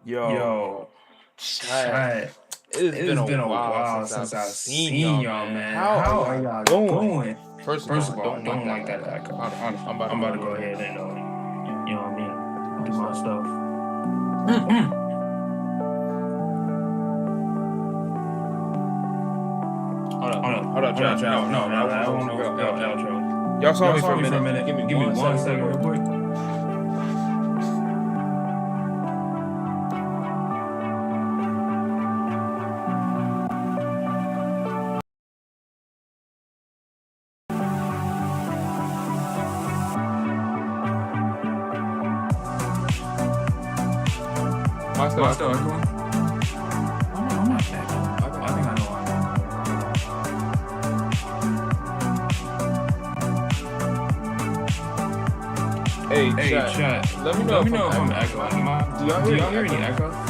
Yo, Yo, chat. chat. It's It been has a been a while while since I've since I've seen seen y'all, y'all, man. man. How are How are y'all y'all doing? doing? First of First all, of I all, don't like don't that like that echo. echo. I'm about to I'm go about to go ahead. ahead and, you know what I mean, My do my stuff. stuff. Hold up, chat. No, I I want won't no know outro. outro. Y'all saw Y'all me for saw a me for a minute. minute. Give me 1 second real quick. My My stuff. stuff, echoing. I'm not echoing. I think I know why. Hey, Hey, chat. chat. Let me know Let me if know if I'm I'm echoing. echoing. Do y'all Do hear y'all hear any any echo? echo?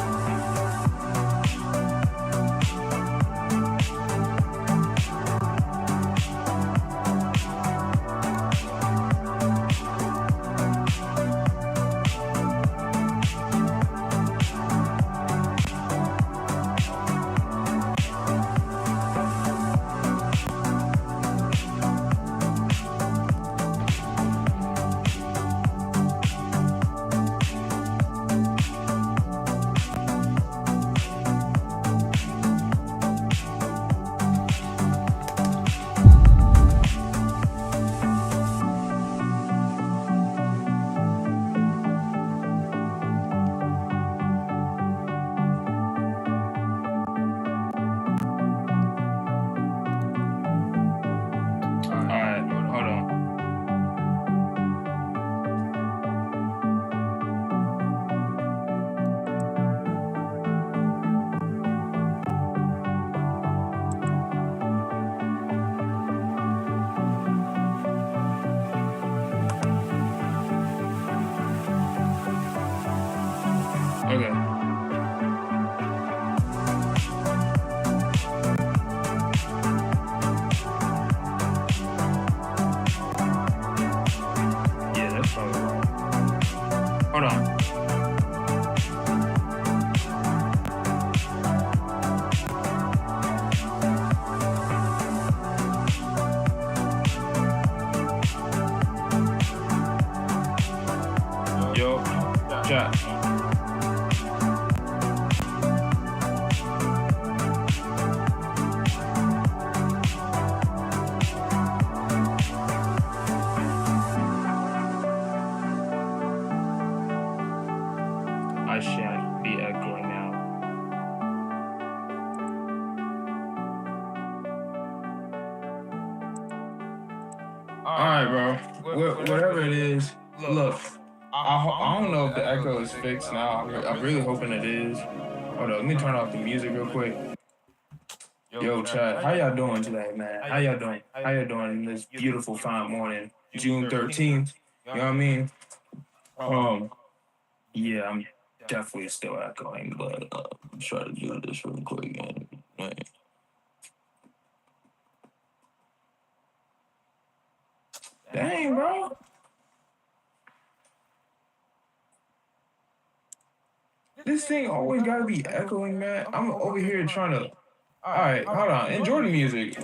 Alright, hold on. Okay. Yeah, that's probably wrong. Hold on. Yo, chat. I shan't be echoing now. Alright, bro. Whatever it is, look. I don't know if the echo is fixed now. I'm really hoping it is. Hold on, let me turn off the music real quick. Yo, chat, how y'all doing today, man? How y'all doing? How y'all doing this beautiful fine morning, June 13th? You know what I mean? Yeah, I'm definitely still echoing, but I'm trying to do this real quick, man. Right. Dang, bro. This thing always gotta be echoing, man. I'm over here trying to. Alright, hold on. Enjoy the music.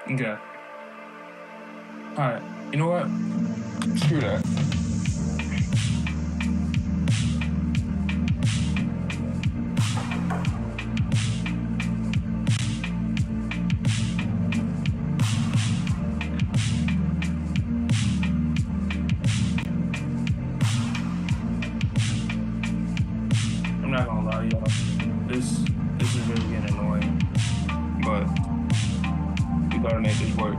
Okay. Alright, you know what? Screw that. I'm not gonna lie, y'all. This is really getting annoying. But we gotta make this work.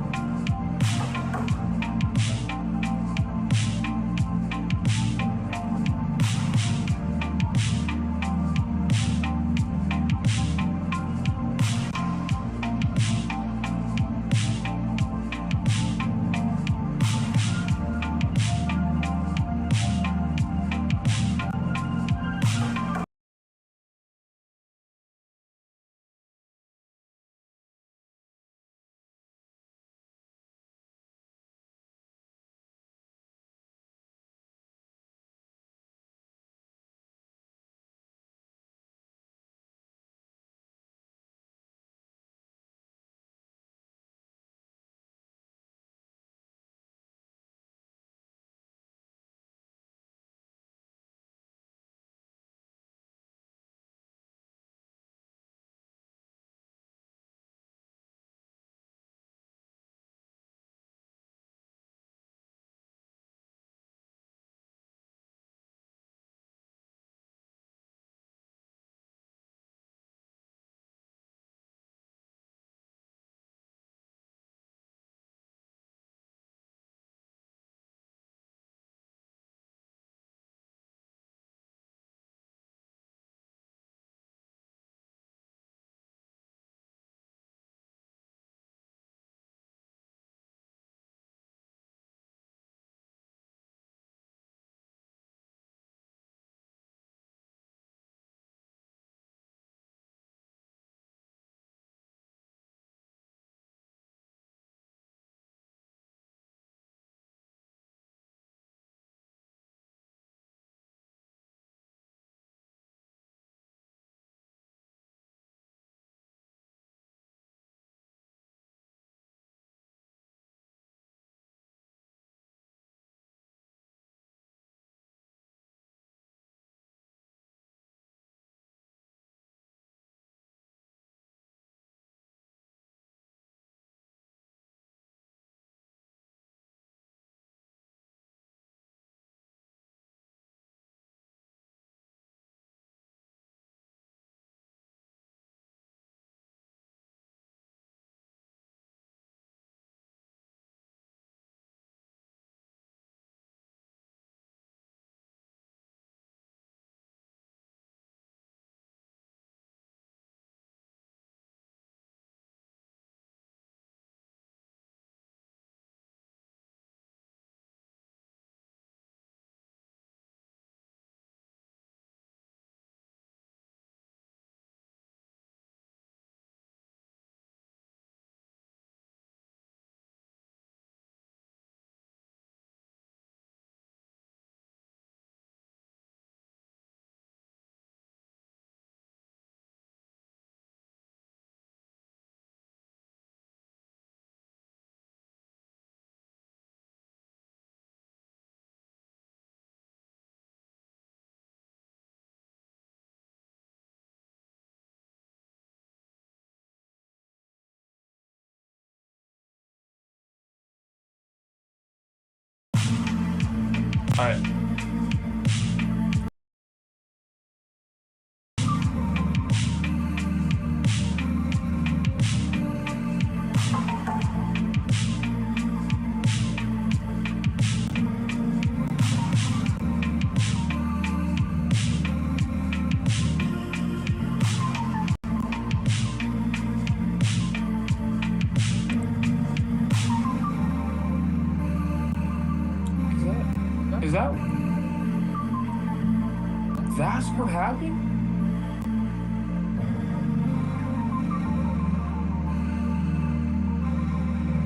Alright. Is that that's what happened?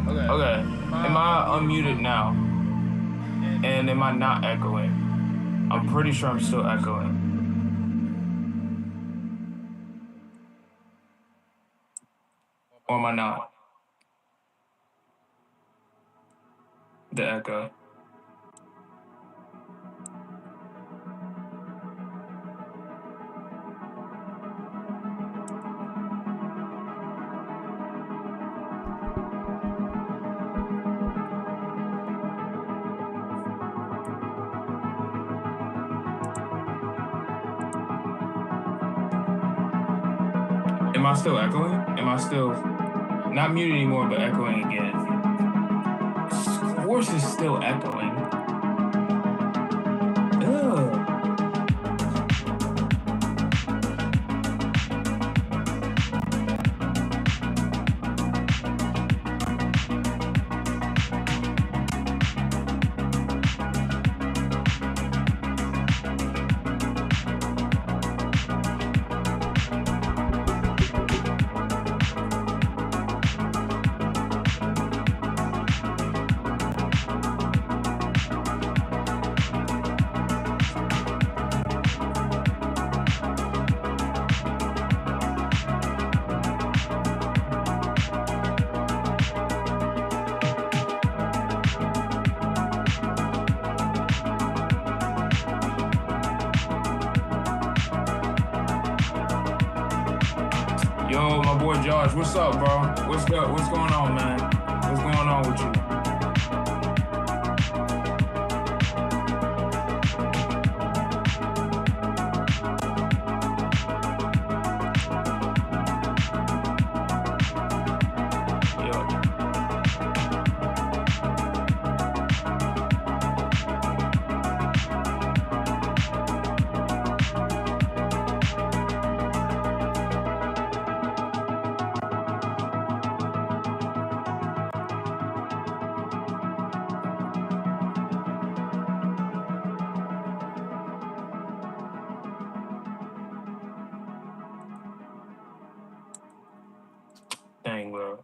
Okay. Am I unmuted now? And am I not echoing? I'm pretty sure I'm still echoing. Or am I not? The echo. Am I still echoing? Am I still not muted anymore, but echoing again? Of course it's still echoing. Ugh. Yo, my boy Josh, what's up, bro? What's up? What's going on, man? What's going on with you? Dang, bro.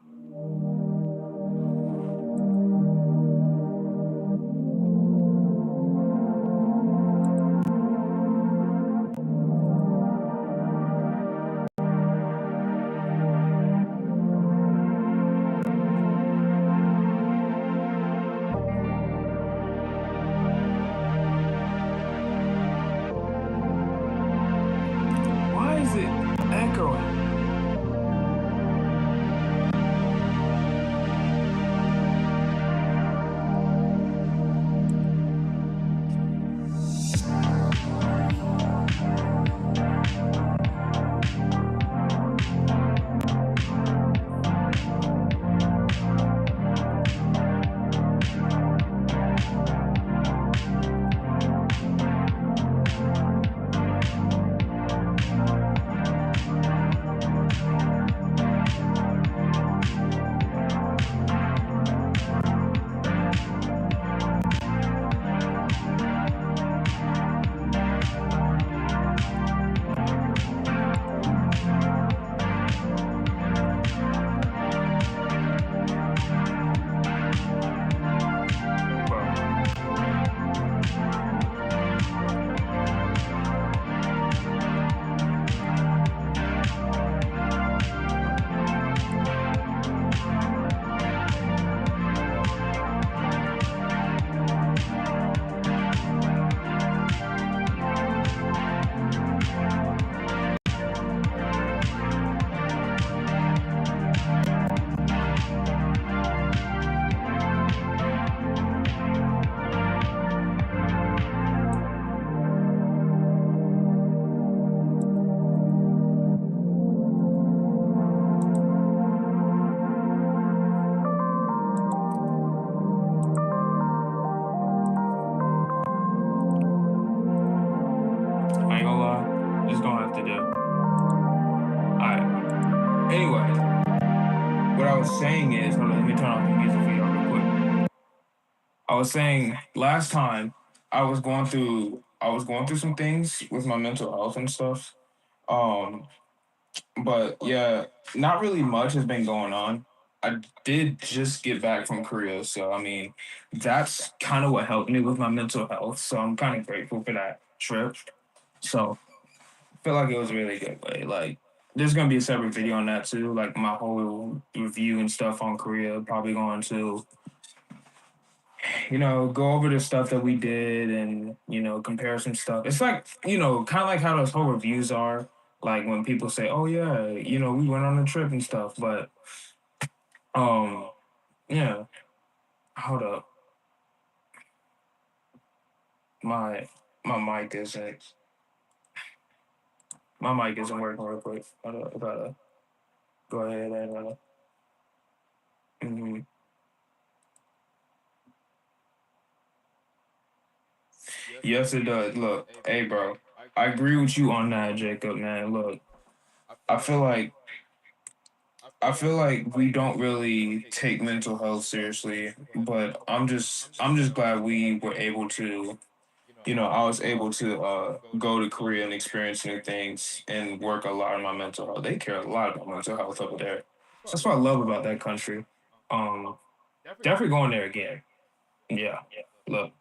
Why is it echoing? Anyway, what I was saying is, hold on, let me turn off the music for y'all real quick. I was saying last time I was going through some things with my mental health and stuff. Um, but yeah, not really much has been going on. I did just get back from Korea, so I mean, that's kind of what helped me with my mental health. So I'm kind of grateful for that trip. So I feel like it was a really good way. Like, there's gonna be a separate video on that too, like my whole review and stuff on Korea. Probably going to, go over the stuff that we did and, compare some stuff. It's like, kind of like how those whole reviews are. Like when people say, "Oh yeah, we went on a trip and stuff," but um, yeah. Hold up, my my mic isn't my mic isn't working real quick. Hold up, I gotta go ahead and mhm. Yes, it does. Look, hey, bro, I agree with you on that, Jacob. Man, look, I feel like I feel like we don't really take mental health seriously, but I'm just glad we were able to, I was able to go to Korea and experience new things and work a lot on my mental health. They care a lot about mental health over there. That's what I love about that country. Um, Definitely going there again. Yeah, look,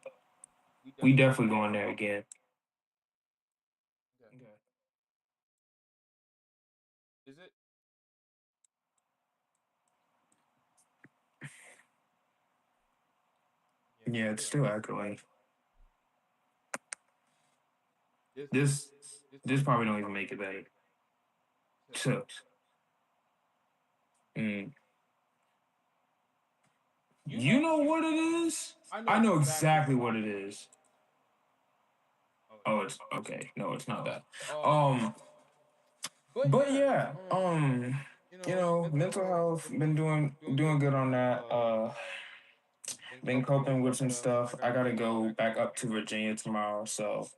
we definitely going there again. Okay. Yeah, it's still echoing. This this probably don't even make it better. So, mm. You know what it is? I know exactly what it is. Oh, it's okay. No, it's not that. Um, but yeah, mental health, been doing good on that. Been coping with some stuff. I gotta go back up to Virginia tomorrow, so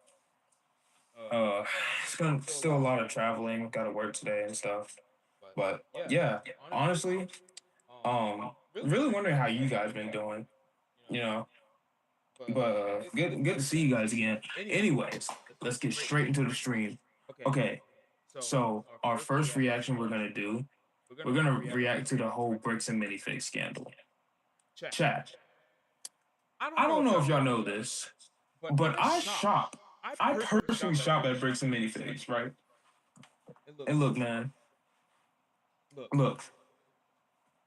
uh, it's been still a lot of traveling. Gotta work today and stuff. But yeah, honestly, really wondering how you guys been doing. You know, but good to see you guys again. Anyways, let's get straight into the stream. Okay, so our first reaction we're gonna react to the whole bricks and minifigs scandal. Chat. I don't know if y'all know this, but I personally shop at bricks and minifigs, right? And look, man, look.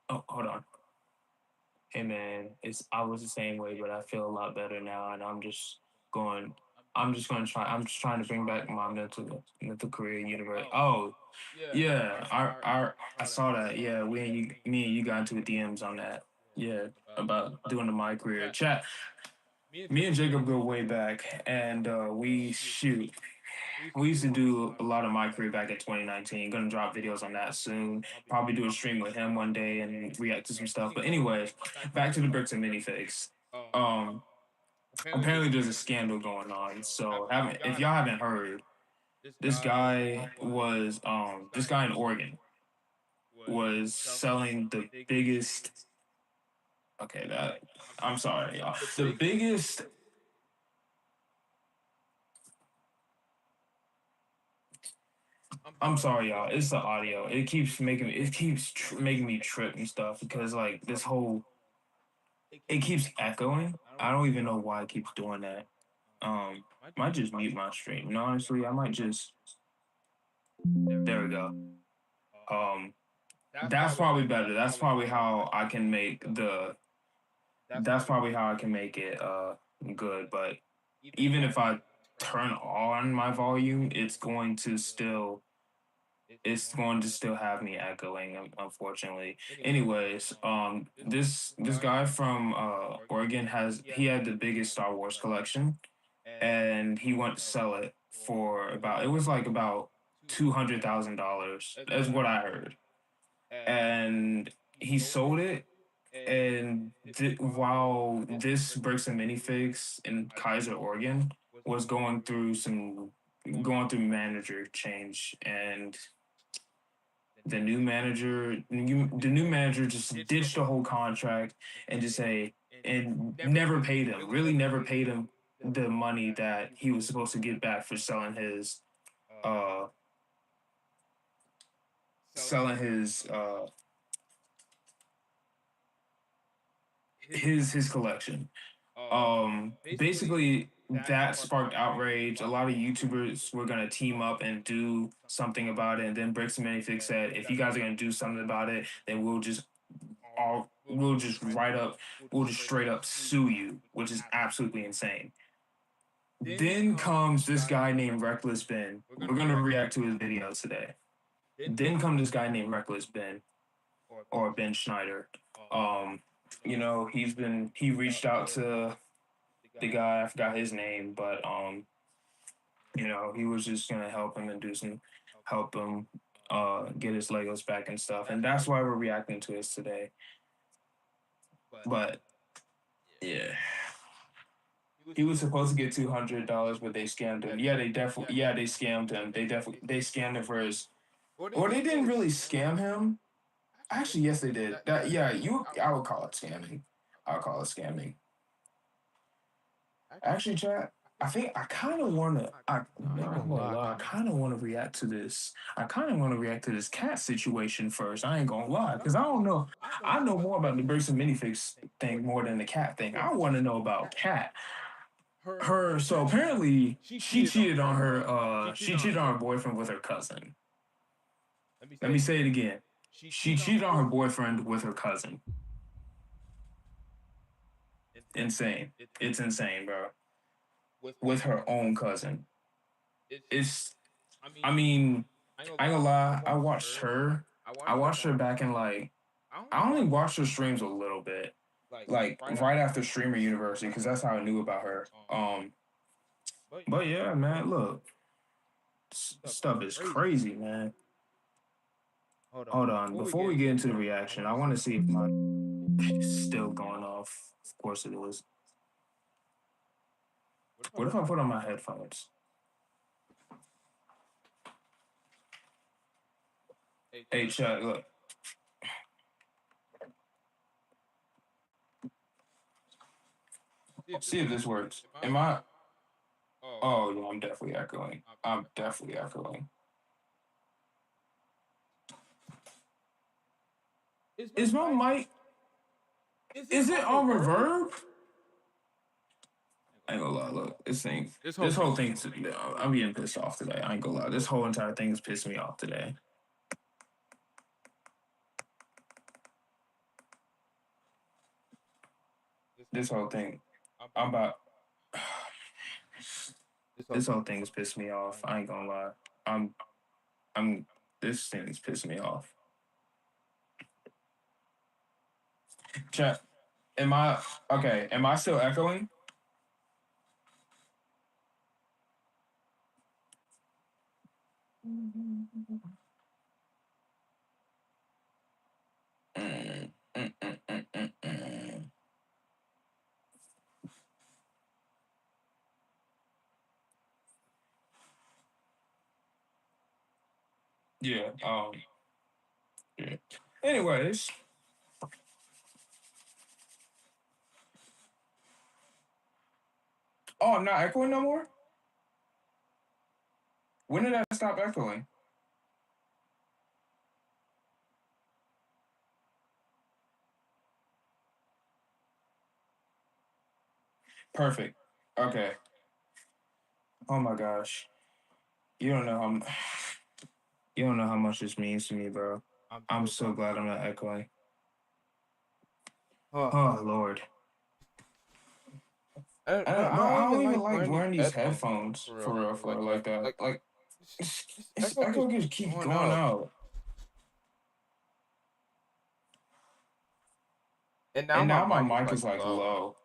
Oh, hold on. Hey, man, I was the same way, but I feel a lot better now, and going. I'm just trying to bring back my mental career universe. Oh, yeah, I saw that. Yeah, me and you got into the DMs on that. Yeah, about doing the my career chat. Me and Jacob go way back, and we used to do a lot of my career back in 2019. Gonna drop videos on that soon. Probably do a stream with him one day and react to some stuff. But anyways, back to the bricks and minifigs. Um, Apparently there's a scandal going on. So haven't if y'all haven't heard, this guy in Oregon was selling the biggest. Okay, that I'm sorry, y'all. The biggest. I'm sorry, y'all. It's the audio. Making me trip and stuff because like this whole it keeps echoing. I don't even know why it keeps doing that. Might just mute my stream. No, honestly, I might just. There we go. Um, that's probably better. That's probably how I can make the. That's probably how I can make it good. But even if I turn on my volume, it's going to still have me echoing, unfortunately. Anyways, this guy from Oregon he had the biggest Star Wars collection, and he went to sell it for about $200,000. That's what I heard, and he sold it. And while this bricks and minifigs in Kaiser, Oregon, was going through manager change, and the new manager just ditched the whole contract and just never paid him. Really, never paid him the money that he was supposed to get back for uh selling his collection. Basically that sparked outrage. A lot of YouTubers were gonna team up and do something about it, and then Bricks and Minifig said, if you guys are gonna do something about it, then we'll just straight up sue you, which is absolutely insane. Then comes this guy named Reckless Ben. We're gonna react to his videos today. Then comes this guy named Reckless Ben, or Ben Schneider. He reached out to the guy, I forgot his name, but he was just gonna help him and help him get his Legos back and stuff. And that's why we're reacting to this today. But yeah. He was supposed to get $200, but they scammed him. Yeah, they scammed him. They scammed him for his, or they didn't really scam him. Actually, yes, they did. I would call it scamming. I'll call it scamming. Actually, chat, I think I kind of want to. I kind of want to react to this. I kind of want to react to this cat situation first. I ain't gonna lie, because I don't know. I know more about the Bricks and Minifigs thing more than the cat thing. I want to know about cat. So apparently she cheated on her boyfriend with her cousin. Let me say it again. She cheated on her boyfriend with her cousin. Insane. It's insane, bro. With her own cousin. I mean, I ain't gonna lie, I watched her back in I only watched her streams a little bit. Like right after Streamer University, because that's how I knew about her. But yeah, man, look, stuff is crazy, man. Hold on, before we get into the reaction, I want to see if my is still going off. Of course it is. What if I put on my headphones? Hey, chat, look. See if this works. Am I? Oh, yeah, I'm definitely echoing. Is my mic? Is it on reverb? I ain't gonna lie, look, this whole thing, I'm getting pissed off today. I ain't gonna lie, this whole entire thing is pissing me off today. This whole thing, this whole thing is pissing me off. I ain't gonna lie. This thing is pissing me off. Chat, am I still echoing? Yeah. Yeah. Anyways. Oh, I'm not echoing no more? When did I stop echoing? Perfect. Okay. Oh my gosh. You don't know how much this means to me, bro. I'm so glad I'm not echoing. Oh Lord. I don't even like wearing these headphones for real, like that. Like it's echo just keeps going out. And now my mic is like low.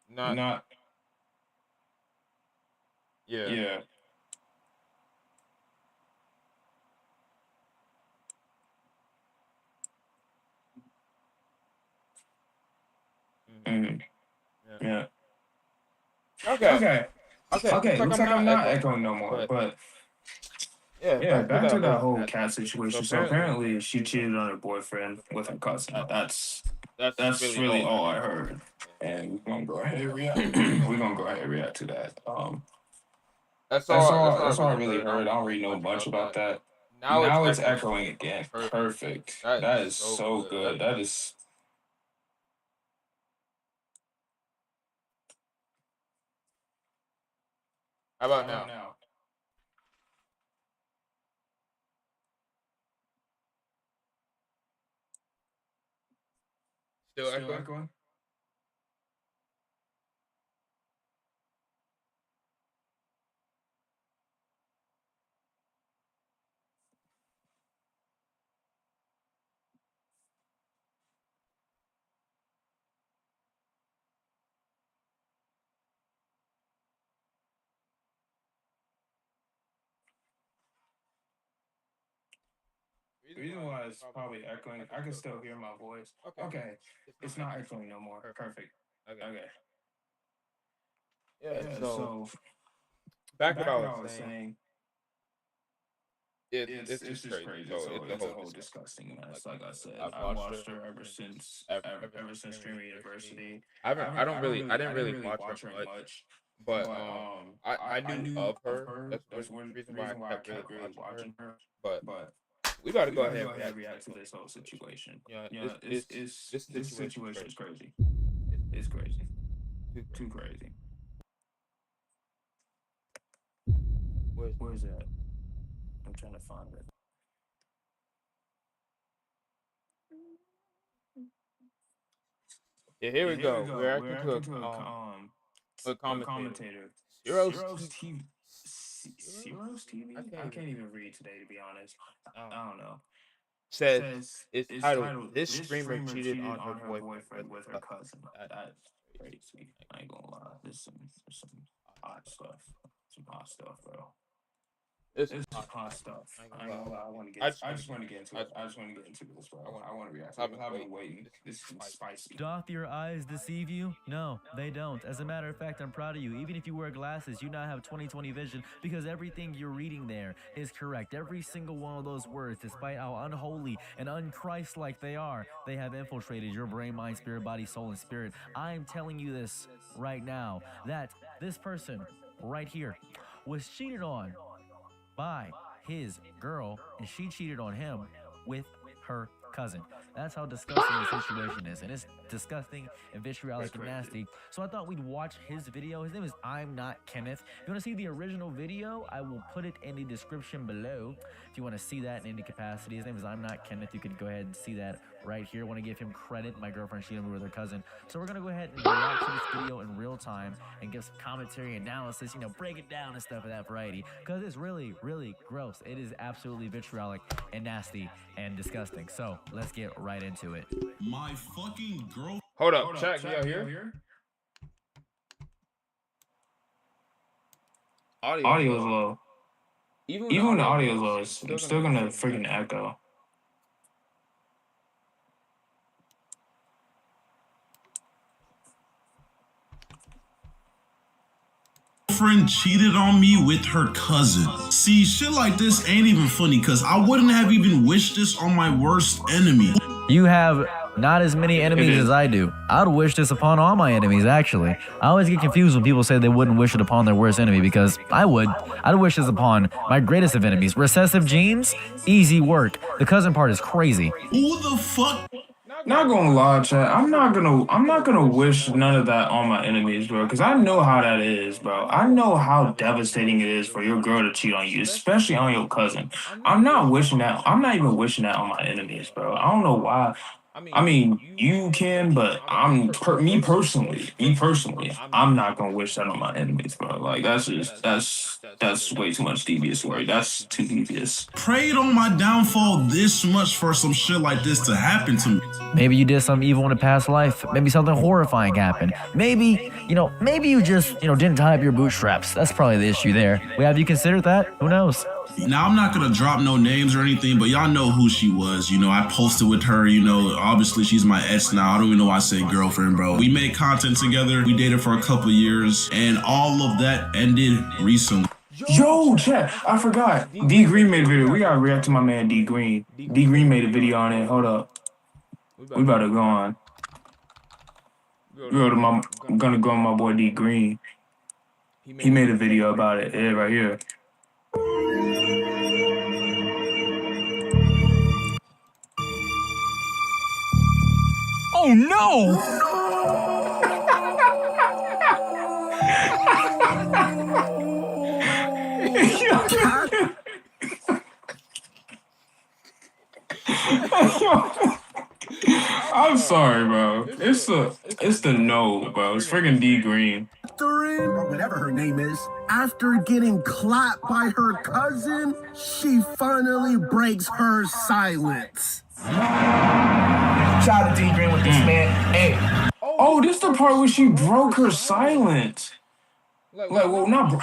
Not. Yeah. Mm-hmm. Yeah. Okay. Looks like I'm not echoing no more, but Yeah, back to that whole cat cat situation. So apparently apparently she cheated on her boyfriend with her cousin. That's really really all all I I heard. heard. And we're gonna go ahead and react. We're gonna go ahead and react to that. That's all I really heard. I don't really know much about that. Now it's echoing again. Perfect. That is so good. That is How how about about now? now? Still Still echoing? echoing? The reason why it's probably echoing, I can still hear my voice. Okay, it's not echoing no more. Perfect. Okay. Yeah, so Back what back I what was I was saying. saying, It's it's just just crazy. crazy. So So it's a it's a whole whole disgusting. disgusting mess. Like I said, I've I've watched her watched her ever since ever since Streamer Streamer University. University. I didn't I really didn't really watch her watch her much, much, but but I I knew knew of of her. her. That's That's the one reason why I reason why I kept really kept really watching her. watching her. But But we got to we go gotta ahead go and ahead and react to react this to whole this whole situation. situation. Yeah, You know, this this situation is situation is crazy. crazy. It's It's crazy. too Too crazy. crazy. Where's Where's that? I'm trying to find it. Yeah, here Yeah, we here we go. We're go. We're acting to acting to a a commentator. commentator. Zeros Zeros T. TV. Zeros? Zeros TV? I can't even read today, to be honest. Um, I don't know. says Says it's it's titled titled "This "This streamer streamer cheated cheated on her on her boyfriend with boyfriend her with her cousin." cousin." That's That's crazy. crazy. I ain't gonna lie. There's some hot stuff. Some hot stuff, bro. It's It's hot hot stuff. stuff. I ain't I gonna ain't lie. gonna lie. I want to I get. just I want to just want get to into get it. into it. I just want to get into this, bro. I want to react to it. I've been waiting. This is spicy. Doth your eyes deceive you? No, they don't. As a matter of fact, I'm proud of you. Even if you wear glasses, you now have 20/20 vision because everything you're reading there is correct. Every single one of those words, despite how unholy and unchristlike they are, they have infiltrated your brain, mind, spirit, body, soul, and spirit. I'm telling you this right now, that this person right here was cheated on by his girl, and she cheated on him with her cousin. That's how disgusting the situation is, and it's disgusting and vitriolic and nasty. So I thought we'd watch his video. His name is I'm Not Kenneth. If you want to see the original video, I will put it in the description below. If you want to see that in any capacity, his name is I'm Not Kenneth. You can go ahead and see that right here. I want to give him credit. My girlfriend cheated on me with her cousin. So we're gonna go ahead and react to this video in real time and give some commentary, analysis, break it down and stuff of that variety. Because it's really, really gross. It is absolutely vitriolic and nasty and disgusting. So let's get right into it. My fucking girl. Hold up, Hold up, chat. Can y'all hear? Audio is Audio is low. low. Even Even when when the the audio audio is is low, low, it's still gonna freaking echo. Friend cheated on me with her cousin. See, shit like this ain't even funny because I wouldn't have even wished this on my worst enemy. You have not as many enemies as I do. I would wish this upon all my enemies, actually. I always get confused when people say they wouldn't wish it upon their worst enemy because I would. I'd wish this upon my greatest of enemies. Recessive genes? Easy work. The cousin part is crazy. Who the fuck? Not gonna lie, chat. I'm not gonna wish none of that on my enemies, bro. Because I know how that is, bro. I know how devastating it is for your girl to cheat on you, especially on your cousin. I'm not wishing that. I'm not even wishing that on my enemies, bro. I don't know why. I mean, you can, but me personally, I'm not gonna wish that on my enemies, bro. Like that's way too much devious worry. That's too devious. Prayed on my downfall this much for some shit like this to happen to me. Maybe you did something evil in a past life. Maybe something horrifying happened. Maybe you just, didn't tie up your bootstraps. That's probably the issue there. Well, have you considered that? Who knows? Now, I'm not gonna drop no names or anything, but y'all know who she was. I posted with her, obviously she's my ex now. I don't even know why I say girlfriend, bro. We made content together. We dated for a couple years, and all of that ended recently. Yo, chat, I forgot. D Green made a video. We gotta react to my man D Green. D Green made a video on it. Hold up. We about to go on. I'm gonna go on my boy D Green. He made a video about it. Yeah, right here. Oh no! I'm sorry, bro. It's the no, bro. It's freaking D Green. Or whatever her name is, after getting clapped by her cousin, she finally breaks her silence. Shout out to D Green with this man. Hey. Oh, this the part where she broke her silence. Like, well, not.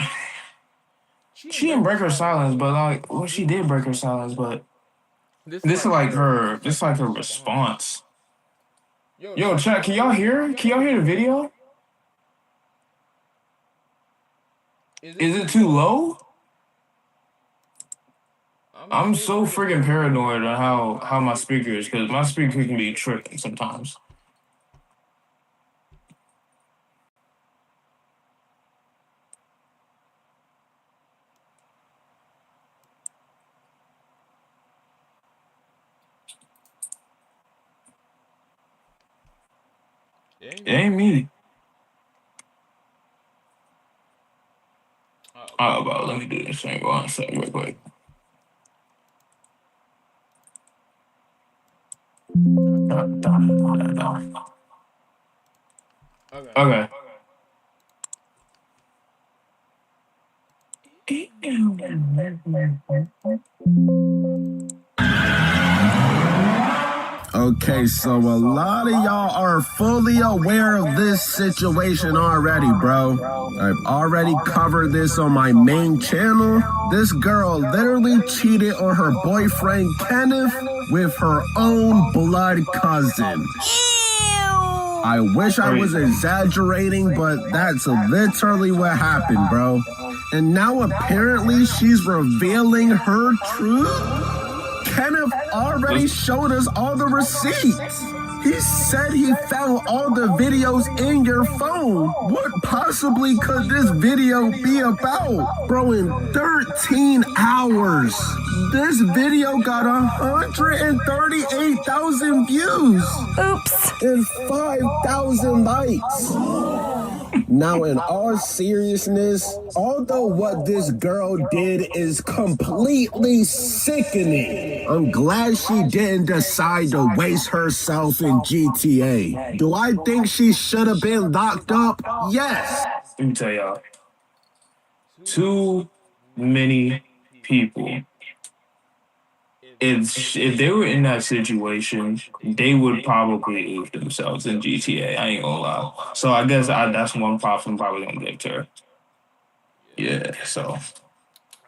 She didn't break her silence, but like, well, she did break her silence, but this is like her. This is like her response. Yo, chat, can y'all hear? Can y'all hear the video? Is it too low? I'm so freaking paranoid on how my speaker is, because my speaker can be tripping sometimes. It ain't me. Oh, bro, let me do this thing one second real quick. Okay. Okay, so a lot of y'all are fully aware of this situation already, bro. I've already covered this on my main channel. This girl literally cheated on her boyfriend Kenneth with her own blood cousin. I wish I was exaggerating, but that's literally what happened, bro. And now apparently she's revealing her truth. Kenneth already showed us all the receipts. He said he found all the videos in your phone. What possibly could this video be about? Bro, in 13 hours, this video got 138,000 views. Oops. And 5,000 likes. Now, in all seriousness, although what this girl did is completely sickening, I'm glad she didn't decide to waste herself in GTA. Do I think she should have been locked up? Yes. Let me tell y'all. Too many people. If they were in that situation, they would probably lose themselves in GTA. I ain't gonna lie. So I guess that's one problem I'm probably gonna give to her. Yeah, so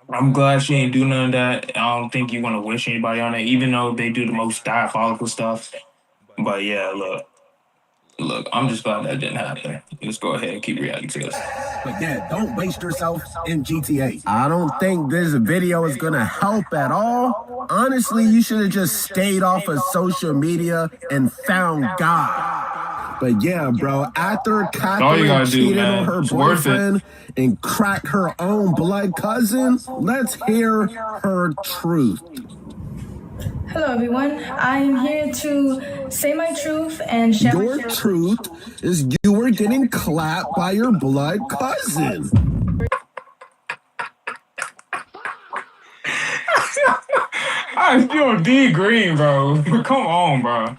I'm glad she ain't do none of that. I don't think you want to wish anybody on it, even though they do the most diabolical stuff. But yeah, look, I'm just glad that didn't happen. Let's go ahead and keep reacting to this. But yeah, don't waste yourself in GTA. I don't think this video is gonna help at all. Honestly, you should have just stayed off of social media and found God. But yeah, bro, after Catherine cheated on her boyfriend and cracked her own blood cousin, let's hear her truth. Hello everyone, I am here to say my truth and share my Your truth is you were getting clapped by your blood cousin. I feel D Green, bro. Come on, bro.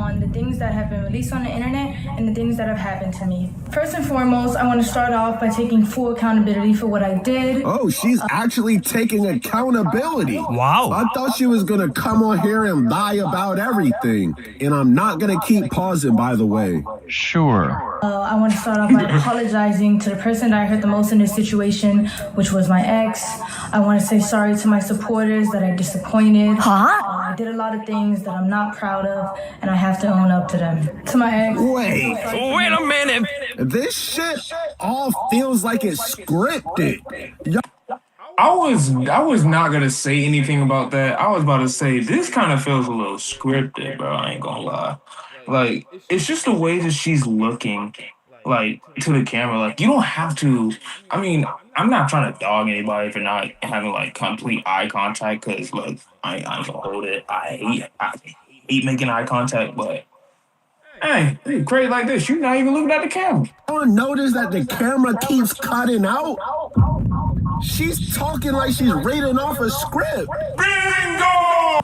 on the things that have been released on the internet and the things that have happened to me. First and foremost, I want to start off by taking full accountability for what I did. Oh, she's actually taking accountability. Wow. I thought she was going to come on here and lie about everything. And I'm not going to keep pausing, by the way. Sure. I want to start off by apologizing to the person that I hurt the most in this situation, which was my ex. I want to say sorry to my supporters that I disappointed. I did a lot of things that I'm not proud of, and I have to own up to them. To my ex. Wait a minute. This shit all feels like it's scripted. I was not gonna say anything about that. I was about to say this kind of feels a little scripted, bro. I ain't gonna lie. Like, it's just the way that she's looking, like, to the camera. Like, you don't have to. I mean, I'm not trying to dog anybody for not having like complete eye contact, because look, I ain't gonna hold it. I hate making eye contact, but hey, you crazy like this, you're not even looking at the camera. Don't notice that the camera keeps cutting out? She's talking like she's reading off a script. Bingo!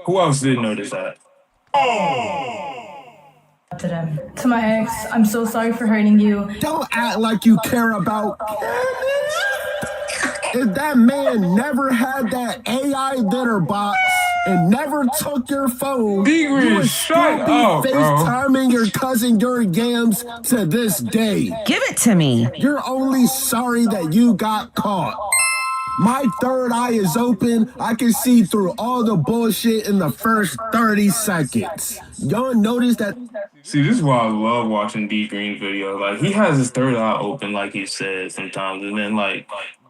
Who else didn't notice that? To them. To my ex, I'm so sorry for hurting you. Don't act like you care about Candace. If that man never had that AI litter box and never took your phone, you would still be FaceTiming your cousin your yams to this day. Give it to me. You're only sorry that you got caught. My third eye is open. I can see through all the bullshit in the first 30 seconds. Y'all notice that? See, this is why I love watching D Green's videos. Like, he has his third eye open, like he says sometimes, and then like,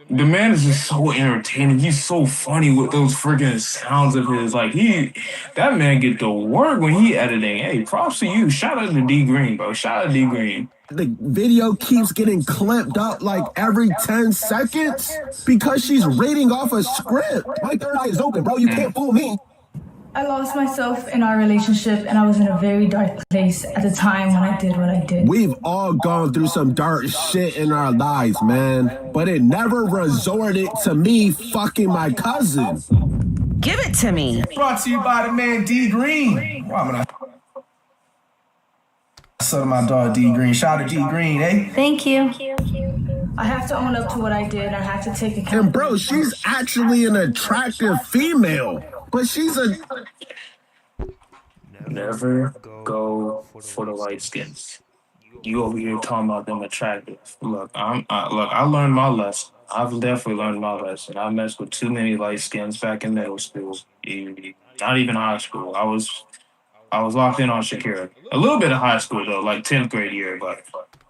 the man is just so entertaining. He's so funny with those freaking sounds of his. Like, that man get to work when he editing. Hey, props to you. Shout out to D Green, bro. Shout out to D Green. The video keeps getting clipped up like every 10 seconds because she's reading off a script. My third eye is open, bro. You can't fool me. I lost myself in our relationship, and I was in a very dark place at the time when I did what I did. We've all gone through some dark shit in our lives, man. But it never resorted to me fucking my cousin. Give it to me. Brought to you by the man D Green. Why am I? Son of my dog D Green. Shout out to D Green, eh? Thank you. I have to own up to what I did. I have to take account. And bro, she's actually an attractive female. But she's a... Never go for the light skins. You over here talking about them attractive. Look, I learned my lesson. I've definitely learned my lesson. I messed with too many light skins back in middle school. Not even high school. I was locked in on Shakira. A little bit of high school though, like 10th grade year, but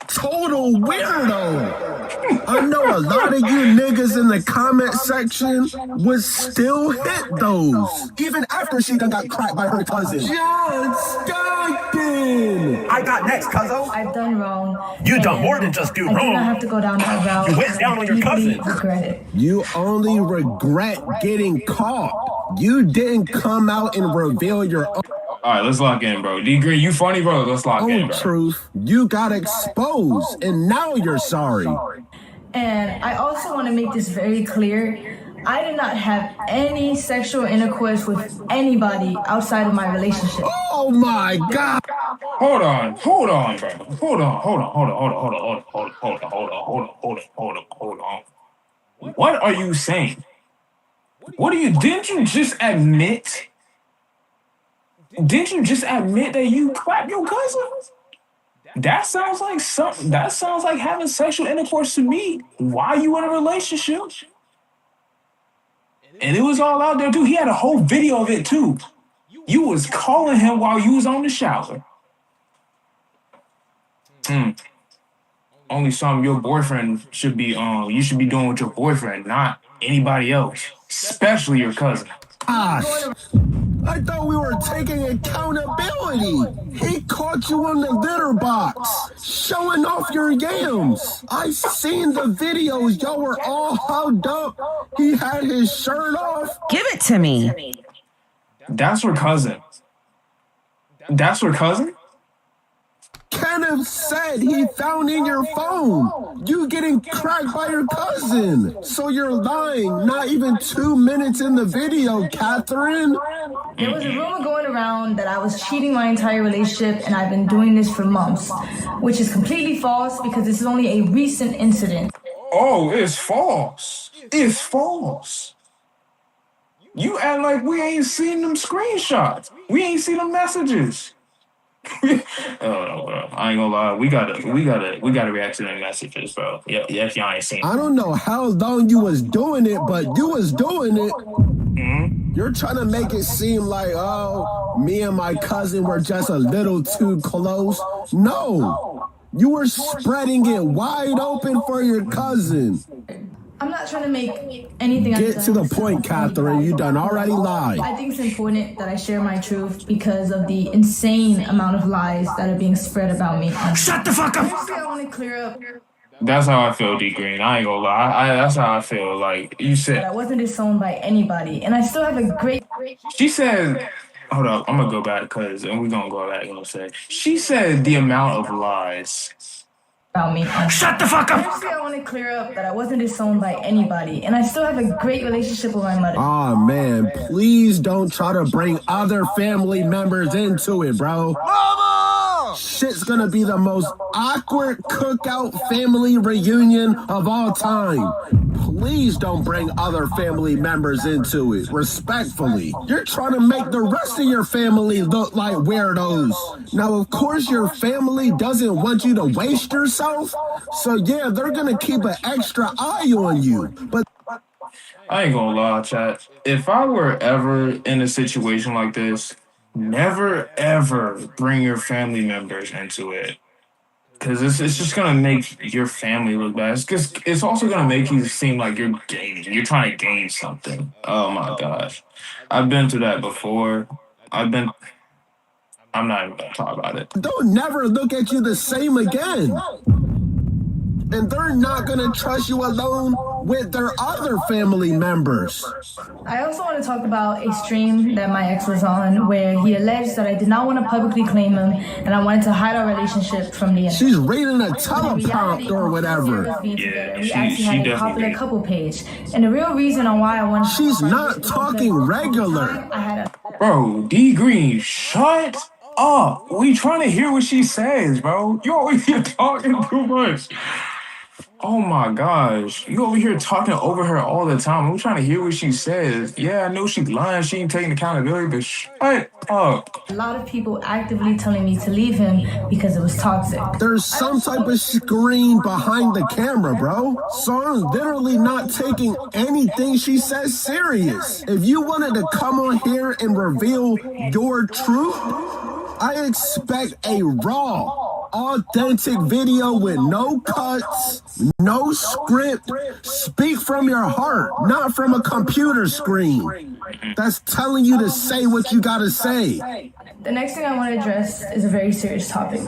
total weirdo. I know a lot of you niggas in the comment section would still hit those, even after she done got cracked by her cousin. John Stockton. I got next, cuzzo. I've done wrong. You done more than just do I wrong. did not have to go down that route. You went down on your cousin. I regret it. You only regret getting caught. You didn't come out and reveal your own. all right, let's lock in, bro. D Green, you funny, bro. Let's lock in, bro. Truth, you got exposed, and now you're sorry. And I also want to make this very clear. I did not have any sexual intercourse with anybody outside of my relationship. Oh my God. Hold on, bro. Hold on. What are you saying? Didn't you just admit? Didn't you just admit that you clapped your cousin? That sounds like something. That sounds like having sexual intercourse to me while you in a relationship. And it was all out there too. He had a whole video of it too. You was calling him while you was on the shower. Only something your boyfriend should be you should be doing with your boyfriend, not anybody else, especially your cousin. Gosh, I thought we were taking accountability. He caught you on the litter box, showing off your yams. I seen the videos. Y'all were all hugged up. He had his shirt off. Give it to me. That's her cousin. That's her cousin? Kenneth said he found in your phone you getting cracked by your cousin. So you're lying. Not even 2 minutes in the video, Catherine. There was a rumor going around that I was cheating my entire relationship, and I've been doing this for months, which is completely false because this is only a recent incident. Oh, it's false. It's false. You act like we ain't seen them screenshots. We ain't seen them messages. Oh no, bro. I ain't gonna lie. We gotta react to them messages, bro. Yeah, if y'all ain't seen. I don't know how long you was doing it, but you was doing it. You're trying to make it seem like, oh, me and my cousin were just a little too close. No, You were spreading it wide open for your cousin. I'm not trying to make anything. Get to the point, Catherine. You done already lied. I think it's important that I share my truth because of the insane amount of lies that are being spread about me. Shut the fuck up! Firstly, I want to clear up That's how I feel, D Green. I ain't gonna lie. That's how I feel. Like you that said, I wasn't disowned by anybody, and I still have a great. she said. Hold up, I'm gonna go back and we're gonna go back and say she said the amount of lies. About me. Shut the fuck up! Firstly, I want to clear up that I wasn't disowned by anybody, and I still have a great relationship with my mother. Oh man, please don't try to bring other family members into it, bro. Mama! Shit's gonna be the most awkward cookout family reunion of all time. Please don't bring other family members into it, respectfully. You're trying to make the rest of your family look like weirdos. Now, of course, your family doesn't want you to waste yourself, so yeah, they're gonna keep an extra eye on you. But I ain't gonna lie, chat. If I were ever in a situation like this, never ever bring your family members into it. Because it's just gonna make your family look bad. It's also gonna make you seem like you're trying to gain something. Oh my gosh. I've been through that before. I'm not even gonna talk about it. they'll never look at you the same again. And they're not gonna trust you alone with their other family members. I also want to talk about a stream that my ex was on where he alleged that I did not want to publicly claim him and I wanted to hide our relationship from the internet. She's reading a teleprompter or whatever. Yeah, We she actually had a popular definitely. couple page. And the real reason on why I wanted to She's not talking regular. I had a Bro, D Green, shut up. We trying to hear what she says, bro. You over here talking too much. Oh my gosh. You over here talking over her all the time. I'm trying to hear what she says. Yeah, I know she's lying. She ain't taking accountability, but shut up. lot of people actively telling me to leave him because it was toxic. There's some type of screen behind the camera, bro. So I'm literally not taking anything she says serious. If you wanted to come on here and reveal your truth, I expect a raw, authentic video with no cuts, no script. Speak from your heart, not from a computer screen that's telling you to say what you gotta say. The next thing I want to address is a very serious topic.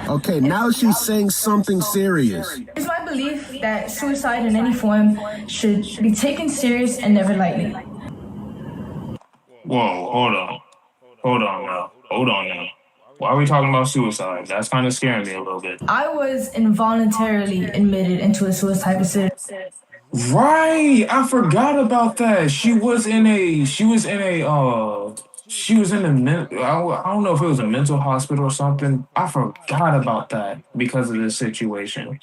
Okay, now she's saying something serious. It's my belief that suicide in any form should be taken serious and never lightly. Whoa, hold on now. Why are we talking about suicide? That's kind of scaring me a little bit. I was involuntarily admitted into a suicide facility. Right, I forgot about that. She was in the I don't know if it was a mental hospital or something. I forgot about that because of this situation.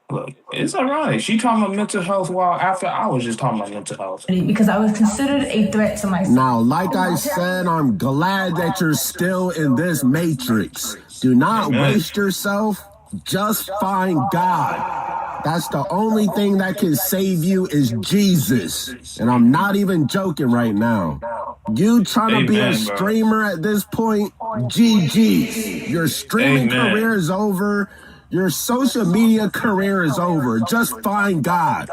Look, it's ironic. She talking about mental health while after I was just talking about mental health. Because I was considered a threat to myself. Now, like I said, I'm glad that you're still in this matrix. Do not waste yourself. Just find God. That's the only thing that can save you is Jesus. And I'm not even joking right now. You trying to be a streamer at this point, GG. Your streaming career is over. Your social media career is over. Just find God.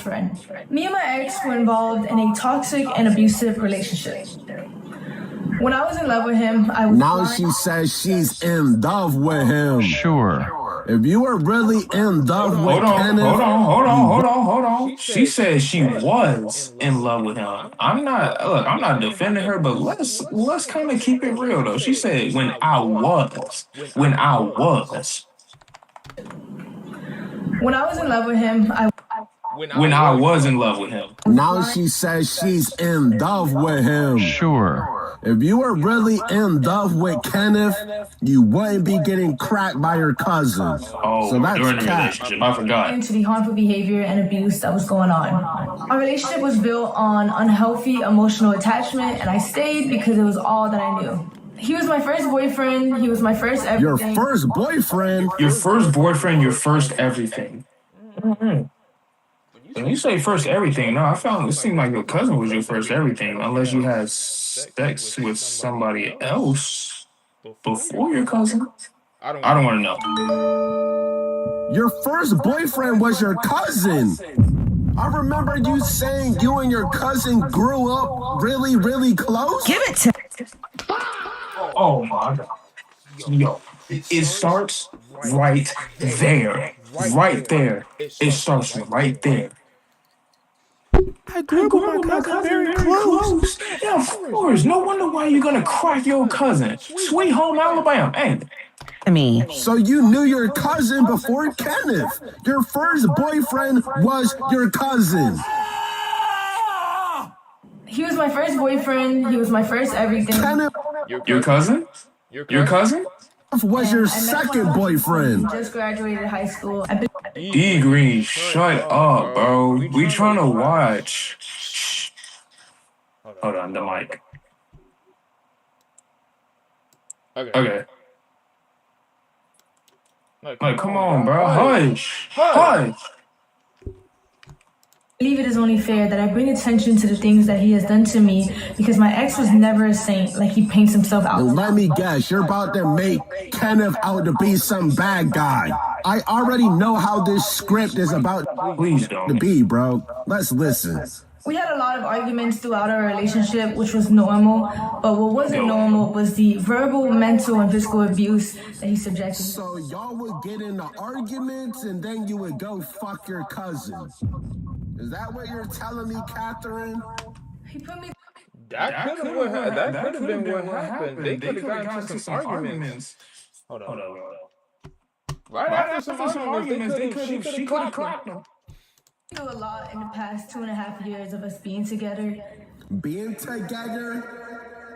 Friend. Me and my ex were involved in a toxic and abusive relationship. When I was in love with him, I was Now she says she's in love with him. Sure. If you were really in love with Kenneth... Hold on. She said she was in love with him. I'm not defending her, but let's kind of keep it real though. She said when I was. When I was in love with him, When I was in love with him. Now she says she's in love with him. Sure. If you were really in love with Kenneth, you wouldn't be getting cracked by your cousin. Oh, so that's during the cat. relationship. I forgot. into the harmful behavior and abuse that was going on. Our relationship was built on unhealthy emotional attachment, and I stayed because it was all that I knew. He was my first boyfriend. He was my first everything. Your first boyfriend? Your first boyfriend, your first everything. Mm-hmm. When you say first everything, no, I found it seemed like your cousin was your first everything, unless you had sex with somebody else before your cousin. I don't want to know. Your first boyfriend was your cousin. I remember you saying you and your cousin grew up really, really close. Give it to Oh my God. Yo, it starts right there. Right there. It starts right there. I grew up with my cousin very close. Yeah, of course. No wonder why you're gonna crack your cousin. Sweet home Alabama, ain't it? me. So you knew your cousin before Kenneth. Your first boyfriend was your cousin. He was my first boyfriend. He was my first everything. Kenneth Your cousin? Your cousin? was your second boyfriend. Just graduated high school. D Green, shut up, bro. We trying to watch. Shh. Hold on, the mic. Okay. Like, come on, bro. Hush. Hush. I believe it is only fair that I bring attention to the things that he has done to me because my ex was never a saint like he paints himself out. Let me guess, you're about to make Kenneth out to be some bad guy. I already know how this script is about to be, bro. Let's listen. We had a lot of arguments throughout our relationship, which was normal, but what wasn't normal was the verbal, mental, and physical abuse that he subjected me. So y'all would get into arguments and then you would go fuck your cousin. Is that what you're telling me, Catherine? He put me. That could have been what happened. They could have gotten into some arguments. Hold on. Right after some arguments, she could have clapped him. We do a lot in the past 2.5 years of us being together. Being together?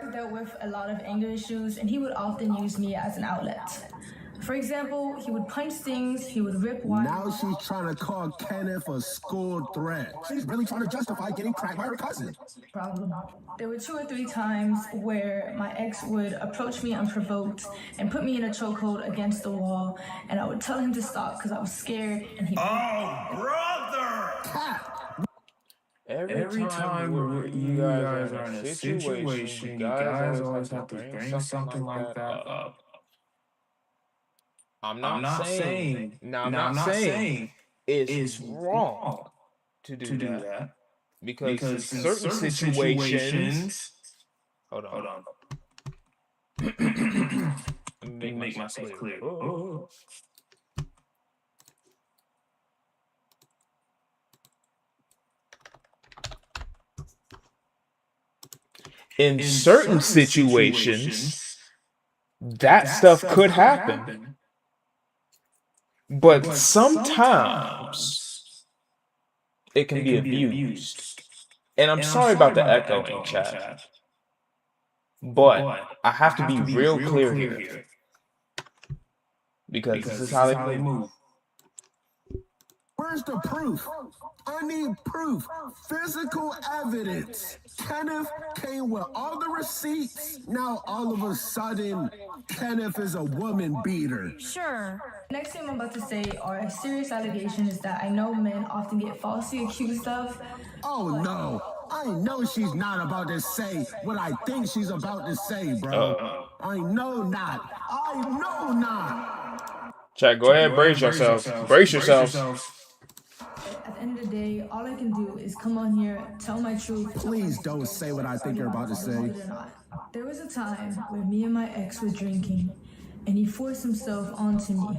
I dealt with a lot of anger issues, and he would often use me as an outlet. For example, he would punch things, he would rip wire. Now she's trying to call Kenneth a school threat. She's really trying to justify getting cracked by her cousin. Problem. There were 2 or 3 times where my ex would approach me unprovoked and put me in a chokehold against the wall, and I would tell him to stop because I was scared, and he. Oh, brother! Every time you guys are in a situation, you guys always have to bring something like that up. I'm not saying it's wrong to do that. Because in certain situations... Hold on. Make myself clear. In certain situations, that stuff could happen. But sometimes it can be abused. And I'm sorry about the echo in chat. But I have to be real clear here. Because this is how they move. Where's the proof? I need proof. Physical evidence. Kenneth came with all the receipts. Now all of a sudden, Kenneth is a woman beater. Sure. Next thing I'm about to say are serious allegations that I know men often get falsely accused of. Oh no. I know she's not about to say what I think she's about to say, bro. I know not. Chat, go ahead, brace yourselves. Brace yourselves. At the end of the day, all I can do is come on here, tell my truth. Please don't say what I think you're about to say. There was a time where me and my ex were drinking, and he forced himself onto me.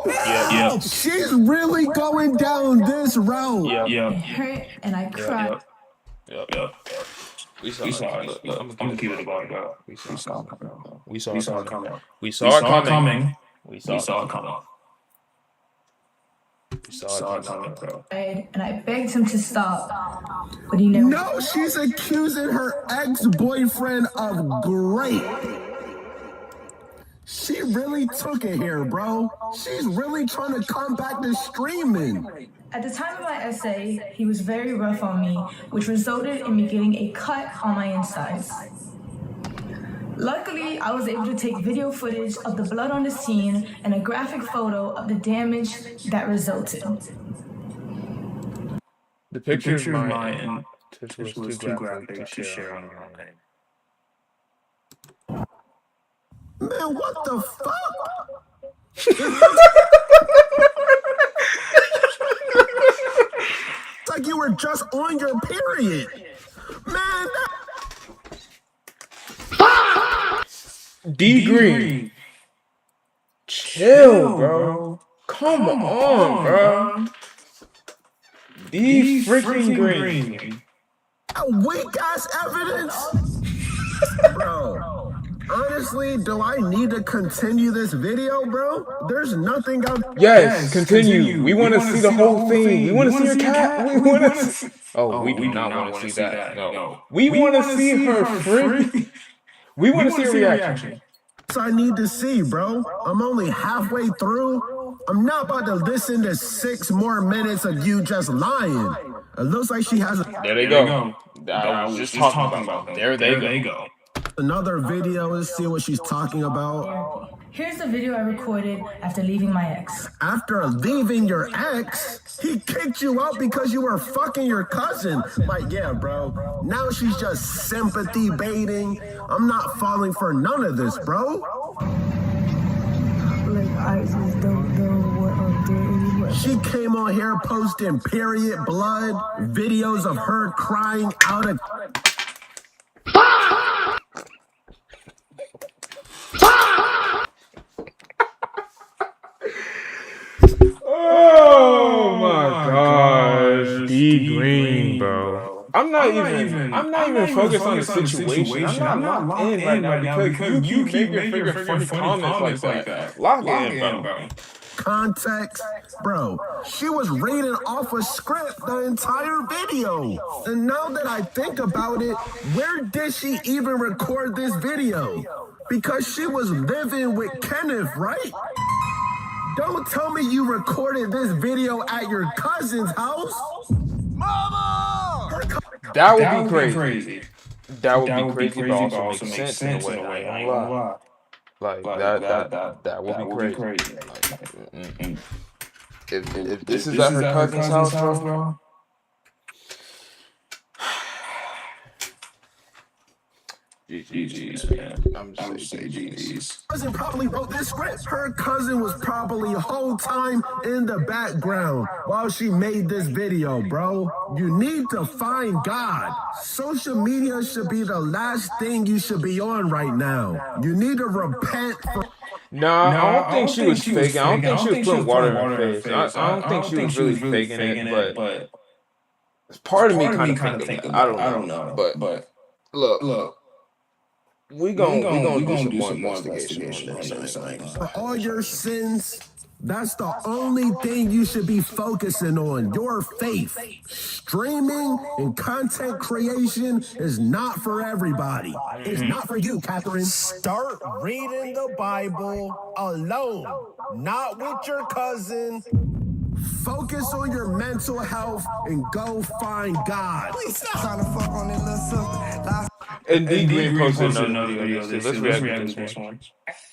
Yeah. She's really going down this road. It hurt, and I cried. We saw it. I'm gonna keep it about it, bro. We saw it coming. We saw it coming. Bro. And I begged him to stop, but he never. No, she's accusing her ex-boyfriend of rape. She really took it here, bro. She's really trying to come back to streaming. At the time of my essay, he was very rough on me, which resulted in me getting a cut on my insides. Luckily, I was able to take video footage of the blood on the scene and a graphic photo of the damage that resulted. The picture is mine. This was too graphic to share on your own. Man, what the fuck? It's like you were just on your period. Man, D Green. Chill, bro. Come on, bro. D freaking Green. weak ass evidence? Bro, honestly, do I need to continue this video, bro? There's nothing else. Yes, continue. We want to see the whole thing. We want to see your cat. We want to see. Oh, we do not want to see that. No. We want to see her freak. We want to see her reaction. I need to see, bro. I'm only halfway through. I'm not about to listen to 6 more minutes of you just lying. It looks like she has There they go. I was just talking about them. There they go. Another video is see what she's talking about. Here's the video I recorded after leaving my ex. After leaving your ex, he kicked you out because you were fucking your cousin. Like, yeah, bro. Now she's just sympathy baiting. I'm not falling for none of this, bro. Like, I just don't know what I'm doing anymore. She came on here posting period blood, videos of her crying out of... Oh my gosh, D Green, bro. I'm not even focused on the situation. I'm not locked in right now because you keep making freaking funny comments like that. Lock in, bro. Context, bro. She was reading off a script the entire video. And now that I think about it, where did she even record this video? Because she was living with Kenneth, right? Don't tell me you recorded this video at your cousin's house. Mama! That would be crazy. That would be crazy, but also make sense in a way. I ain't gonna lie. Like that would be crazy. Like, if this is at her cousin's house, bro. GG's, man. I'm just saying GG's. Cousin probably wrote this script. Her cousin was probably the whole time in the background while she made this video, bro. You need to find God. Social media should be the last thing you should be on right now. You need to repent for... No, I don't think she was faking. I don't think she was putting water in her face. I don't think she was really faking it, but part of me kind of thinking that. I don't know. But look. We gonna do some more investigation on this thing. For all your sins, that's the only thing you should be focusing on, your faith. Streaming and content creation is not for everybody. It's not for you, Catherine. Start reading the Bible alone, not with your cousin. Focus on your mental health and go find God. Please stop trying to fuck on that little sister. And D Green posted another video. Let's react to this one.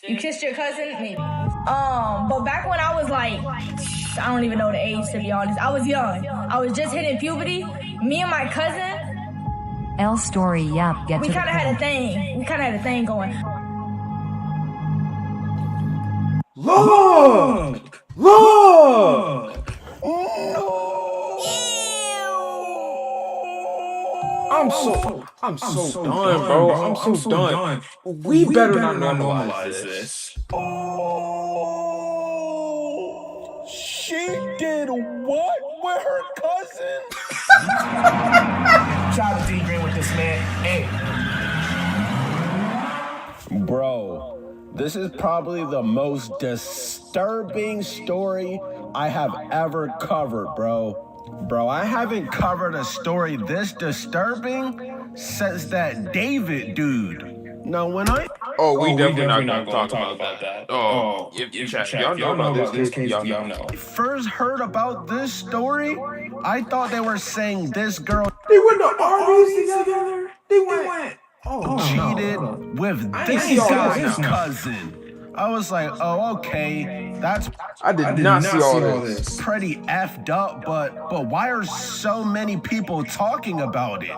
You kissed your cousin? Maybe. But back when I was like, I don't even know the age to be honest. I was young. I was just hitting puberty. Me and my cousin. L story, yep. We kind of had a thing. We kind of had a thing going. Look! I'm so done, bro. I'm so done. We better not normalize this. She did what with her cousin? Shout out to D Green with this, man. Hey. Bro, this is probably the most disturbing story I have ever covered, bro. Bro, I haven't covered a story this disturbing since that David dude. Now, when I... We definitely not gonna talk about that. Y'all know about this case, y'all know. First heard about this story, I thought they were saying this girl... They went to Arby's together? They went... cheated with this guy's cousin. I was like, oh, okay, that's... I did not see all this. Pretty effed up, but why are so many people talking about it?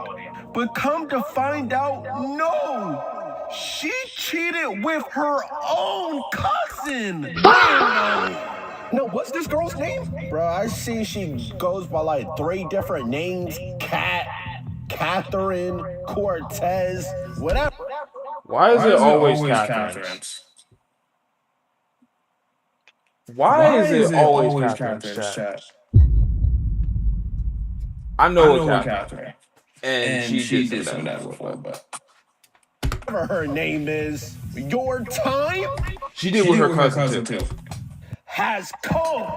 But come to find out, no! She cheated with her own cousin. No, what's this girl's name? Bro, I see she goes by like 3 different names. Kat, Catherine, Cortez, whatever. Why is it always Catherine's? Why is it always Catherine's chat? I know a Catherine. And she did some of that before, but whatever her name is, your time? She did with her cousin too. Has come.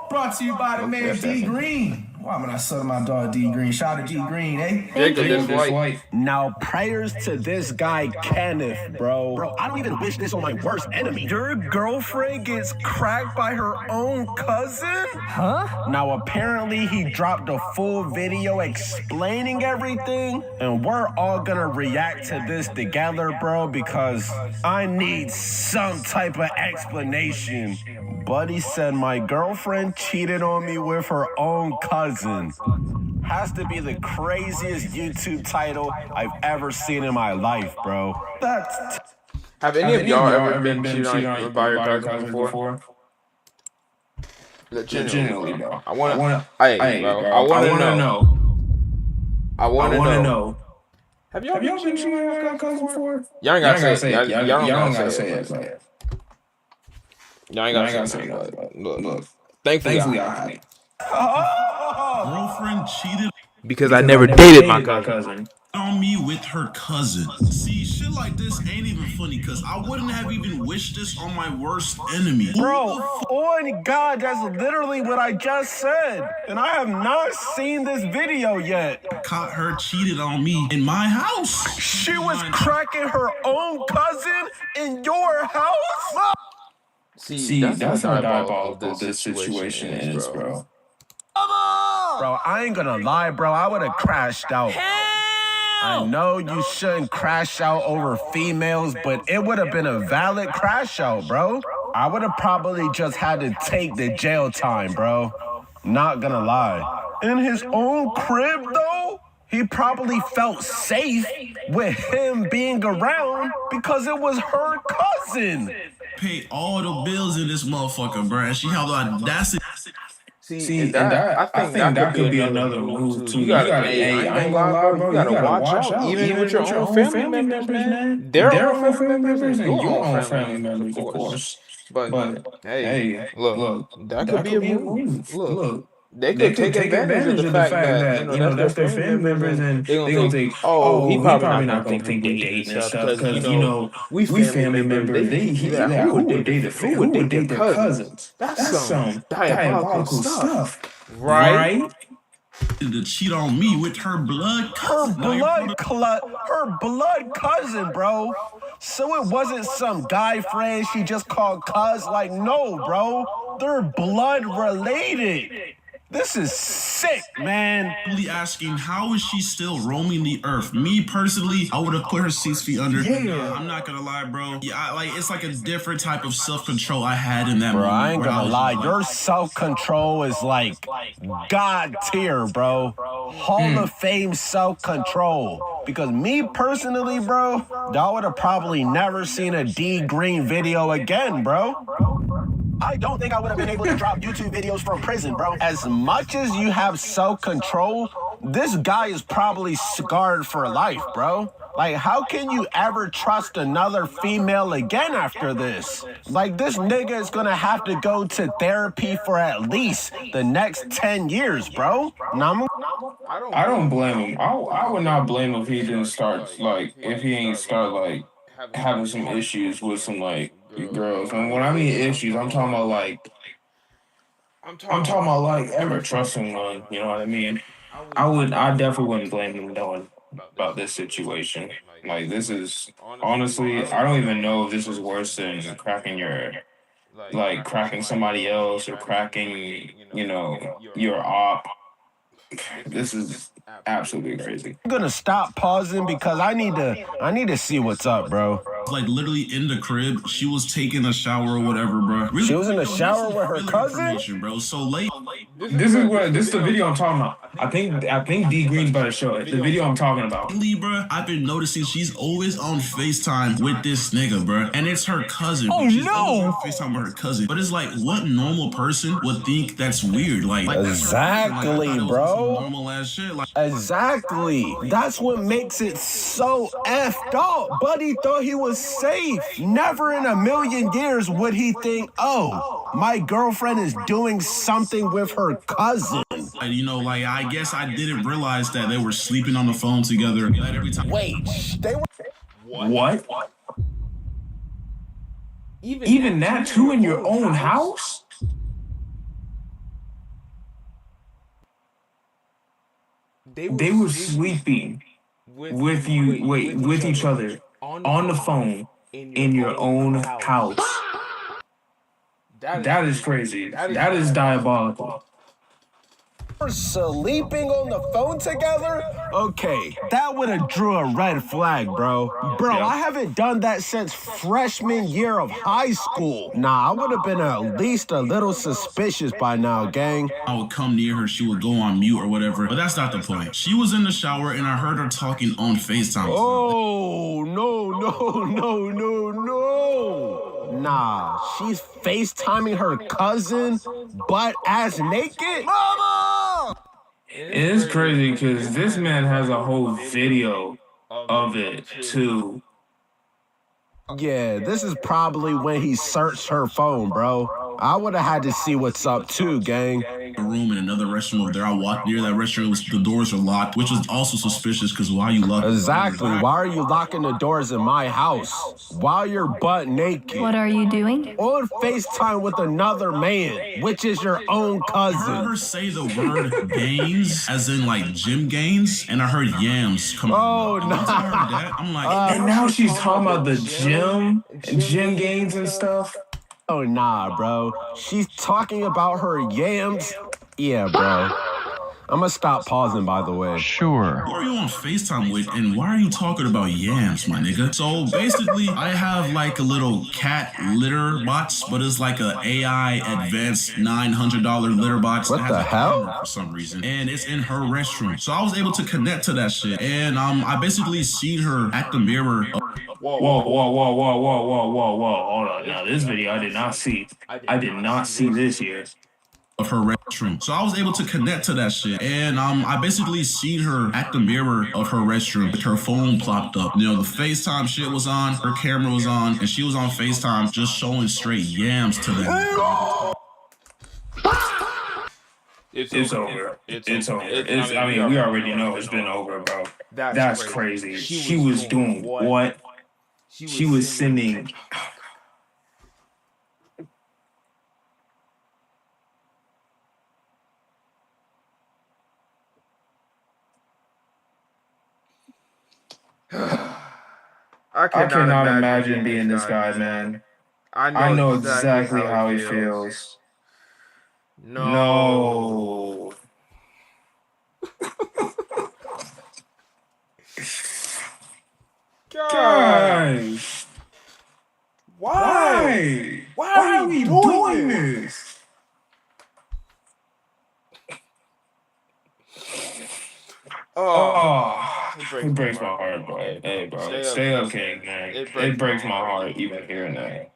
Brought to you by the man D Green. Why am I selling my dog D Green? Shout out to D Green, eh? Jacob this white. Now, prayers to this guy Kenneth, bro. Bro, I don't even wish this on my worst enemy. Your girlfriend gets cracked by her own cousin? Huh? Now, apparently he dropped a full video explaining everything, and we're all gonna react to this together, bro, because I need some type of explanation. Buddy said my girlfriend cheated on me with her own cousin. Has to be the craziest YouTube title I've ever seen in my life, bro. Have any of y'all ever been cheated on by your cousin before? Genuinely, bro. I wanna know. I wanna know. Have y'all been cheated on your cousin before? Y'all ain't gotta say it. Y'all don't gotta say it. Y'all ain't gotta say it. Look. Thankfully I haven't. Girlfriend cheated Because I never dated my cousin. On me with her cousin. See, shit like this ain't even funny because I wouldn't have even wished this on my worst enemy. Bro, oh God, that's literally what I just said. And I have not seen this video yet. Caught her cheated on me in my house. She was cracking her own cousin in your house? See, that's how diabolical this situation is, bro. Bro, I ain't gonna lie, bro. I would have crashed out. I know you shouldn't crash out over females, but it would have been a valid crash out, bro. I would have probably just had to take the jail time, bro. Not gonna lie. In his own crib, though, he probably felt safe with him being around because it was her cousin. Pay all the bills in this motherfucker, bro. She had the audacity. See, and I think that could be another move too. You gotta, I ain't gonna lie, bro. You gotta watch out, even with your own family members, man. Their own family members and your own family members, of course. But hey, look, that could be a move. Look. They could take advantage of the fact that, that's their family members, and they're gonna think, oh, he probably not gonna think we're dating and stuff, because, we family members, who would date their cousins? That's some diabolical stuff, right? To cheat on me with her blood cousin. Her blood cousin, bro. So it wasn't some guy friend she just called cuz. Like, no, bro. They're blood related. This is sick, man. Really asking, how is she still roaming the earth? Me personally, I would have put her 6 feet under. Yeah. I'm not gonna lie, bro. Yeah, it's like a different type of self-control I had in that moment. Bro, I ain't gonna lie. Your self-control is like God tier, bro. Hall of Fame self-control. Because me personally, bro, y'all would have probably never seen a D Green video again, bro. I don't think I would have been able to drop YouTube videos from prison, bro. As much as you have self-control, this guy is probably scarred for life, bro. Like, how can you ever trust another female again after this? Like, this nigga is gonna have to go to therapy for at least the next 10 years, bro. I don't blame him. I would not blame him if he didn't start, like, if he ain't start, like, having some issues with some, like, girls. And when I mean issues, I'm talking about like ever trusting one. You know what I mean? I definitely wouldn't blame him knowing about this situation. Like, this is honestly, I don't even know if this is worse than cracking somebody else or cracking, your op. This is absolutely crazy. I'm gonna stop pausing because I need to see what's up, bro. Like literally in the crib, she was taking a shower or whatever, bro. Really, she was in the shower with her cousin, bro. So late. This is the video I'm talking about. I think D Green's about to show it. The video I'm talking about. Lately, bro, I've been noticing she's always on FaceTime with this nigga, bro, and it's her cousin. Oh she's no! Always on FaceTime with her cousin, but it's like, what normal person would think that's weird? Like exactly, like, bro. Normal ass shit. Like, exactly. That's what makes it so effed up. Buddy thought he was safe. Never in a million years would he think, oh, my girlfriend is doing something with her cousin. And you know, like, I guess I didn't realize that they were sleeping on the phone together. Every time. Wait, they were. What? Even that too in your own house? They were sleeping with each other on the phone in your own house. That is crazy. That is diabolical. Sleeping on the phone together? Okay, that would have drew a red flag, bro. Bro, I haven't done that since freshman year of high school. Nah, I would have been at least a little suspicious by now, gang. I would come near her, she would go on mute or whatever, but that's not the point. She was in the shower and I heard her talking on FaceTime. Oh, no. Nah, she's FaceTiming her cousin, butt ass naked? Mama! It's crazy because this man has a whole video of it too. Yeah, this is probably when he searched her phone, bro. I would have had to see what's up too, gang. A room in another restroom over there. I walked near that restroom. The doors are locked, which was also suspicious because why you lock? Exactly. Why are you locking the doors in my house while you're butt naked? What are you doing? On FaceTime with another man, which is your own cousin. I heard her say the word gains, as in like gym gains, and I heard yams come out. Oh, no. I'm like, and now she's talking about the gym gains and stuff. Oh, nah, bro. She's talking about her yams. Yeah, bro. I'm gonna stop pausing, by the way. Sure. Who are you on FaceTime with, and why are you talking about yams, my nigga? So basically, I have like a little cat litter box, but it's like a AI advanced $900 litter box. What the hell? For some reason, and it's in her restroom. So I was able to connect to that shit, and I basically seen her at the mirror. Whoa. Hold on. Now, this video I did not see. I did not see this here. Of her restroom. So I was able to connect to that shit. And I basically seen her at the mirror of her restroom with her phone plopped up. You know, the FaceTime shit was on, her camera was on, and she was on FaceTime just showing straight yams to them. It's over. It's over. I mean, we already know it's been over, bro. That's crazy. She was doing what? She was sending... I cannot imagine being this guy, man. I know exactly how he feels. No. Guys. Why? Why are we doing this? Oh, it breaks my heart, bro. Hey, bro, stay up, King, man. It breaks my heart even hearing that.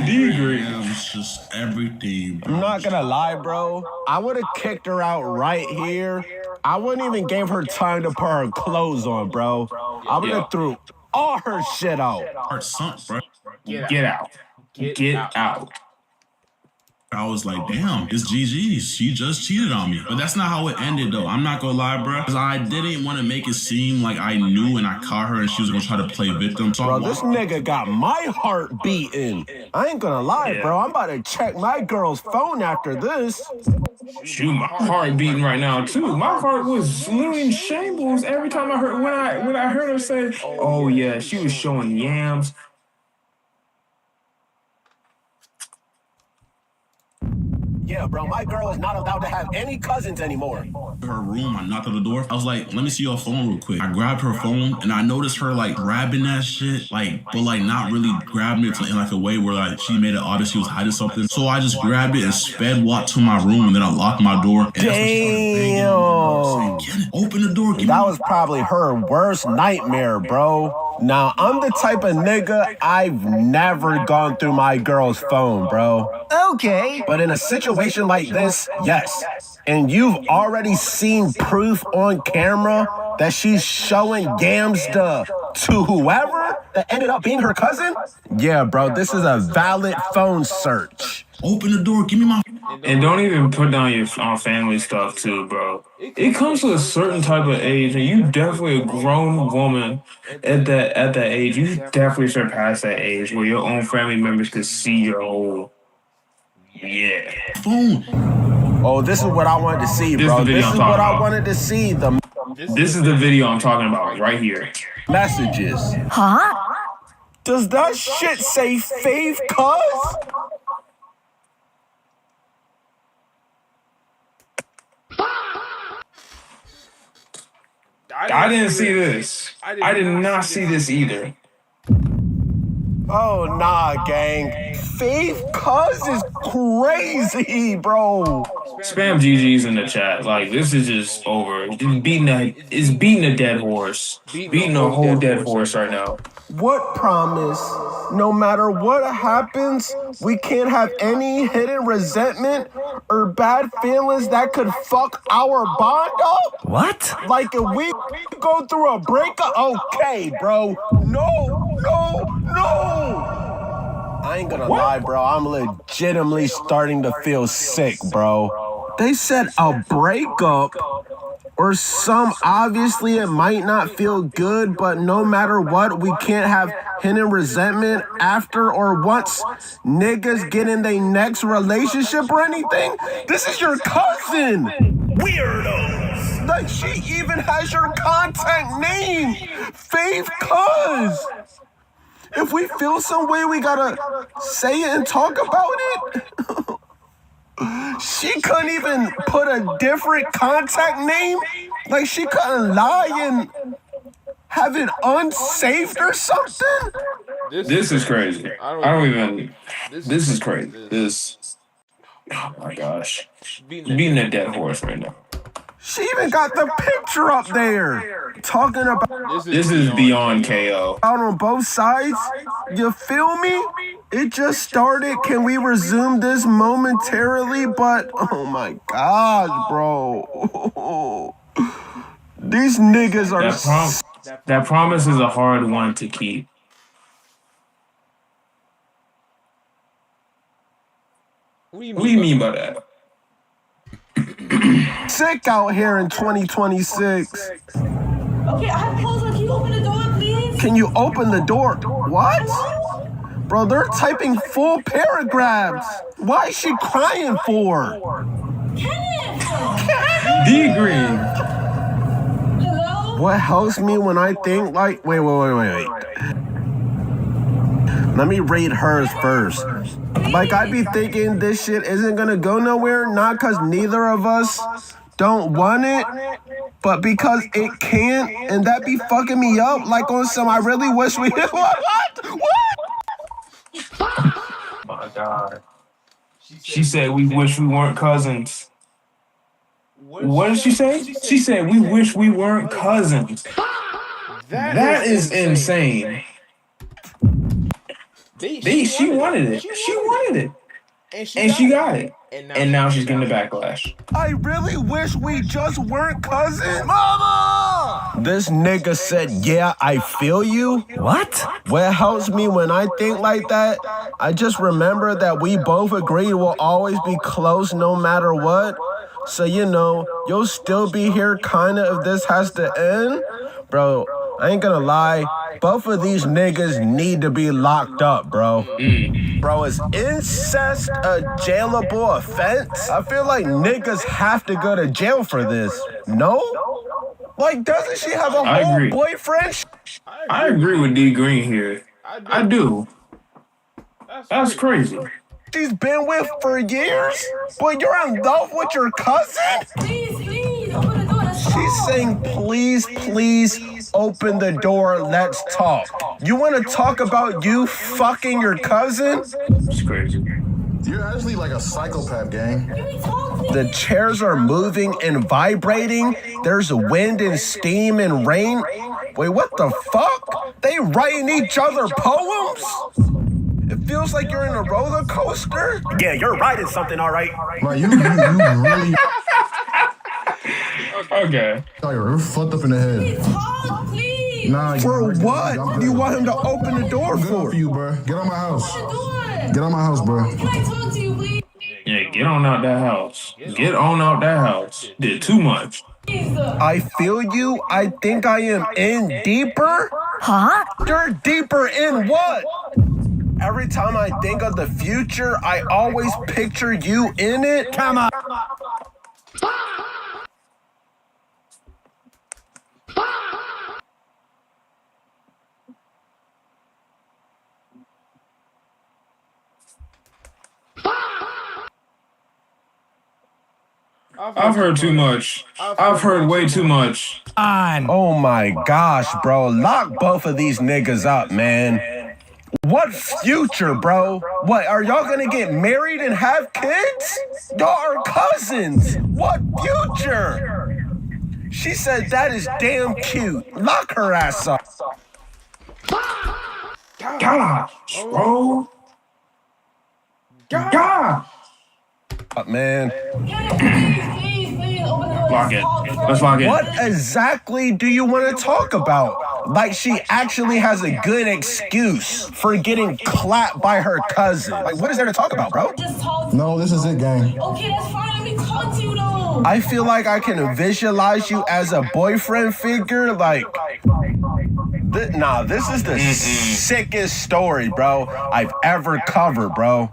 D Green. It's just everything, bro. I'm not gonna lie, bro. I would have kicked her out right here. I wouldn't even give her time to put her clothes on, bro. I would have threw all her shit out. Heart sunk, bro. Get out. Get out. I was like, damn, it's GG's. She just cheated on me. But that's not how it ended, though. I'm not gonna lie, bro. Because I didn't want to make it seem like I knew and I caught her and she was gonna try to play victim. So bro, this nigga got my heart beating. I ain't gonna lie, bro. I'm about to check my girl's phone after this. Shoot, my heart beating right now, too. My heart was literally in shambles every time I heard, when I heard her say, oh, yeah, she was showing yams. Yeah, bro, my girl is not allowed to have any cousins anymore. Her room, I knocked on the door. I was like, let me see your phone real quick. I grabbed her phone and I noticed her like grabbing that shit, like, but like not really grabbing it in like a way where like she made it obvious she was hiding something. So I just grabbed it and sped walked to my room and then I locked my door. And damn. Saying, open the door. That was probably her worst nightmare, bro. Now, I'm the type of nigga, I've never gone through my girl's phone, bro. Okay. But in a situation like this, yes. And you've already seen proof on camera that she's showing Gamsta to whoever that ended up being her cousin? Yeah, bro, this is a valid phone search. Open the door, give me my... And don't even put down your family stuff too, bro. It comes to a certain type of age, and you definitely a grown woman at that age. You definitely surpass that age where your own family members could see your whole phone. Oh, this is what I wanted to see, bro. This is what I wanted to see. This is the video I'm talking about right here. Messages. Huh? Does that shit say Faith, cuz? I didn't see this. I did not see this either. Oh, nah, gang. Faith cuz is crazy, bro. Spam GG's in the chat. Like, this is just over. It's beating a dead horse. Beating a whole dead horse right now. What promise? No matter what happens, we can't have any hidden resentment or bad feelings that could fuck our bond up? What? Like if we go through a breakup? Okay, bro. No. I ain't gonna lie, bro. I'm legitimately starting to feel sick, bro. They said a breakup or some, obviously it might not feel good, but no matter what, we can't have hidden resentment after or once niggas get in their next relationship or anything. This is your cousin. Weirdos. Like, she even has your contact name. Faith cuz. If we feel some way, we gotta say it and talk about it. She couldn't even put a different contact name. Like, she couldn't lie and have it unsaved or something. This is crazy. This is crazy. Oh my gosh. Beating a dead horse right now. She even got the picture up there. Talking about... This is beyond KO. Out on both sides. You feel me? It just started. Can we resume this momentarily? But, oh my God, bro. These niggas are... That promise is a hard one to keep. What do you mean by that? Sick out here in 2026. Okay, I have clothes on. Can you open the door, please? Can you open the door? What? Bro, they're typing full paragraphs. Why is she crying for? D Green. Hello? What helps me when I think like... Wait. Let me read hers first. Like, I be thinking this shit isn't gonna go nowhere, not because neither of us don't want it, but because it can't, and that be fucking me up, like on some I really wish we... What? Oh my God. She said we wish we weren't cousins. What did she say? She said we wish we weren't cousins. That is insane. She wanted it. She wanted it. And she got it. And now she's getting the backlash. I really wish we just weren't cousins. Mama! This nigga said, yeah, I feel you. What? What helps me when I think like that, I just remember that we both agreed we'll always be close no matter what. So, you know, you'll still be here kinda if this has to end. Bro, I ain't gonna lie. Both of these niggas need to be locked up, bro. Bro, is incest a jailable offense? I feel like niggas have to go to jail for this. No? Like, doesn't she have a whole boyfriend? I agree with D Green here. I do. That's crazy. she's been with for years? Boy, you're in love with your cousin? Please, open the door. She's saying, please open the door. Let's talk. You want to talk about you fucking your cousin? It's crazy. You're actually like a psychopath, gang. The chairs are moving and vibrating. There's wind and steam and rain. Wait, what the fuck? They writing each other poems? It feels like you're in a roller coaster. Yeah, you're writing something, all right. Like, you really... Okay. You're fucked up in the head. Talk, please. Nah, For what? What do you want him to open the door I'm good for? for you, bro. Get out my house. Open the door. Get out my house, bro. Can I talk to you, please? Yeah, get on out that house. Get on out that house. Did too much. I feel you. I think I am in deeper. Huh? You're deeper in what? Every time I think of the future, I always picture you in it. Come on. I've heard too much. I've heard way too much. Oh my gosh, bro. Lock both of these niggas up, man. What future, bro? What, are y'all gonna get married and have kids? Y'all are cousins. What future? She said that is damn cute. Lock her ass up. Gosh, bro. God. Man. Please, open the door. Lock it. Let's lock it. What exactly do you want to talk about? Like she actually has a good excuse for getting clapped by her cousin. Like, what is there to talk about, bro? Just talk. No, this is it, gang. Okay, that's fine. Let me talk to you, though. I feel like I can visualize you as a boyfriend figure. Like, this is the sickest story, bro, I've ever covered, bro.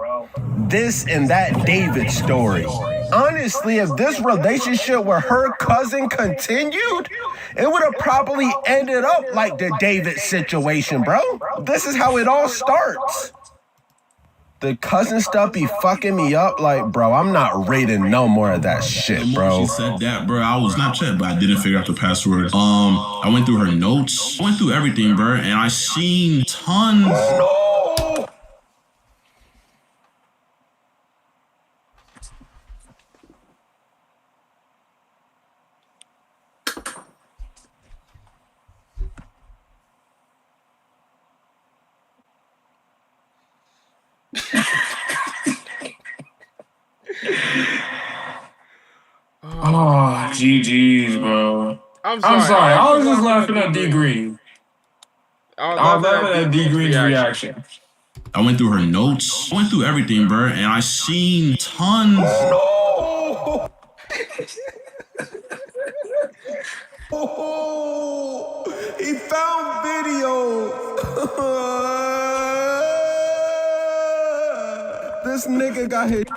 This and that David story. Honestly, if this relationship with her cousin continued, it would have probably ended up like the David situation, bro. This is how it all starts. The cousin stuff be fucking me up, like, bro, I'm not reading no more of that shit, bro. She said that, bro. I was Snapchat, but I didn't figure out the password. I went through her notes. I went through everything, bro, and I seen tons. No! Oh, GG's, bro. I'm sorry. I was just laughing at D Green. I was laughing at D Green's reaction. I went through her notes. I went through everything, bro, and I seen tons. No! Oh, he found videos. This nigga got hit.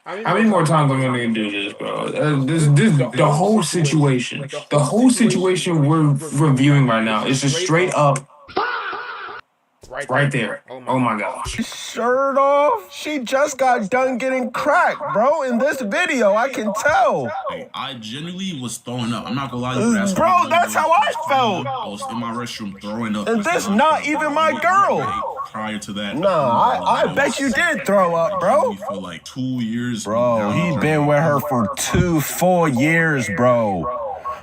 How many more times am I gonna do this, bro? The whole situation. The whole situation we're reviewing right now is just straight up right there. Oh my gosh. Shirt off? She just got done getting cracked, bro. In this video, I can tell. Hey, I genuinely was throwing up. I'm not gonna lie to you. Bro, that's how I felt. I was in my restroom throwing up. And this not even my girl. Prior to that. Nah, I bet you did throw up, bro. For like 2 years. Bro, he been with her for 2 full years, bro.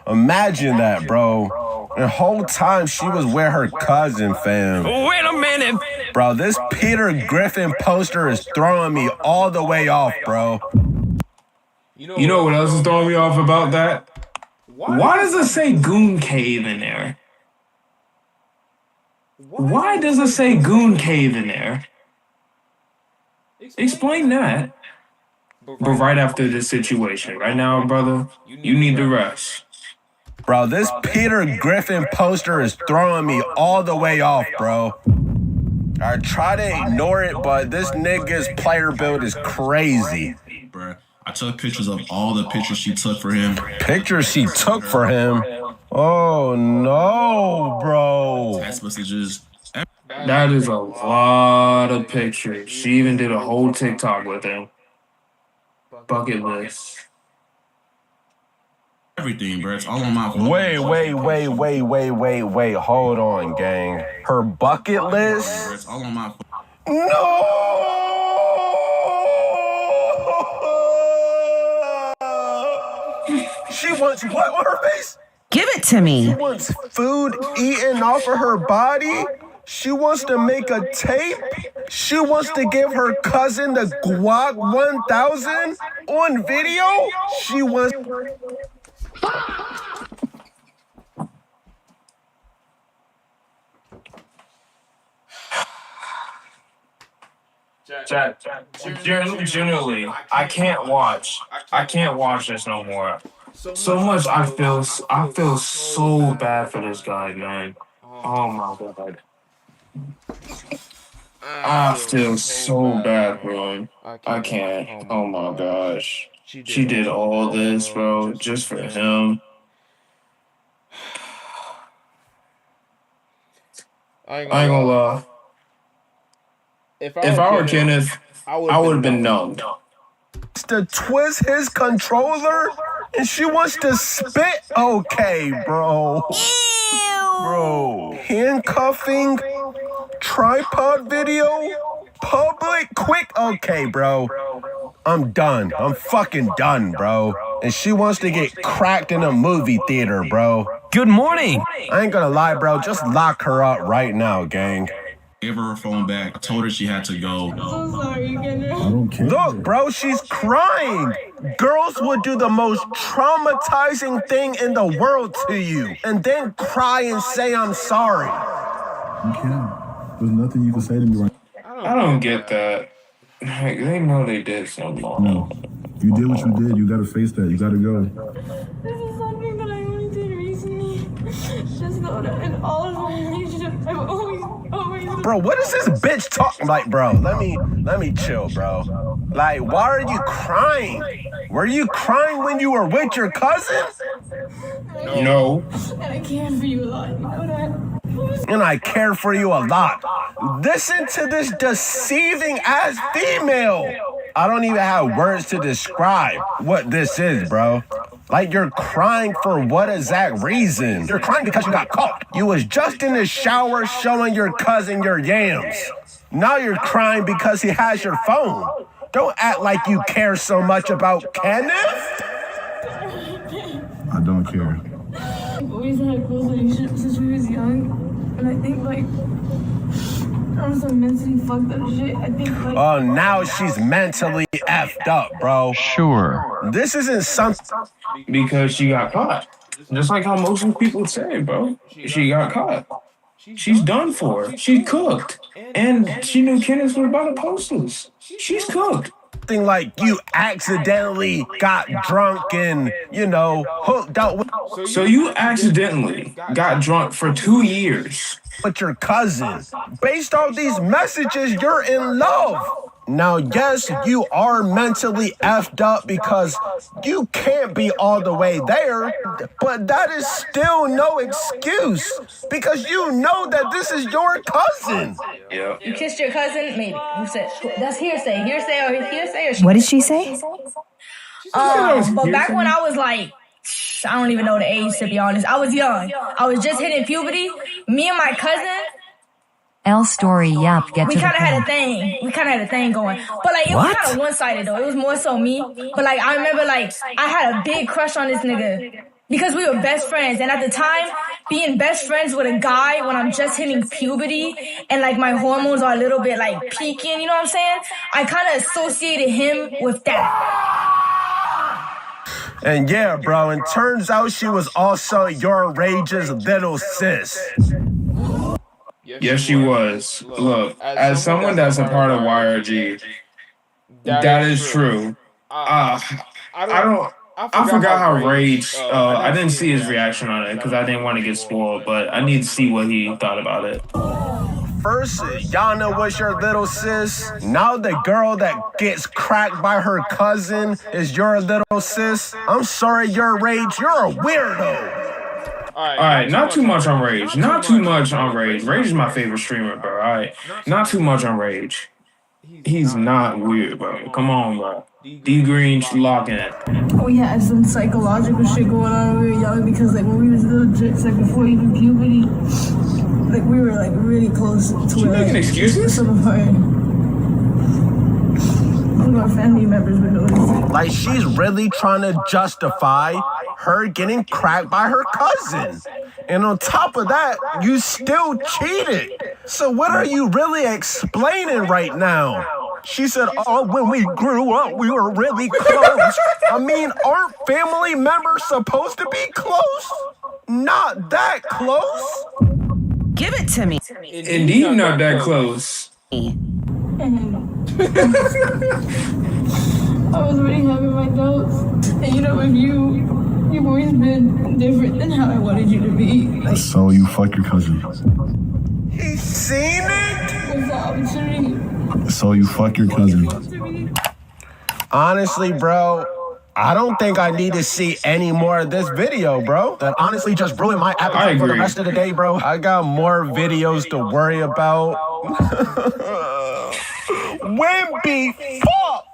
Imagine that, bro. The whole time she was with her cousin, fam. Wait a minute. Bro, this Peter Griffin poster is throwing me all the way off, bro. You know what else is throwing me off about that? Why does it say Goon Cave in there? Why does it say Goon Cave in there? Explain that. But right after this situation, right now, brother, you need to rest. Bro, this Peter Griffin poster is throwing me all the way off, bro. I try to ignore it, but this nigga's player build is crazy. Bruh, I took pictures of all the pictures she took for him. Pictures she took for him? Oh, no, bro. Text messages. That is a lot of pictures. She even did a whole TikTok with him. Bucket list. Everything, bro. It's all on my phone. Wait. Hold on, gang. Her bucket list? It's all on my phone. No! She wants what on her face? Give it to me. She wants food eaten off of her body. She wants to make a tape. She wants to give her cousin the Guac 1000 on video. She wants... Jack, generally, I can't watch this no more. So much I feel so bad for this guy, man. Oh my god. I feel so bad for him. I can't. Oh my gosh. She did all this, bro, just for him. I ain't gonna lie. If I were Kenneth, I would have been numbed. To twist his controller and she wants to spit. Okay, bro. Ew. Bro. Handcuffing, tripod video, public, quick. Okay, bro. I'm done. I'm fucking done, bro. And she wants to get cracked in a movie theater, bro. Good morning. I ain't gonna lie, bro. Just lock her up right now, gang. Gave her phone back. I told her she had to go. I'm so sorry, Kenneth. I don't care. Look, bro, she's crying. Girls would do the most traumatizing thing in the world to you and then cry and say, I'm sorry. You can't. There's nothing you can say to me right now. I don't get that. Like, they know they did something wrong. No. You did what you did. You gotta face that. You gotta go. This is something that I only did recently. Just know that in all of my relationships, I've always. Bro, what is this bitch talking like, bro? Let me chill, bro. Like, why are you crying? Were you crying when you were with your cousin? No. And I care for you a lot, you know that? And I care for you a lot. Listen to this deceiving ass female. I don't even have words to describe what this is, bro. Like, you're crying for what exact reason? You're crying because you got caught. You was just in the shower showing your cousin your yams. Now you're crying because he has your phone. Don't act like you care so much about Kenneth. I don't care. We've always had a close relationship since we was young. And I think, like, I'm so mentally fucked up shit. I think, like... Oh, now she's mentally effed up, bro. Sure. This isn't something... Because she got caught. Just like how most people say, bro. She got caught. She's done for. She's cooked. And she knew Kenneth was about to post this. She's cooked. Thing like you accidentally got drunk and, you know, hooked up with... So you accidentally got drunk for 2 years. With your cousin. Based off these messages, you're in love. Now, yes, you are mentally effed up because you can't be all the way there, but that is still no excuse because you know that this is your cousin. Yeah. You kissed your cousin? Maybe. You said, that's hearsay. Hearsay or What did she say? But back when I was like, I don't even know the age, to be honest. I was young. I was just hitting puberty. Me and my cousin, L story yap get we to the kind of had a point. thing. We kind of had a thing going. But like, it was kind of one-sided though. It was more so me. But like, I remember like, I had a big crush on this nigga because we were best friends. And at the time, being best friends with a guy when I'm just hitting puberty and like my hormones are a little bit like peaking, you know what I'm saying? I kind of associated him with that. And yeah, bro, and turns out she was also your rage's little sis. Yes, she was. Look, as someone that's a part of YRG, that is true. I forgot how Rage, I didn't see his reaction on it because I didn't want to get spoiled, but I need to see what he thought about it. First, Yana was your little sis. Now the girl that gets cracked by her cousin is your little sis. I'm sorry, your Rage, you're a weirdo. Alright, not too much on Rage. Not too much on Rage. Rage is my favorite streamer, bro. Alright. Not too much on Rage. He's not weird, bro. Come on, bro. D Green locking it. We had some psychological shit going on when we were young because like when we was little chicks, like before even puberty, like we were like really close to You making excuses? Some of our family members would notice. Like she's really trying to justify her getting cracked by her cousin. And on top of that, you still cheated. So what are you really explaining right now? She said, oh, when we grew up, we were really close. I mean, aren't family members supposed to be close? Not that close. Give it to me. Indeed, not that close. I was already having my doubts. And you know, with you've always been different than how I wanted you to be. So you fuck your cousin. He's seen it? What's the opportunity? So you fuck your cousin. Honestly, bro, I don't think I need to see any more of this video, bro. That honestly just ruined my appetite for the rest of the day, bro. I got more videos to worry about. Wimpy, fuck!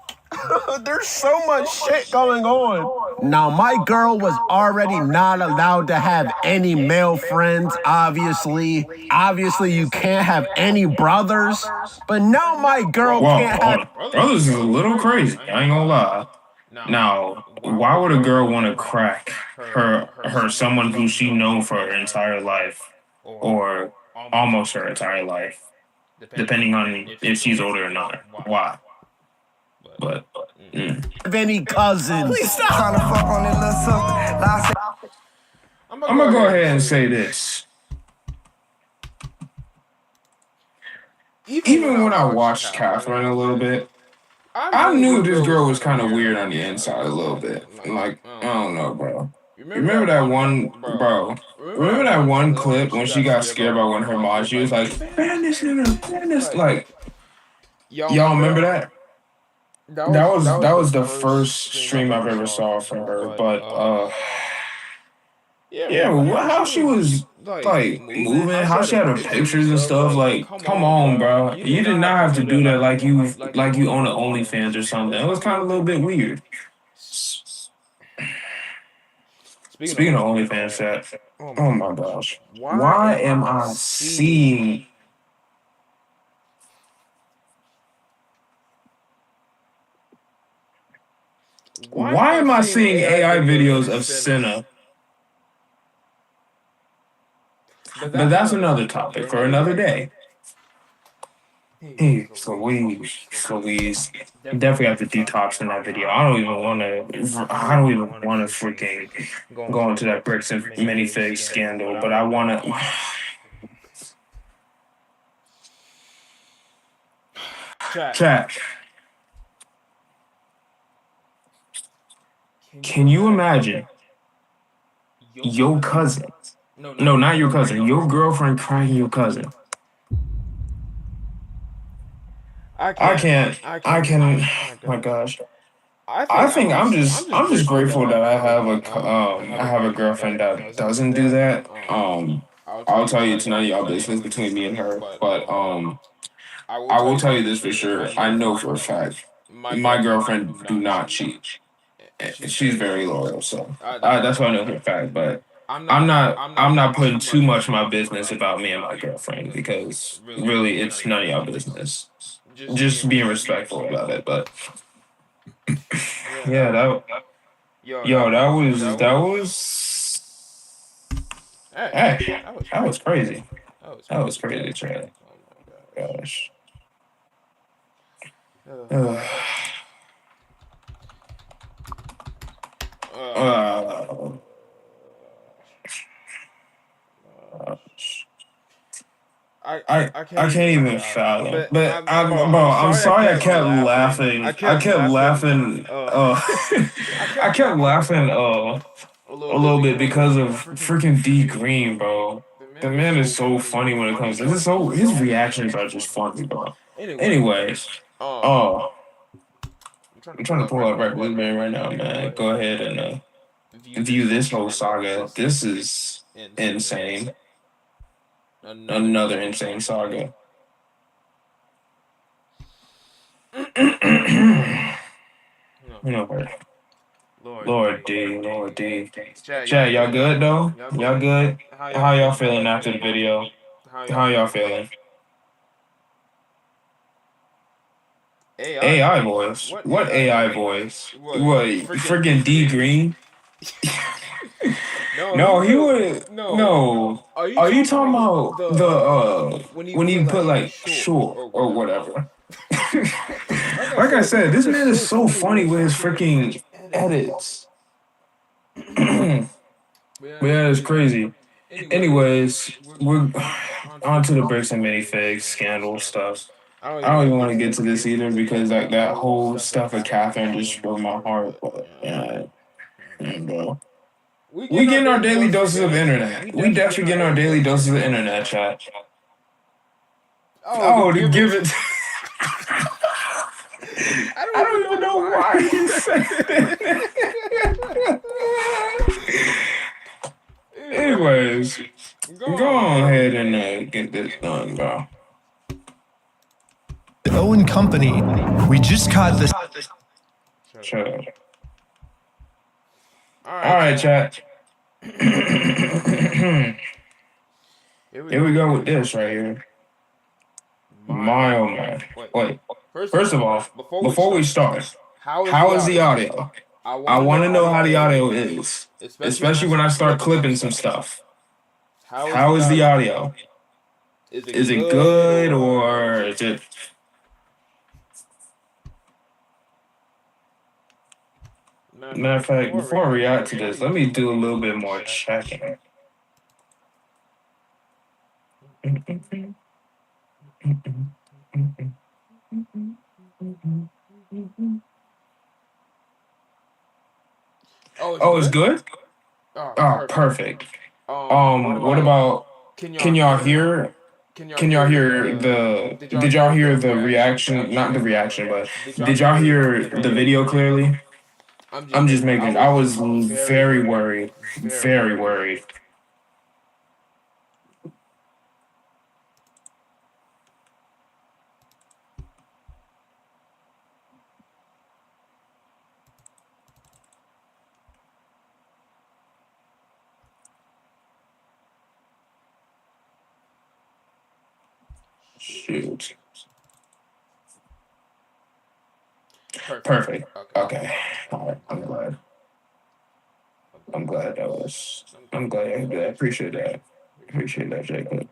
There's so much shit going on. Now, my girl was already not allowed to have any male friends, obviously. Obviously, you can't have any brothers. But now my girl can't have... Brothers is a little crazy, I ain't gonna lie. Now, why would a girl want to crack her someone who she known for her entire life? Or almost her entire life? Depending on if she's older or not. Why? But any cousins. Please stop trying to fuck on that little something. I'm gonna go ahead and say this. Even when I watched Catherine a little bit, I knew this girl was kind of weird on the inside a little bit. Like, I don't know, bro. Remember that one clip when she got scared by one of her moms? She was like, man, this nigga, man, this. Like, y'all remember that? That was the first stream I've ever saw from her. But how she was like moving, how she had her pictures and stuff. Like, come on, bro, you did not have to do that. Like you own an OnlyFans or something. It was kind of a little bit weird. Speaking of OnlyFans, chat, oh my gosh, why am I seeing? Why am I seeing AI videos of Senna? But that's another topic for another day. Hey, Louise. Definitely have to detox in that video. I don't even want to freaking go into that bricks and minifigs scandal, but I want to. Chat. Can you imagine your cousin? No, not your cousin. Your girlfriend cracking your cousin. I can. Oh my gosh. I think I'm just grateful that I have a girlfriend that doesn't do that. I'll tell you it's none of y'all business between me and her, but I will tell you this for sure. I know for a fact my girlfriend do not cheat. She's very loyal, so that's what I know for a fact. But I'm not putting too much of my business about me and my girlfriend because really it's none of y'all business. Just being respectful about it. But yeah, that was crazy. That was crazy, Trey. Gosh. I can't even fathom. But I'm sorry I kept laughing. I kept laughing a little bit because of freaking D Green, bro. The man is so funny when it comes to this. His reactions are just funny, bro. Anyways, I'm trying to pull up right Blueberry right now, man. Go ahead and view this whole saga. This is insane. Another insane saga. Lord D. Chat, y'all good though? Y'all good? How y'all feeling after the video? How y'all feeling? AI voice? What AI voice? What? Freaking D Green? No, he would. No. Are you talking about the when you put like short or whatever? Like I said, this man is so funny with his freaking edits. But yeah, it's crazy. Anyways, we're on to the bricks and minifigs scandal stuff. I don't even want to get to this either because like that whole stuff with Catherine just broke my heart. But yeah, bro. We getting our daily doses of internet. We definitely getting our daily doses of internet, chat. Oh, to give it. I don't even know why he said that. Anyways, go on ahead and get this done, bro. Owen Company. We just caught this. Shut up. All right, chat. Here we go with this right here. My oh man. Wait. First of all, before we start, how is the audio? I want to know how the audio is, especially when I start clipping some stuff. How is the audio? Is it good or is it? Matter of fact, before I react to this, let me do a little bit more checking. Oh, it's good? Oh, perfect. What about? Can y'all hear? Can y'all hear the? Did y'all hear the reaction? Not the reaction, but did y'all hear the video clearly? I'm just making. I was very worried. Very worried. Shoot. Perfect. Okay. All right. I'm glad that was. I'm glad I did that. Appreciate that. Appreciate that, Jacob.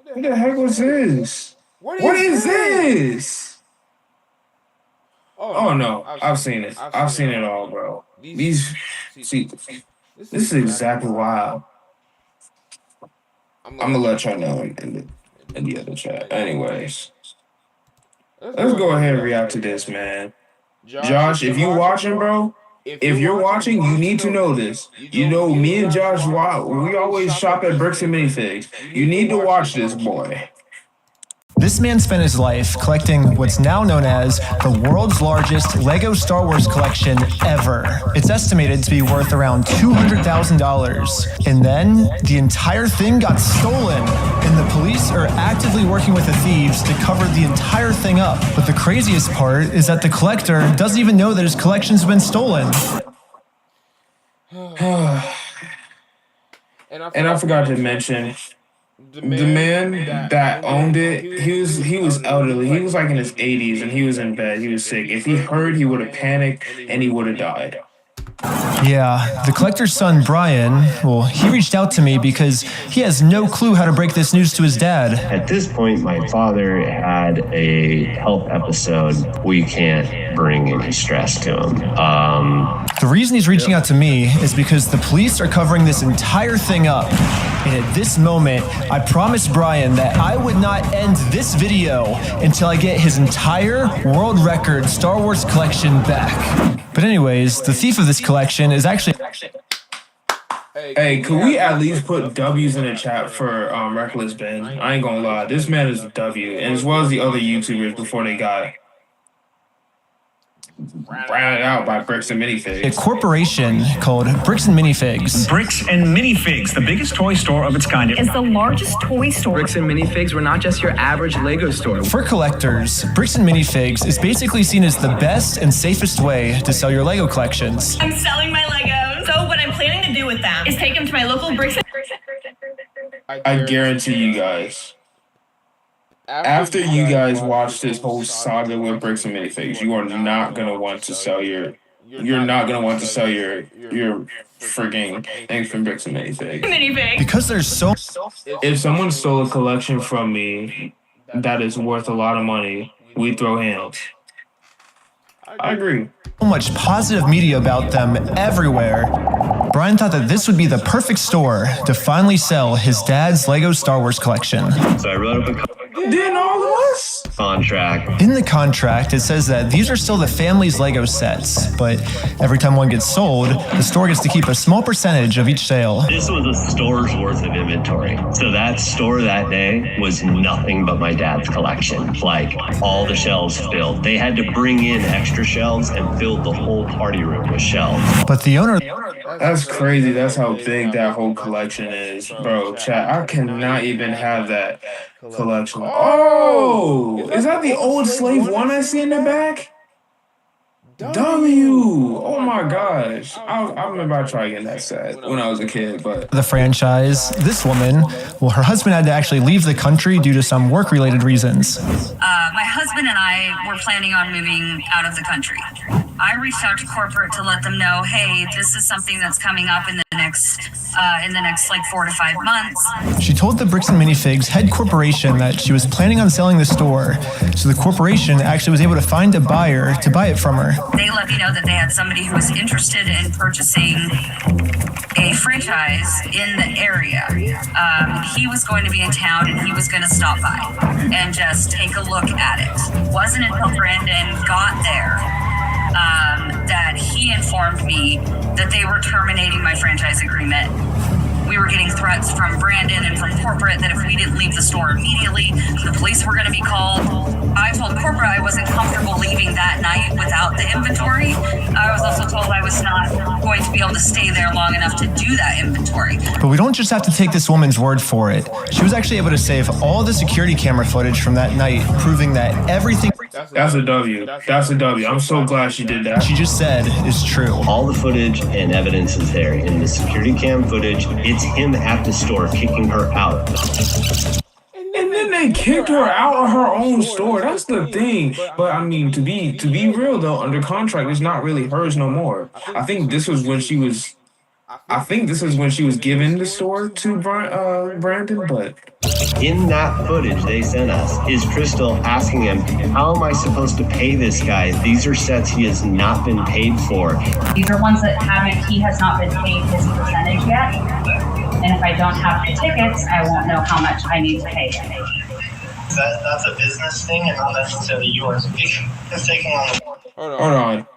What the heck was this? What is this? Oh no, I've seen it. I've seen it all, bro. See, this is exactly why I'm gonna let y'all know in the other chat. Anyways, let's go ahead and react to this, man. Josh, if you watching, bro, if you're watching, you need to know this. You know, me and Josh, we always shop at Bricks and Minifigs. You need to watch this, boy. This man spent his life collecting what's now known as the world's largest Lego Star Wars collection ever. It's estimated to be worth around $200,000. And then the entire thing got stolen, and the police are actively working with the thieves to cover the entire thing up. But the craziest part is that the collector doesn't even know that his collection's been stolen. And I forgot to mention, the man that owned it, he was elderly. He was like in his 80s and he was in bed. He was sick. If he heard, he would have panicked and he would have died. Yeah, the collector's son, Brian, well, he reached out to me because he has no clue how to break this news to his dad. At this point, my father had a health episode. We can't bringing stress to him. The reason he's reaching out to me is because the police are covering this entire thing up. And at this moment, I promised Brian that I would not end this video until I get his entire world record Star Wars collection back. But anyways, the thief of this collection is actually... Hey, could we at least put W's in the chat for Reckless Ben? I ain't gonna lie, this man is a W, and as well as the other YouTubers before they got branded out by Bricks and Minifigs. A corporation called Bricks and Minifigs. Bricks and Minifigs, the biggest toy store of its kind. It's the largest toy store. Bricks and Minifigs were not just your average Lego store. For collectors, Bricks and Minifigs is basically seen as the best and safest way to sell your Lego collections. I'm selling my Legos. So what I'm planning to do with them is take them to my local Bricks and... I guarantee you guys, after you guys watch this whole saga with Bricks and Minifigs, you are not gonna want to sell your frigging things from Bricks and Minifigs. Because there's so... If someone stole a collection from me that is worth a lot of money, we throw hands. I agree. So much positive media about them everywhere. Brian thought that this would be the perfect store to finally sell his dad's Lego Star Wars collection. So I wrote up a Didn't all of us? contract. In the contract, it says that these are still the family's Lego sets, but every time one gets sold, the store gets to keep a small percentage of each sale. This was a store's worth of inventory. So that store that day was nothing but my dad's collection. Like, all the shelves filled. They had to bring in extra shelves and fill the whole party room with shelves. But the owner... That's crazy. That's how big that whole collection is. Bro, chat, I cannot even have that collection. Oh! Is that the old Slave 1 I see in the back? W! Oh my gosh. I remember I tried getting that set when I was a kid, but... The franchise, this woman, well, her husband had to actually leave the country due to some work-related reasons. My husband and I were planning on moving out of the country. I reached out to corporate to let them know, hey, this is something that's coming up in the next like 4 to 5 months. She told the Bricks and Minifigs head corporation that she was planning on selling the store, so the corporation actually was able to find a buyer to buy it from her. They let me know that they had somebody who was interested in purchasing a franchise in the area. He was going to be in town and he was going to stop by and just take a look at it. It wasn't until Brandon got there that he informed me that they were terminating my franchise agreement. We were getting threats from Brandon and from corporate that if we didn't leave the store immediately, the police were going to be called. I told corporate I wasn't comfortable leaving that night without the inventory. I was also told I was not going to be able to stay there long enough to do that inventory. But we don't just have to take this woman's word for it. She was actually able to save all the security camera footage from that night, proving that everything... That's a W. That's a W. I'm so glad she did that. She just said is true. All the footage and evidence is there. In the security cam footage, it's him at the store kicking her out. And then they kicked her out of her own store. That's the thing. But I mean, to be real though, under contract, it's not really hers no more. I think this was when she was given the store to Brandon, but... In that footage they sent us is Crystal asking him, how am I supposed to pay this guy? These are sets he has not been paid for. These are ones that he has not been paid his percentage yet. And if I don't have the tickets, I won't know how much I need to pay. That's a business thing and not necessarily yours. It's taking on the... Hold on.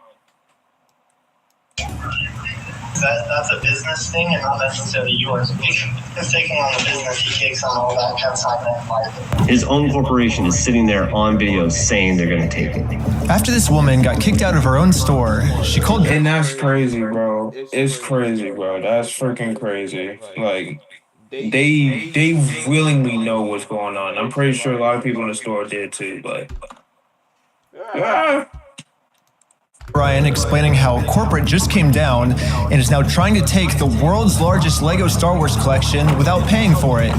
That's a business thing and not necessarily yours. It's taking on the business, he takes on all that kind of side. His own corporation is sitting there on video saying they're going to take it. After this woman got kicked out of her own store, she called... And that's crazy, bro. It's crazy, bro. That's freaking crazy. Like, they willingly know what's going on. I'm pretty sure a lot of people in the store did too, but... Yeah. Brian explaining how corporate just came down and is now trying to take the world's largest Lego Star Wars collection without paying for it.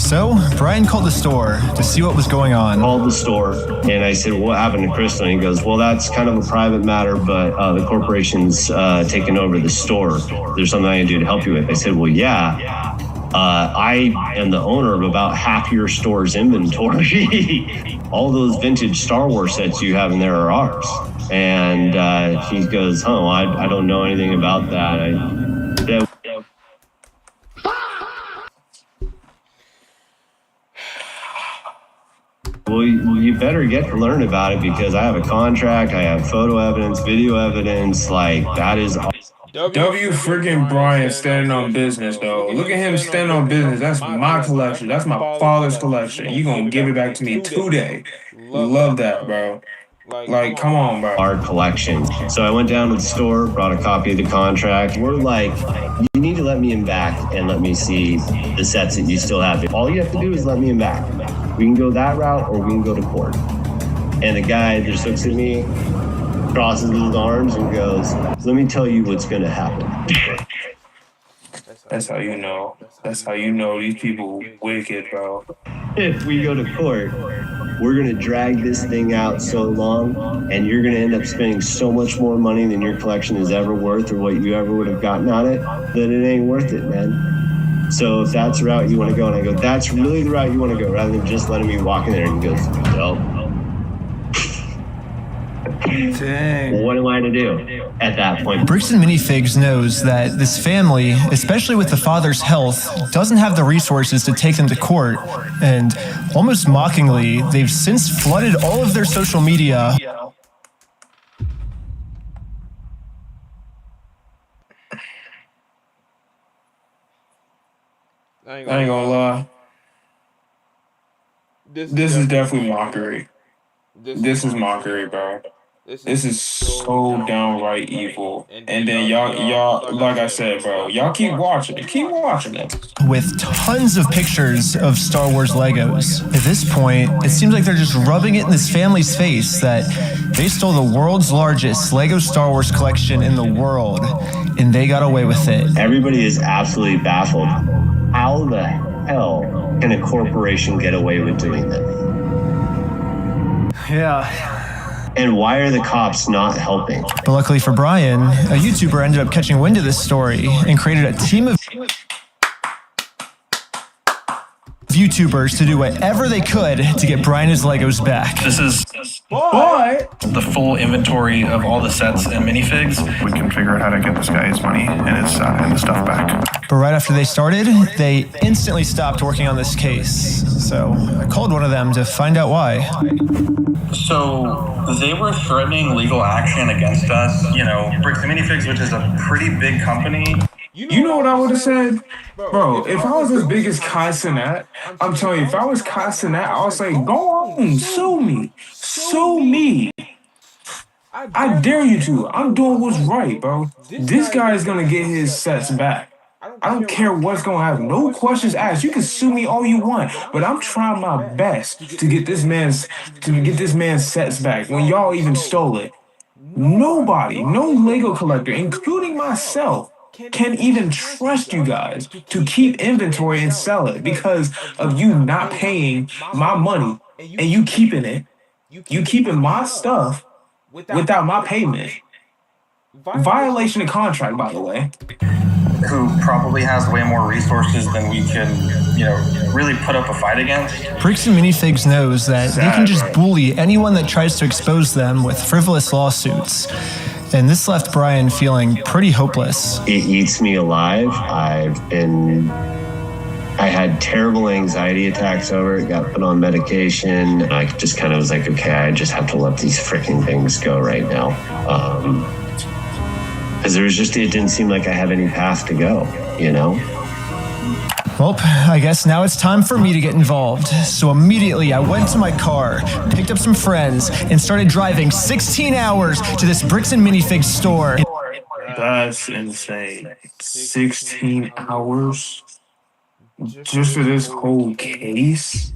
So, Brian called the store to see what was going on. Called the store, and I said, what happened to Crystal? And he goes, well, that's kind of a private matter, but the corporation's taking over the store. There's something I can do to help you with. I said, well, yeah. I am the owner of about half your store's inventory. All those vintage Star Wars sets you have in there are ours. And she goes, oh, I don't know anything about that. Well, you better get to learn about it because I have a contract, I have photo evidence, video evidence, like that is... W freaking Brian standing on business, though. Look at him standing on business. That's my collection. That's my father's collection. You gonna give it back to me today. Love that, bro. Like, come on, bro. Our collection. So I went down to the store, brought a copy of the contract. We're like, you need to let me in back and let me see the sets that you still have. All you have to do is let me in back. We can go that route or we can go to court. And the guy just looks at me, crosses his arms and goes, let me tell you what's going to happen. That's how you know. That's how you know these people wicked, bro. If we go to court, we're going to drag this thing out so long and you're going to end up spending so much more money than your collection is ever worth or what you ever would have gotten on it, that it ain't worth it, man. So if that's the route you want to go, and I go, that's really the route you want to go, rather than just letting me walk in there, and he goes, nope. Dang. What am I to do at that point? Bricks and Minifigs knows that this family, especially with the father's health, doesn't have the resources to take them to court, and almost mockingly, they've since flooded all of their social media. I ain't gonna lie. This is definitely mockery. This is mockery, bro. This is so downright evil. And then y'all, like I said, bro, y'all keep watching it. Keep watching it. With tons of pictures of Star Wars Legos. At this point, it seems like they're just rubbing it in this family's face that they stole the world's largest Lego Star Wars collection in the world, and they got away with it. Everybody is absolutely baffled. How the hell can a corporation get away with doing that? Yeah. And why are the cops not helping? But luckily for Brian, a YouTuber ended up catching wind of this story and created a team of YouTubers to do whatever they could to get Brian his Legos back. This is the full inventory of all the sets and minifigs. We can figure out how to get this guy his money and the stuff back. But right after they started, they instantly stopped working on this case. So I called one of them to find out why. So they were threatening legal action against us. You know, Bricks and Minifigs, which is a pretty big company. You know what I would have said? Bro, if I was as big as Kai Cenat, I'm telling you, if I was Kai Cenat, I would say, go on, sue me. Sue me. I dare you to. I'm doing what's right, bro. This guy is going to get his sets back. I don't care what's going to happen. No questions asked. You can sue me all you want, but I'm trying my best to get this man's sets back when y'all even stole it. Nobody, no Lego collector, including myself, can even trust you guys to keep inventory and sell it because of you not paying my money and you keeping it. You keeping my stuff without my payment. Violation of contract, by the way. Who probably has way more resources than we can, really put up a fight against. Bricks and Minifigs knows that they can just bully anyone that tries to expose them with frivolous lawsuits. And this left Brian feeling pretty hopeless. It eats me alive. I had terrible anxiety attacks over it, got put on medication. I just kind of was like, okay, I just have to let these freaking things go right now. Because it didn't seem like I have any path to go, Well, I guess now it's time for me to get involved. So immediately I went to my car, picked up some friends, and started driving 16 hours to this Bricks and Minifigs store. That's insane. 16 hours? Just for this whole case?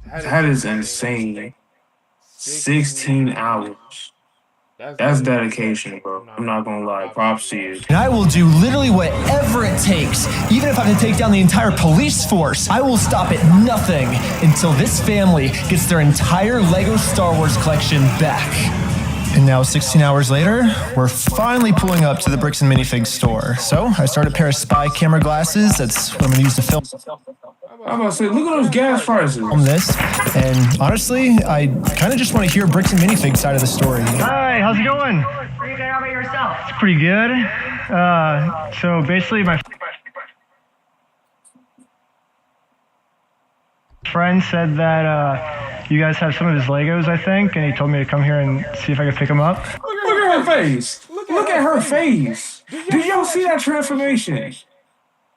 That is insane. 16 hours. That's dedication, bro. I'm not gonna lie. Props to you. And I will do literally whatever it takes. Even if I have to take down the entire police force, I will stop at nothing until this family gets their entire Lego Star Wars collection back. And now 16 hours later, we're finally pulling up to the Bricks and Minifigs store. So I started a pair of spy camera glasses. That's what I'm gonna use to film. I'm about to say, look at those gas prices. Film this, and honestly, I kind of just want to hear Bricks and Minifigs side of the story. Hi, how's it going? Pretty good. How about yourself? It's pretty good. So basically, my friend said that you guys have some of his Legos, I think, and he told me to come here and see if I could pick them up. Look at her face. Look at her face. Did y'all see that transformation?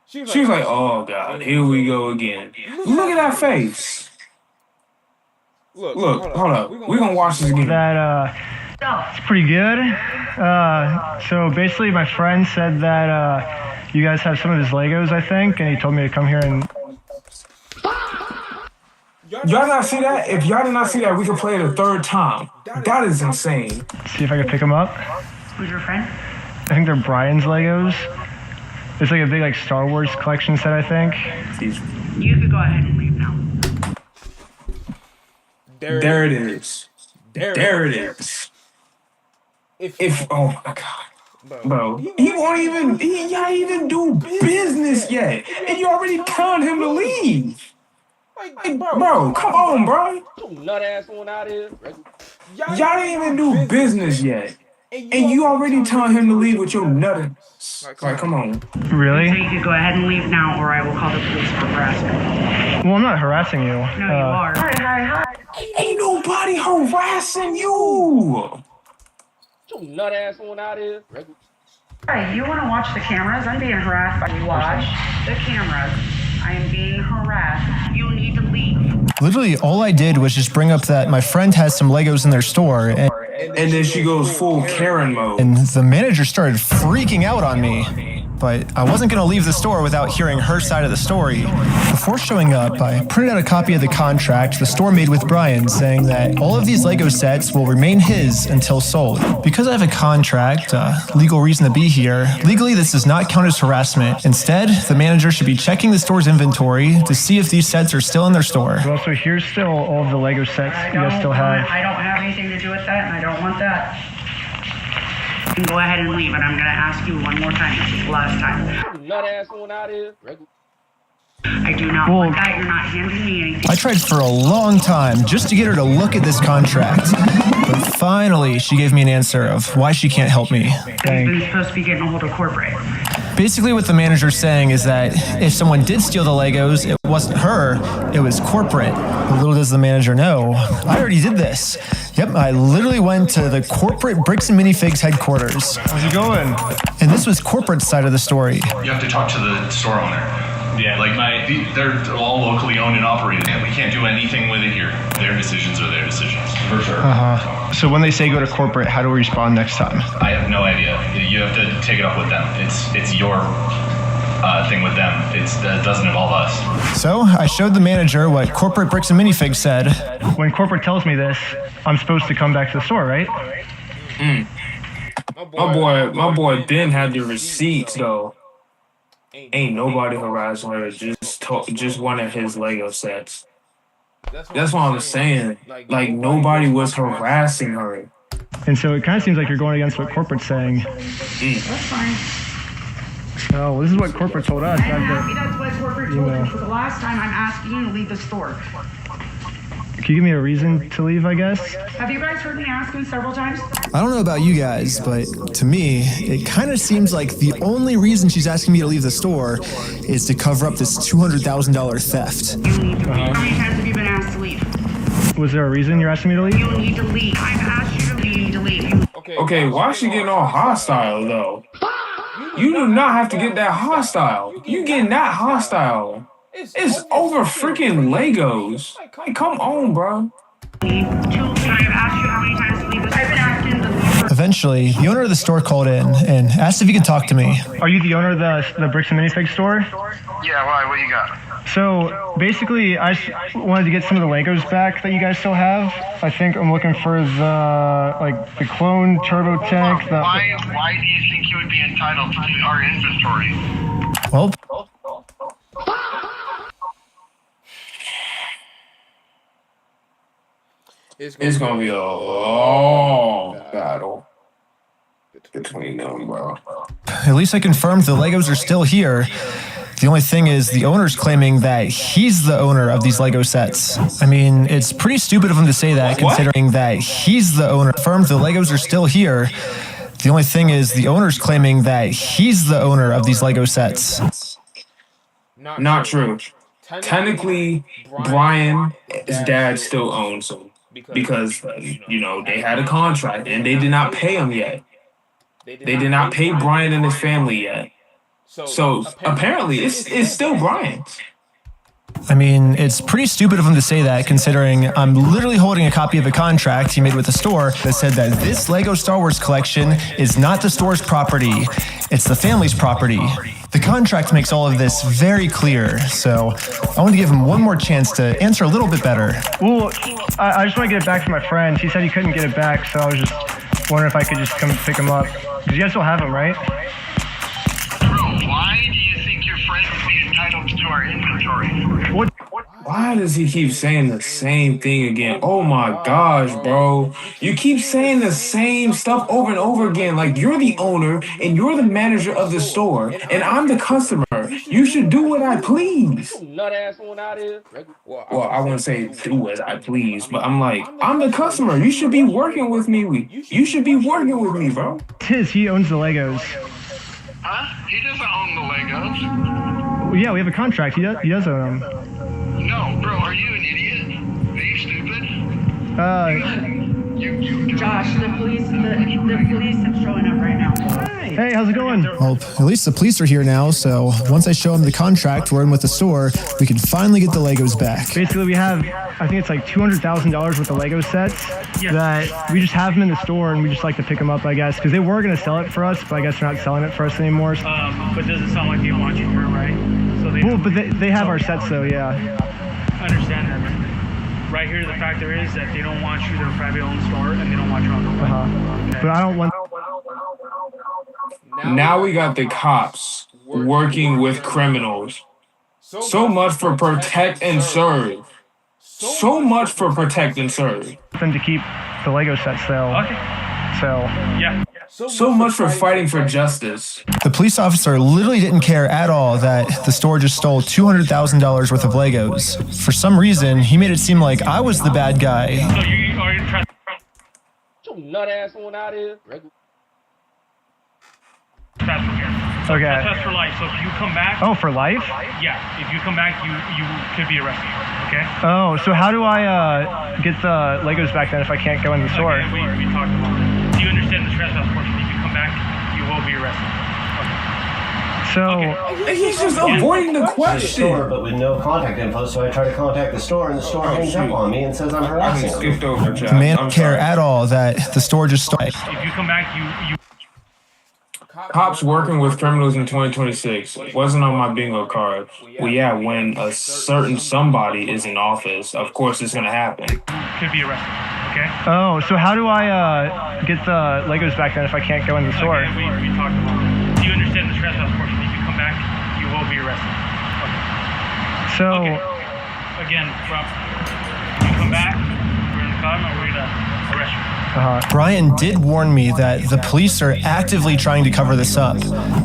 She was like, oh, God, here we go again. Look at that face. Look, hold up. We're going to watch this again. It's pretty good. So basically, my friend said that you guys have some of his Legos, I think, and he told me to come here and... Y'all not see that? If y'all did not see that, we can play it a third time. That is insane. See if I could pick them up. Who's your friend? I think they're Brian's Legos. It's like a big Star Wars collection set, I think. You could go ahead and leave now. There it is. There it is. If oh my God. Bro, he won't even do business yet. And you already telling him to leave. Like, bro, come on, bro. Nut ass one out here. Y'all didn't even do business yet. And you already telling him to leave with your nutting. Like, come on. Really? So you could go ahead and leave now, or I will call the police for harassment. Well, I'm not harassing you. No, you are. Hi. Ain't nobody harassing you. Nut ass one out here. Alright, you want to watch the cameras? I'm being harassed by you. Watch the cameras. I am being harassed. You need to leave. Literally, all I did was just bring up that my friend has some Legos in their store, and then she goes full Karen mode. And the manager started freaking out on me. But I wasn't going to leave the store without hearing her side of the story. Before showing up, I printed out a copy of the contract the store made with Brian, saying that all of these Lego sets will remain his until sold. Because I have a contract, legal reason to be here, legally this does not count as harassment. Instead, the manager should be checking the store's inventory to see if these sets are still in their store. Well, so here's still all of the Lego sets you guys still have. I don't have anything to do with that, and I don't want that. You can go ahead and leave, and I'm going to ask you one more time. This is the last time. Nut ass one out here. I do not want that. You're not handing me anything. I tried for a long time just to get her to look at this contract. But finally, she gave me an answer of why she can't help me. You've been supposed to be getting a hold of corporate. Basically, what the manager's saying is that if someone did steal the Legos, it wasn't her, it was corporate. But little does the manager know, I already did this. Yep, I literally went to the corporate Bricks and Minifigs headquarters. How's it going? And this was corporate side of the story. You have to talk to the store owner. Yeah, like they're all locally owned and operated. We can't do anything with it here. Their decisions are their decisions, for sure. So when they say go to corporate, how do we respond next time? I have no idea. You have to take it up with them. It's your thing with them. That doesn't involve us. So I showed the manager what corporate Bricks and Minifigs said. When corporate tells me this, I'm supposed to come back to the store, right? My boy Ben had the receipts though. Ain't nobody harassing her. Just one of his Lego sets. That's what I'm saying. Like nobody was harassing her. And so it kind of seems like you're going against what corporate's saying. That's fine. Oh, this is what corporate told us. I'm happy that's what corporate told you. For the last time, I'm asking you to leave the store. Can you give me a reason to leave, I guess? Have you guys heard me ask him several times? I don't know about you guys, but to me, it kind of seems like the only reason she's asking me to leave the store is to cover up this $200,000 theft. You need to leave. How many times have you been asked to leave? Was there a reason you're asking me to leave? You need to leave. I've asked you to leave. You need to leave. Okay, why is she getting all hostile though? You do not have to get that hostile. You getting that hostile. It's over freaking Legos. Like, come on, bro. Eventually, the owner of the store called in and asked if he could talk to me. Are you the owner of the Bricks and Minifigs store? Yeah, why? What you got? So basically, I wanted to get some of the Legos back that you guys still have. I think I'm looking for the clone turbo tank. Why do you think you would be entitled to our inventory? Well, It's gonna be a long battle between them, bro. At least I confirmed the Legos are still here. The only thing is the owner's claiming that he's the owner of these Lego sets. I mean, it's pretty stupid of him to say that, considering that he's the owner. Confirmed the Legos are still here. The only thing is the owner's claiming that he's the owner of these Lego sets. Not true. Technically, Brian's dad still owns them because, you know, they had a contract and they did not pay him yet. They did not pay Brian and his family yet. So apparently, it's still Brian's. I mean, it's pretty stupid of him to say that, considering I'm literally holding a copy of a contract he made with the store that said that this Lego Star Wars collection is not the store's property, it's the family's property. The contract makes all of this very clear, so I want to give him one more chance to answer a little bit better. Well, I just want to get it back from my friend. He said he couldn't get it back, so I was just wondering if I could just come pick him up. Because you guys still have him, right? Why do you think your friend would be entitled to our inventory? What? Why does he keep saying the same thing again? Oh my gosh, bro. You keep saying the same stuff over and over again. Like, you're the owner and you're the manager of the store and I'm the customer. You should do what I please. Nut ass one out here. Well, I wouldn't say do as I please, but I'm like, I'm the customer. You should be working with me. You should be working with me, bro. He owns the Legos. Huh? He doesn't own the Legos. Well, yeah, we have a contract. He does own them. No, bro, are you an idiot? Are you stupid? Josh, the police are showing up right now. Hey, how's it going? Well, at least the police are here now, so once I show him the contract we're in with the store, we can finally get the Legos back. Basically, we have, I think it's like $200,000 worth of Lego sets that we just have them in the store and we just like to pick them up, I guess, because they were going to sell it for us, but I guess they're not selling it for us anymore. But does it sound like they want you here, right? So they but they have our sets though, yeah. I understand that, man. Right here, the factor is that they don't want you, they're a private owned store, and they don't want you on the way. Okay. But I don't want... Now we got the cops working with criminals. So much for protect and serve. So much for protect and serve. Them to keep the Lego sets though. Okay. So... Yeah. So much for fighting for justice. The police officer literally didn't care at all that the store just stole $200,000 worth of Legos. For some reason, he made it seem like I was the bad guy. So you are you trying Your nut ass one out here. transfer here. Okay. That's for life. So if you come back... Oh, for life? Yeah. If you come back, you could be arrested. Okay? Oh, so how do I get the Legos back then if I can't go in the store? Okay, we talked about that. Do you understand the trespass portion? If you come back, you will be arrested. Okay. So... Okay. He's just avoiding the question. Store, but with no contact info, so I try to contact the store, and the store hangs up on me and says I'm harassing them. Skipped over, Chad. The man didn't care at all that the store just stole. If you come back, you Cops working with criminals in 2026 wasn't on my bingo card. Well, yeah, when a certain somebody is in office, of course it's gonna happen. could be arrested. Okay? Oh, so how do I get the Legos back then if I can't go in the store? Okay, we talked about that. Do you understand the trespass portion? If you come back, you will be arrested. Okay. So... Okay. Again, Rob, if you come back, we're in the car and we're gonna arrest you. Brian did warn me that the police are actively trying to cover this up.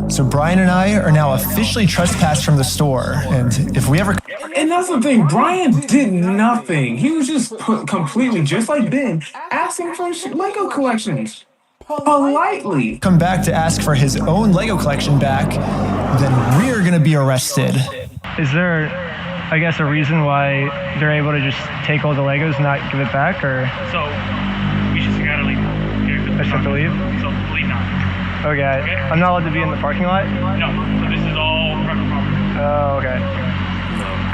So Brian and I are now officially trespassed from the store. And if we ever... And that's the thing, Brian did nothing. He was just completely, just like Ben, asking for Lego collections. Politely. ...come back to ask for his own Lego collection back, then we're gonna be arrested. Is there, I guess, a reason why they're able to just take all the Legos and not give it back, or? So, we just gotta leave. I just have to leave? So, leave now. Okay. I'm not allowed to be in the parking lot? No. So this is all private property. Oh, okay.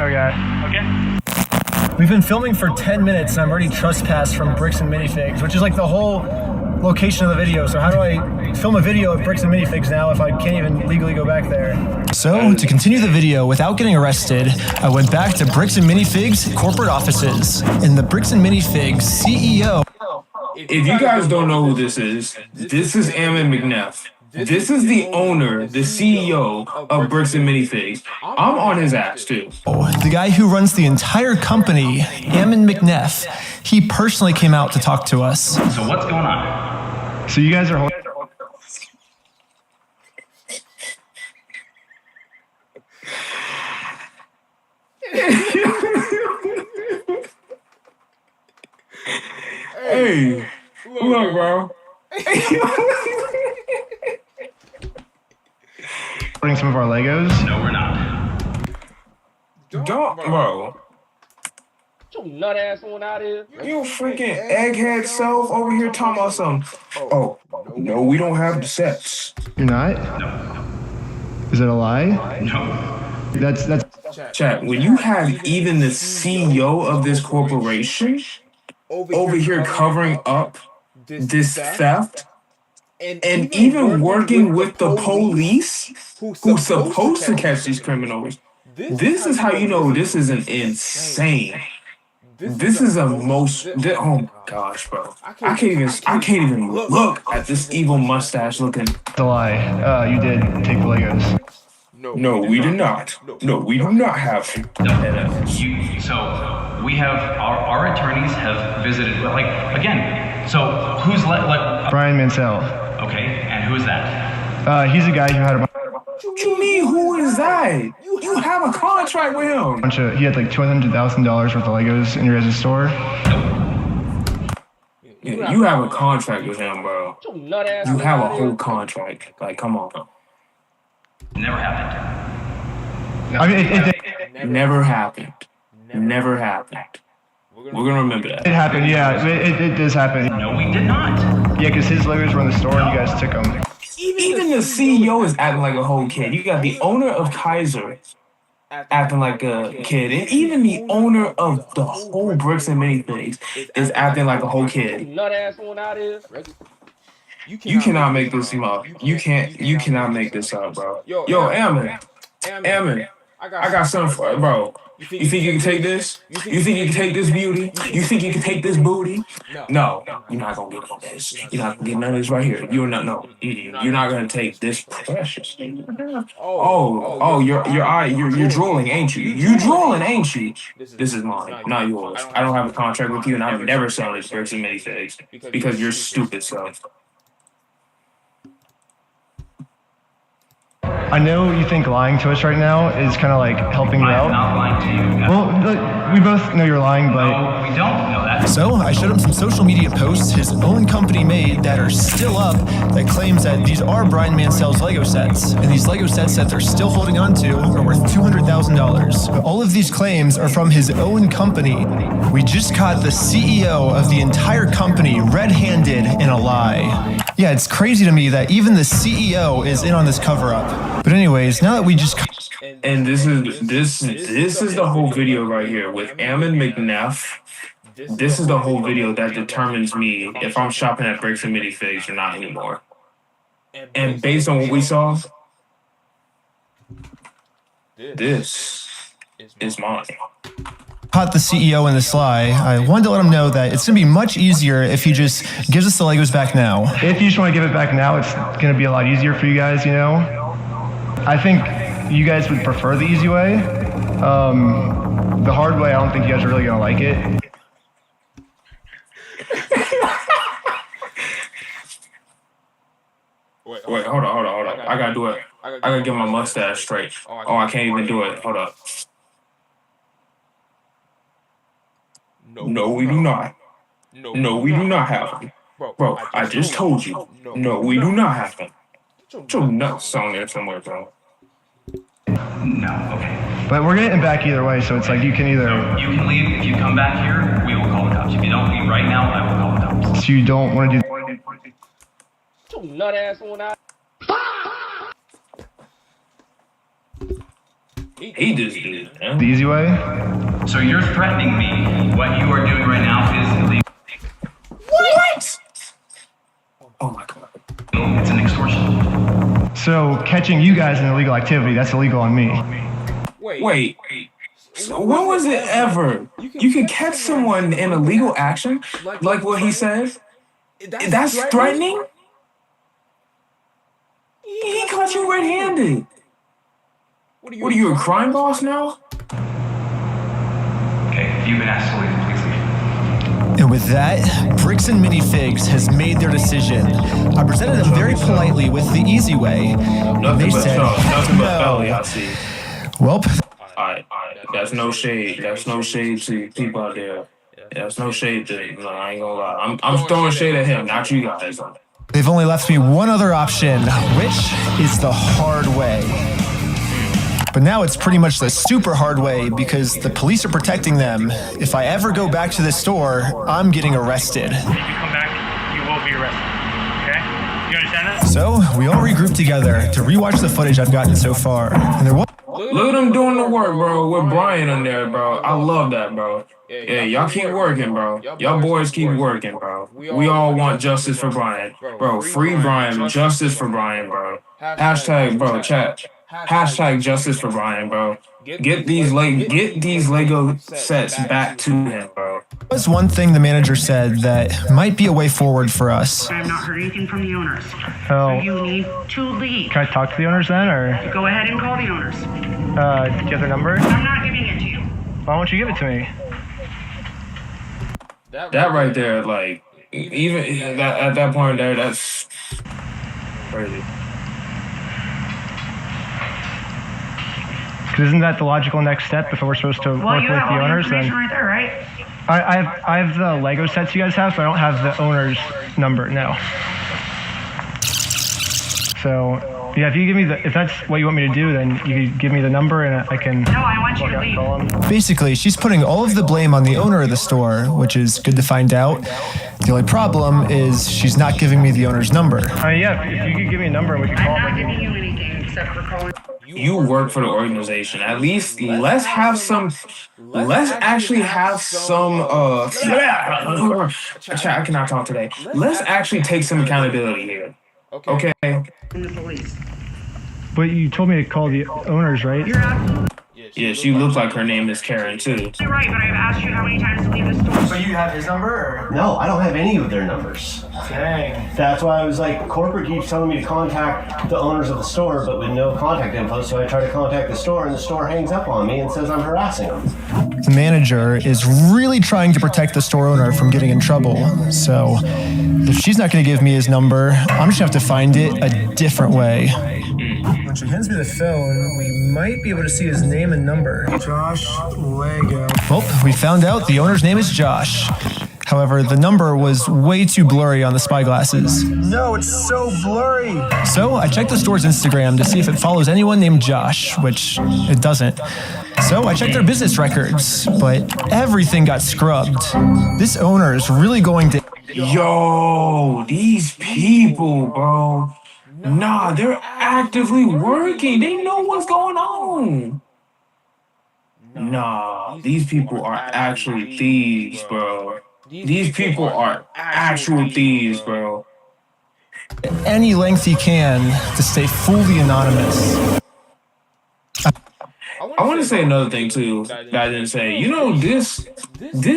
Okay. Okay? We've been filming for 10 minutes and I'm already trespassed from Bricks and Minifigs, which is like the whole location of the video. So how do I film a video of Bricks and Minifigs now if I can't even legally go back there? So to continue the video without getting arrested, I went back to Bricks and Minifigs corporate offices. And the Bricks and Minifigs CEO... If you guys don't know who this is Ammon McNeff. This is the owner, the CEO of Bricks and Minifigs. I'm on his ass too. The guy who runs the entire company, Ammon McNeff, he personally came out to talk to us. So what's going on? So you guys are holding... Hey, look, bro. Holding some of our Legos? No, we're not. Don't, bro. Get your nut ass on out of here. You freaking egghead self over here talking about something. Oh, no, we don't have the sets. You're not? No. Is it a lie? No. That's Chat, when you have even the CEO of this corporation over here covering up this theft and even working with the police who's supposed to catch these criminals, this is how you know this is an insane. This is a most. Oh my gosh, bro! I can't even look at this evil mustache looking. a lie. You did take the Legos. No, we do not. No, we do not have. So we have our attorneys have visited. Like again. So who's like Brian Mansell. Okay, and who is that? He's a guy who had a What you mean? Who is that? You have a contract with him. bunch of. He had like $200,000 worth of Legos in your guys' store. You have a contract with him, bro. You have a whole contract. Like, come on. Never happened. I mean, it Never happened. Never happened. We're gonna remember that. It happened, yeah. It does happen. No, we did not. Yeah, because his Legos were in the store and you guys took them. Even the CEO is acting like a whole kid. You got the owner of Kaiser acting like a kid, and even the owner of the whole Bricks and Minifigs is acting like a whole kid. Nut ass on out of here. You cannot make this up. You cannot make this up, bro. Yo, Ammon, I got something for it, bro. You think you can take this? You think you can take this beauty? You think you can take this booty? No, you're not gonna get none of this. You're not gonna get none of this right here. You're not You're not gonna take this precious. You're drooling, ain't you? You drooling, ain't you? This is mine, not yours. I don't have a contract with you, and I'm never selling this Bricks and Minifigs because you're stupid, so. I know you think lying to us right now is kind of like helping you out. I'm not lying to you. Well, look, we both know you're lying, but... No, we don't know that. So I showed him some social media posts his own company made that are still up that claims that these are Brian Mansell's Lego sets. And these Lego sets that they're still holding on to are worth $200,000. All of these claims are from his own company. We just caught the CEO of the entire company red-handed in a lie. Yeah, it's crazy to me that even the CEO is in on this cover-up. But anyways, now that we just... And this is the whole video right here with Ammon McNeff. This is the whole video that determines me if I'm shopping at Bricks and Minifigs or not anymore. And based on what we saw, this is mine. Caught the CEO in this lie. I wanted to let him know that it's going to be much easier if he just gives us the Legos back now. If you just want to give it back now, it's going to be a lot easier for you guys, you know? I think you guys would prefer the easy way. The hard way, I don't think you guys are really going to like it. Wait, hold on. I gotta do it. I gotta get my mustache straight. Oh, I can't even do it. Hold up. No, we do not. No, we do not have them. Bro, I just told you. No, we do not have them. Get your nuts on there somewhere, bro. No, okay. But we're getting back either way, so it's like you can either... So you can leave. If you come back here, we will call the cops. If you don't leave right now, I will call the cops. So you don't want to do... Get your nut ass on out. He just did it, man. The easy way? So you're threatening me. What you are doing right now is illegal. What? Oh my god. It's an extortion. So catching you guys in illegal activity, that's illegal on me. Wait. So when was it ever? You can catch someone in illegal action, like what he says? That's threatening? He caught you red-handed. What are you, a crime boss now? Okay, you've been asked to leave. Please leave. And with that, Bricks and Minifigs has made their decision. I presented them very politely with the easy way. They said, nothing but no. belly, I see. Welp. Alright, that's no shade. That's no shade to people out there. That's no shade to, no, I ain't gonna lie. I'm throwing shade at him, not you guys. They've only left me one other option, which is the hard way. But now it's pretty much the super hard way because the police are protecting them. If I ever go back to the store, I'm getting arrested. If you come back, you will be arrested. Okay? You understand that? So we all regroup together to rewatch the footage I've gotten so far. And there was Look at them doing the work, bro, with Brian in there, bro. I love that, bro. Yeah, y'all keep working, bro. Y'all boys keep working, bro. We all want justice for Brian. Bro, free Brian, justice for Brian, bro. Hashtag, bro, chat. Hashtag justice for Brian, bro. Get these Lego sets back to him, bro. There's one thing the manager said that might be a way forward for us. I have not heard anything from the owners. Oh. So you need to leave. Can I talk to the owners then, or? Go ahead and call the owners. Do you have their number? I'm not giving it to you. Why won't you give it to me? That right there, like, even at that point there, that's crazy. Because isn't that the logical next step if we're supposed to Well, work you with have the all the owners? information Then right there, right? I have the Lego sets you guys have, but I don't have the owner's number. No. So yeah, if you give me if that's what you want me to do, then you can give me the number and I can. No, I want you to leave. Basically, she's putting all of the blame on the owner of the store, which is good to find out. The only problem is she's not giving me the owner's number. Yeah, if you could give me a number, we could call. I'm not giving you anything except for calling. You work for the organization. At least let's actually have some I cannot talk today. Let's actually take some accountability here. Okay. In the police. But you told me to call the owners, right? You're absolutely Yeah, she looks like her name is Karen too. right, but I've asked you how many times to leave the store. So you have his number? Or? No, I don't have any of their numbers. Dang. That's why I was like, corporate keeps telling me to contact the owners of the store, but with no contact info. So I try to contact the store, and the store hangs up on me and says I'm harassing them. The manager is really trying to protect the store owner from getting in trouble. So if she's not going to give me his number, I'm just going to have to find it a different way. When she hands me the phone, we might be able to see his name and number. Josh Lego. Well, we found out the owner's name is Josh. However, the number was way too blurry on the spyglasses. No, it's so blurry. So I checked the store's Instagram to see if it follows anyone named Josh, which it doesn't. So I checked their business records, but everything got scrubbed. This owner is really going to... Yo, these people, bro. Nah, they're actively working. They know what's going on. Nah, these people are actually thieves, bro. These people are actual thieves, bro. Any length he can to stay fully anonymous. I want to say another thing too that I didn't say. You know, this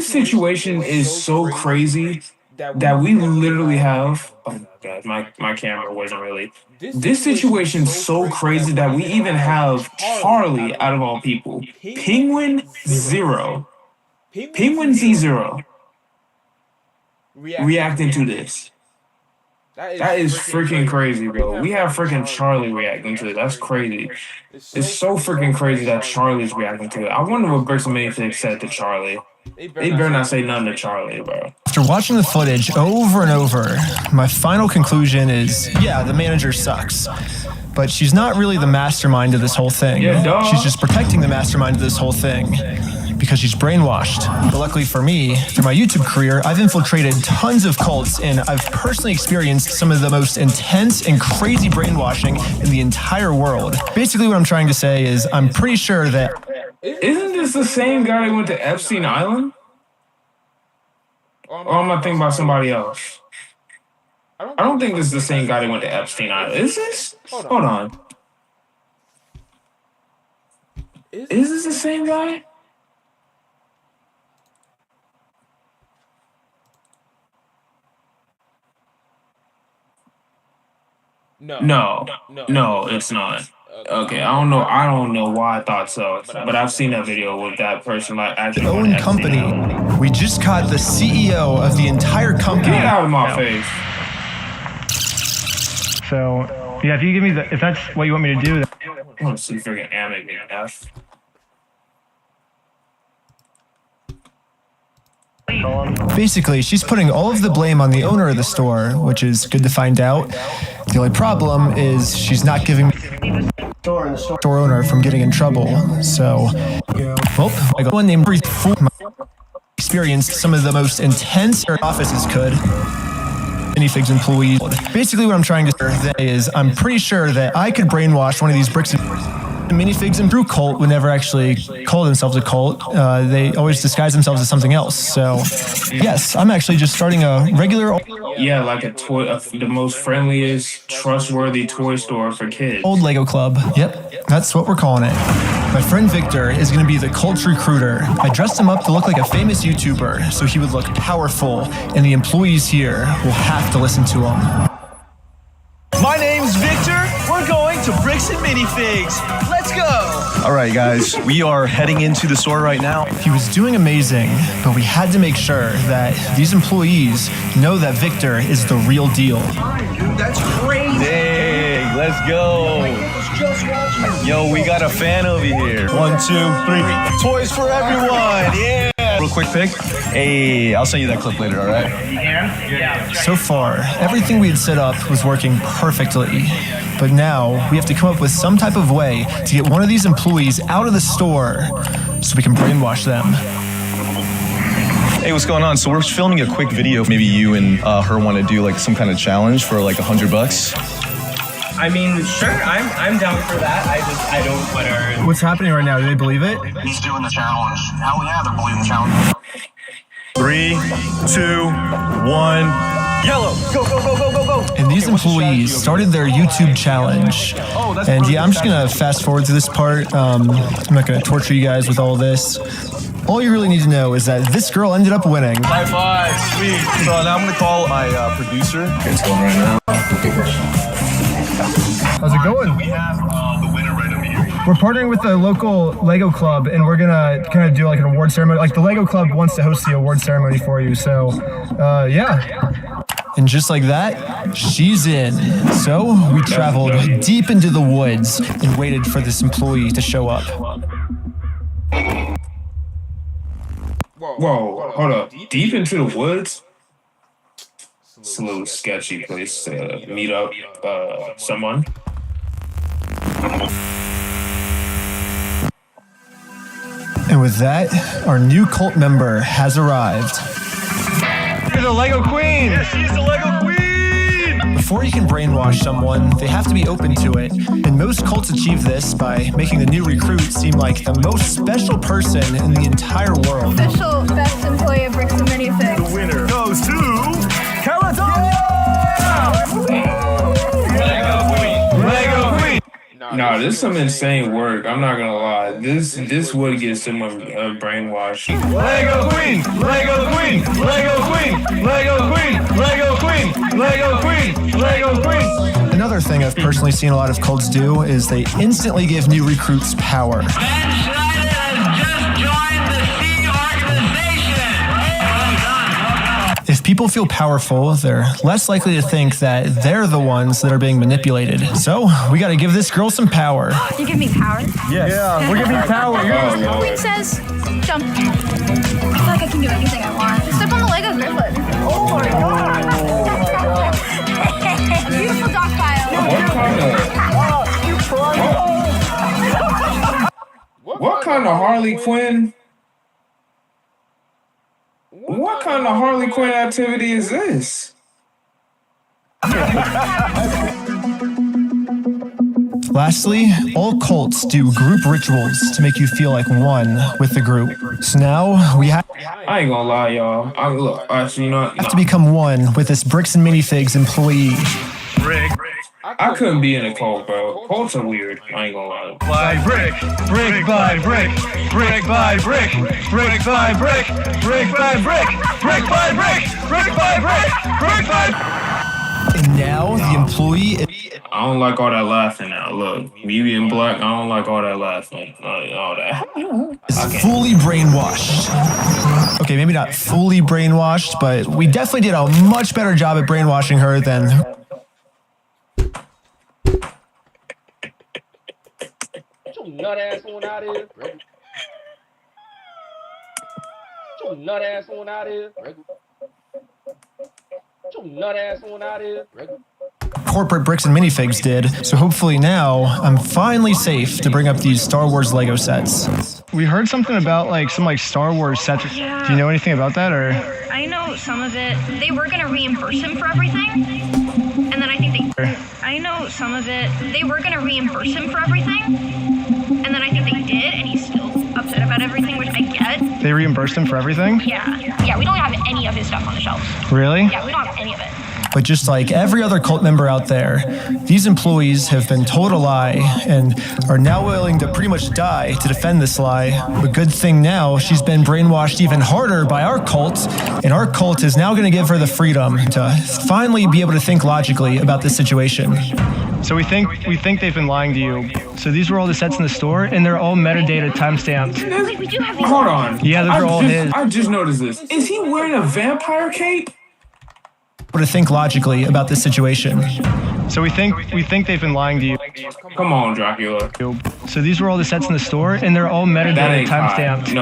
situation is so crazy that we literally have. Oh my god, my camera wasn't really. This situation's so crazy that we even have Charlie out of all people, Penguin Zero, Penguin Z0, reacting to this. That is freaking crazy, bro. We have freaking Charlie reacting to it. That's crazy. It's so freaking crazy that Charlie's reacting to it. I wonder what Bricks and Minifigs said to Charlie. They better not say nothing to Charlie, bro. After watching the footage over and over, my final conclusion is, yeah, the manager sucks. But she's not really the mastermind of this whole thing. Yeah, duh. She's just protecting the mastermind of this whole thing. Because she's brainwashed. But luckily for me, through my YouTube career, I've infiltrated tons of cults and I've personally experienced some of the most intense and crazy brainwashing in the entire world. Basically what I'm trying to say is I'm pretty sure that... Isn't this the same guy that went to Epstein Island? Or am I thinking about somebody else? I don't think this is the same guy that went to Epstein Island. Is this? Hold on. Is this the same guy? No, it's not. Okay, I don't know why I thought so, but I've seen that video with that person like actually Own company. We just caught the CEO of the entire company. Get out of my face. So, yeah, if you give me if that's what you want me to do, I want to see freaking Amic being F. Basically, she's putting all of the blame on the owner of the store, which is good to find out. The only problem is she's not giving store owner from getting in trouble. So, well, I got one named experienced some of the most intense offices could. Minifigs employees. Basically, what I'm trying to say is I'm pretty sure that I could brainwash one of these bricks and minifigs and brew cult would never actually call themselves a cult. They always disguise themselves as something else. So, yes, I'm actually just starting a regular... Yeah, like a toy, the most friendliest, trustworthy toy store for kids. Old Lego club. Yep, that's what we're calling it. My friend Victor is going to be the cult recruiter. I dressed him up to look like a famous YouTuber, so he would look powerful, and the employees here will have to listen to him. My name's Victor. We're going to Bricks and Minifigs. Let's go. All right, guys, we are heading into the store right now. He was doing amazing, but we had to make sure that these employees know that Victor is the real deal. Dude, that's crazy. Dang, let's go. Yo, we got a fan over here. 1, 2, 3. Toys for everyone. Yeah. Real quick pic. Hey, I'll send you that clip later, all right? Yeah. So far, everything we had set up was working perfectly. But now, we have to come up with some type of way to get one of these employees out of the store so we can brainwash them. Hey, what's going on? So we're filming a quick video. Maybe you and her want to do like some kind of challenge for like $100. I mean, sure, I'm down for that. I don't want to... What's happening right now? Do they believe it? He's doing the challenge. Hell yeah, they're believing the challenge. 3, 2, 1. Yellow! Go, go, go, go, go, go! And these employees started their YouTube challenge. And yeah, I'm just going to fast forward to this part. I'm not going to torture you guys with all this. All you really need to know is that this girl ended up winning. High five, sweet. So now I'm going to call my producer. It's going right now. How's it going? We have the winner right over here. We're partnering with the local Lego club, and we're gonna kind of do like an award ceremony. Like the Lego club wants to host the award ceremony for you, so yeah. And just like that, she's in. So we traveled deep into the woods and waited for this employee to show up. Whoa, hold up. Deep into the woods? It's a little sketchy place to meet up someone. And with that, our new cult member has arrived. You're the Lego Queen! Yes, she's the Lego Queen! Before you can brainwash someone, they have to be open to it. And most cults achieve this by making the new recruit seem like the most special person in the entire world. Official best employee of Bricks and Minifigs. The winner goes to... Caledonia! Lego Queen! Nah, this is some insane work. I'm not gonna lie. This would get someone brainwashed. Lego Queen! Lego Queen! Lego Queen! Lego Queen! Lego Queen! Lego Queen! Lego Queen! Another thing I've personally seen a lot of cults do is they instantly give new recruits power. If people feel powerful, they're less likely to think that they're the ones that are being manipulated. So, we gotta give this girl some power. You give me power? Yes. Yeah, we're giving you power. Queen says, jump. I feel like I can do anything I want. Step on the Lego Griffin. Oh my god. Beautiful dog pile. What kind of Harley Quinn? What kind of Harley Quinn activity is this? Lastly, all cults do group rituals to make you feel like one with the group. So now we have I ain't gonna lie, y'all. Actually, you know, have to become one with this Bricks and Minifigs employee. Rick. I couldn't be in a cult, bro. Cults are weird. I ain't gonna lie. By brick, brick by brick, brick by brick, brick by brick, brick by brick, brick by brick, brick by brick, brick by. And now the employee... I don't like all that laughing now. Look, me being black, I don't like all that laughing. All that. is fully brainwashed. Okay, maybe not fully brainwashed, but we definitely did a much better job at brainwashing her than... Nut ass on out here. Nut ass on out here. Nut ass on out here. Corporate Bricks and Minifigs did, so hopefully now I'm finally safe to bring up these Star Wars Lego sets. We heard something about like some like Star Wars sets. Yeah. Do you know anything about that or? I know some of it. They were gonna reimburse him for everything, and then I think they. I know some of it. They were gonna reimburse him for everything, and then I think they did, and he's still upset about everything, which I get. They reimbursed him for everything? Yeah, we don't have any of his stuff on the shelves. Really? Yeah, we don't have any of it. But just like every other cult member out there, these employees have been told a lie and are now willing to pretty much die to defend this lie. But good thing now, she's been brainwashed even harder by our cult, and our cult is now going to give her the freedom to finally be able to think logically about this situation. So we think they've been lying to you. So these were all the sets in the store, and they're all metadata timestamped. Wait, we do have these. Hold on. Yeah, those are all his. I just noticed this. Is he wearing a vampire cape? To think logically about this situation. So we think they've been lying to you. Come on, Dracula. So these were all the sets in the store, and they're all metadata timestamped.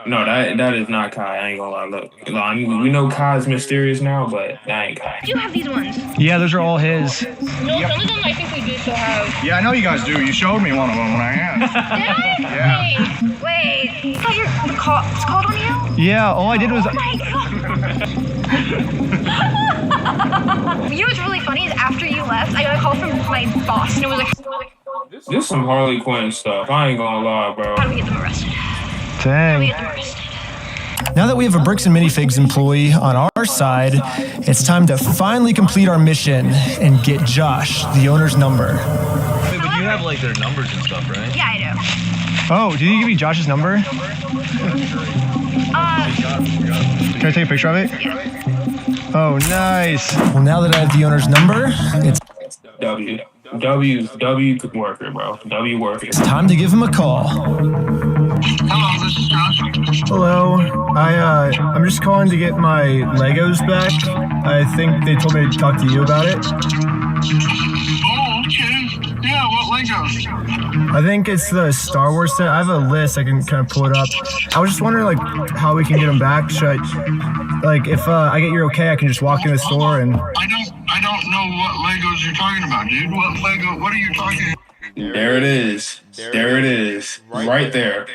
No, that is not Kai. I ain't gonna lie. Look, we know Kai's mysterious now, but that ain't Kai. We do have these ones. Yeah, those are all his. No, some of them I think we do still have. Yeah, I know you guys do. You showed me one of them when I asked. Did I? Yeah. Wait. I thought it's called on you? Yeah, all I did was. Oh my god. You know what's really funny is after you left, I got a call from my boss, and it was like, This is some Harley Quinn stuff. I ain't gonna lie, bro. how do we get them arrested? Dang. Now that we have a Bricks and Minifigs employee on our side, it's time to finally complete our mission and get Josh, the owner's number. Wait, but you have like their numbers and stuff, right? Yeah, I do. Oh, did he give you Josh's number? Can I take a picture of it? Yeah. Oh, nice. Well, now that I have the owner's number, it's W worker, bro. W worker. It's time to give him a call. Hello, this is Josh. Hello. I'm just calling to get my Legos back. I think they told me to talk to you about it. Oh, okay. Yeah, what Legos? I think it's the Star Wars set. I have a list. I can kind of pull it up. I was just wondering, like, how we can get them back. Should I, like, if I get your okay, I can just walk in the store and... I don't know what Legos you're talking about, dude. What are you talking about? There it is. There it is. Right there.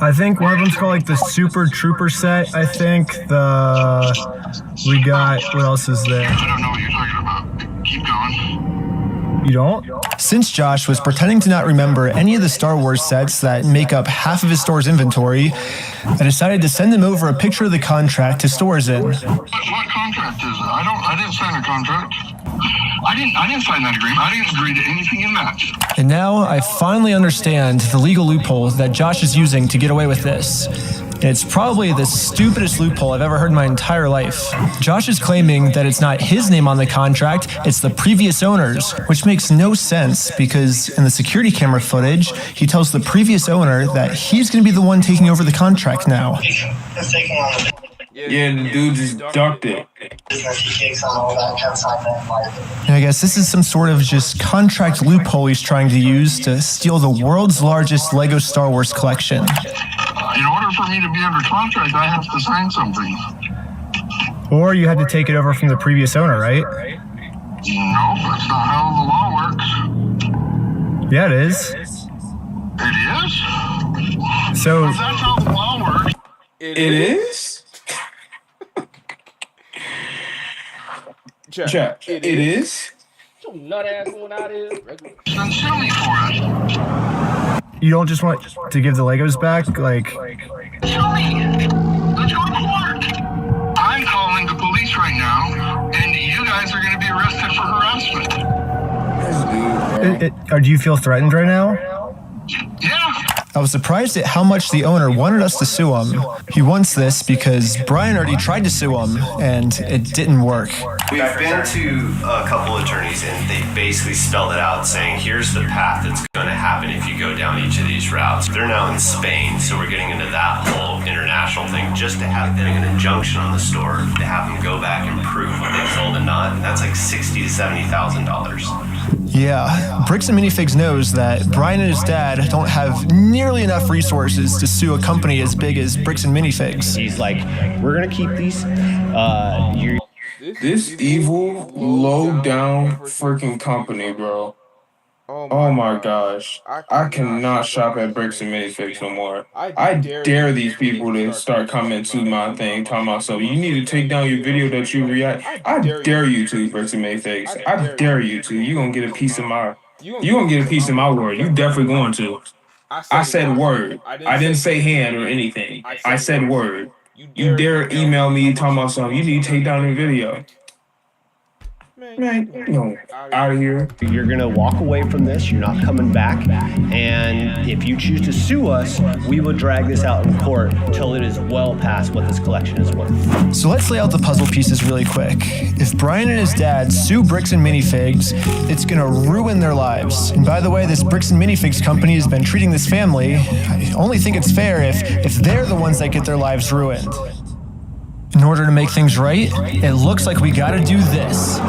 I think one of them's called, like, the Super Trooper set. I think we got... What else is there? I don't know what you're talking about. Keep going. You don't? Since Josh was pretending to not remember any of the Star Wars sets that make up half of his store's inventory, I decided to send him over a picture of the contract his store is in. What contract is it? I didn't sign a contract. I didn't sign that agreement. I didn't agree to anything in that. And now I finally understand the legal loophole that Josh is using to get away with this. It's probably the stupidest loophole I've ever heard in my entire life. Josh is claiming that it's not his name on the contract, it's the previous owner's, which makes no sense because in the security camera footage, he tells the previous owner that he's going to be the one taking over the contract now. Yeah, the dude just ducked it. And I guess this is some sort of just contract loophole he's trying to use to steal the world's largest Lego Star Wars collection. In order for me to be under contract, I have to sign something. Or you had to take it over from the previous owner, right? No, that's not how the law works. Yeah, it is. It is? So... That's how the law works. It is? Check. It is? Nut ass on out here. Then sue me for it. You don't just want to give the Legos back? Like... Sue me. Let's go to court. I'm calling the police right now, and you guys are going to be arrested for harassment. Do you feel threatened right now? Yeah. I was surprised at how much the owner wanted us to sue him. He wants this because Brian already tried to sue him, and it didn't work. We've been to a couple attorneys and they basically spelled it out saying, here's the path that's going to happen if you go down each of these routes. They're now in Spain, so we're getting into that whole international thing just to have getting an injunction on the store to have them go back and prove what they sold and not. And that's like $60,000 to $70,000. Yeah, Bricks and Minifigs knows that Brian and his dad don't have nearly enough resources to sue a company as big as Bricks and Minifigs. He's like, we're going to keep these. This evil, low-down freaking company, bro. Oh my gosh. I cannot shop at Bricks and Minifigs no more. I dare these people to start coming to my thing, talking about, so you need to take down your video that you react. I dare you to, Bricks and Minifigs. I dare you to. You're gonna get a piece of my word. You definitely going to. I said word. I didn't say hand or anything. I said word. You dare email me talking about something. You need to take down the video. Man, out of here. You're going to walk away from this. You're not coming back. And if you choose to sue us, we will drag this out in court until it is well past what this collection is worth. So let's lay out the puzzle pieces really quick. If Brian and his dad sue Bricks and Minifigs, it's going to ruin their lives. And by the way, this Bricks and Minifigs company has been treating this family. I only think it's fair if they're the ones that get their lives ruined. In order to make things right, it looks like we gotta do this.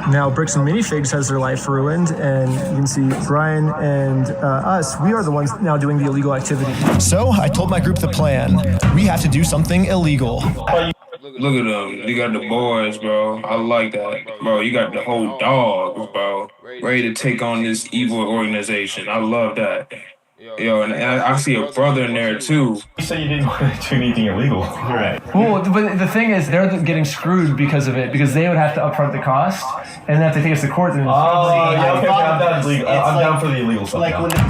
Now, Bricks and Minifigs has their life ruined, and you can see Brian and us, we are the ones now doing the illegal activity. So I told my group the plan. We have to do something illegal. Look at them. You got the boys, bro. I like that. Bro, you got the whole dogs, bro. Ready to take on this evil organization. I love that. Yo, and I see a brother in there too. You said you didn't want to do anything illegal. Right. Well, but the thing is, they're getting screwed because of it, because they would have to upfront the cost, and then have to take us to court. And I'm down for the illegal stuff.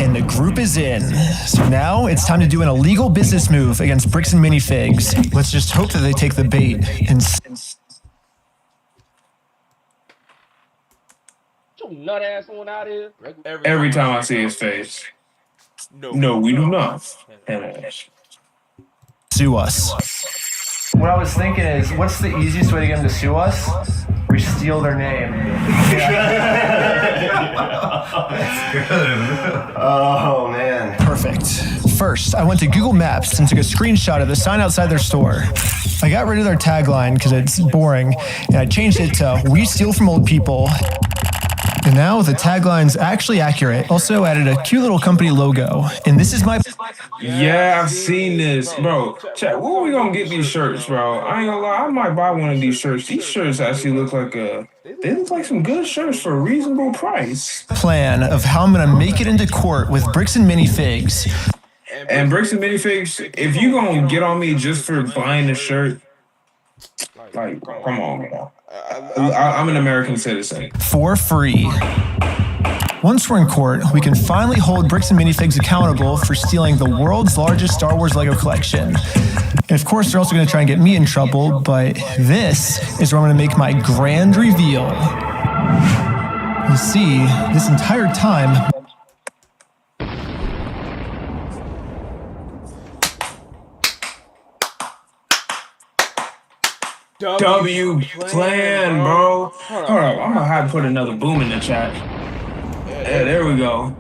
And the group is in. So now it's time to do an illegal business move against Bricks and Minifigs. Let's just hope that they take the bait and. Nut ass one out here. Every time I see his face. No, we do not. Sue us. What I was thinking is, what's the easiest way to get them to sue us? We steal their name. That's good. Oh, man. Perfect. First, I went to Google Maps and took a screenshot of the sign outside their store. I got rid of their tagline because it's boring, and I changed it to "We steal from old people." And now the tagline's actually accurate. Also added a cute little company logo. And this is my... Yeah, I've seen this. Bro, chat, where are we gonna get these shirts, bro? I ain't gonna lie, I might buy one of these shirts. These shirts actually look like they look like some good shirts for a reasonable price. Plan of how I'm gonna make it into court with Bricks and Minifigs. And Bricks and Minifigs, if you gonna get on me just for buying the shirt, like, come on, man. I'm an American citizen. For free. Once we're in court, we can finally hold Bricks and Minifigs accountable for stealing the world's largest Star Wars Lego collection. And of course, they're also going to try and get me in trouble, but this is where I'm going to make my grand reveal. You see, this entire time... W plan, bro. Hold up, I'm gonna have to put another boom in the chat. Yeah, there we go.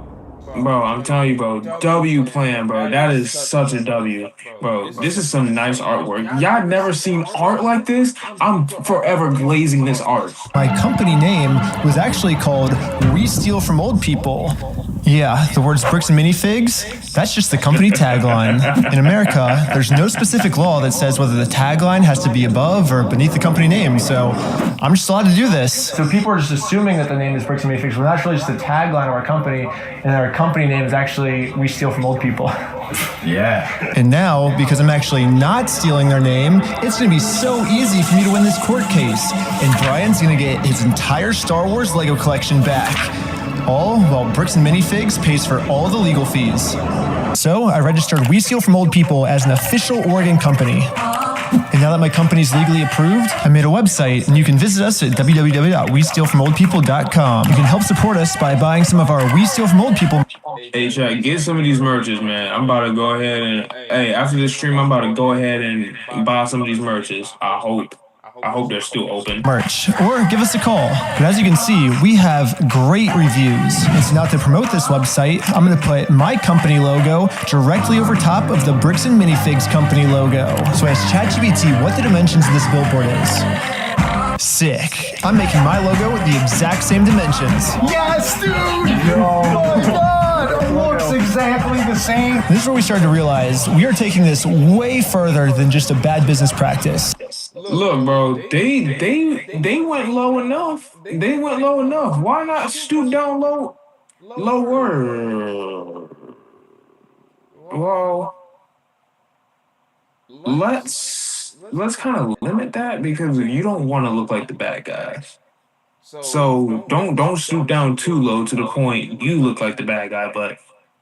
Bro, I'm telling you, bro, W plan, bro. That is such a W. Bro, this is some nice artwork. Y'all never seen art like this? I'm forever glazing this art. My company name was actually called We Steal From Old People. Yeah, the words Bricks and Minifigs, that's just the company tagline. In America, there's no specific law that says whether the tagline has to be above or beneath the company name, so I'm just allowed to do this. So people are just assuming that the name is Bricks and Minifigs, when that's really just the tagline of our company, and our company name is actually We Steal From Old People. Yeah. And now, because I'm actually not stealing their name, it's going to be so easy for me to win this court case, and Brian's going to get his entire Star Wars Lego collection back. All while Bricks and Minifigs pays for all the legal fees. So I registered We Steal From Old People as an official Oregon company. And now that my company's legally approved, I made a website, and you can visit us at www.westealfromoldpeople.com. You can help support us by buying some of our We Steal From Old People. Hey, Chuck, get some of these merches, man. I'm about to go ahead and, hey, after this stream, I'm about to go ahead and buy some of these merches. I hope they're still open. Merch, or give us a call. But as you can see, we have great reviews. And so now to promote this website, I'm going to put my company logo directly over top of the Bricks and Minifigs company logo. So I asked ChatGPT what the dimensions of this billboard is. Sick. I'm making my logo the exact same dimensions. Yes, dude! Oh my god! It looks exactly the same. This is where we started to realize we are taking this way further than just a bad business practice. Look, bro, they went low enough. They went low enough. Why not stoop down lower? Well, let's kind of limit that because you don't want to look like the bad guys. So don't stoop down too low to the point you look like the bad guy, but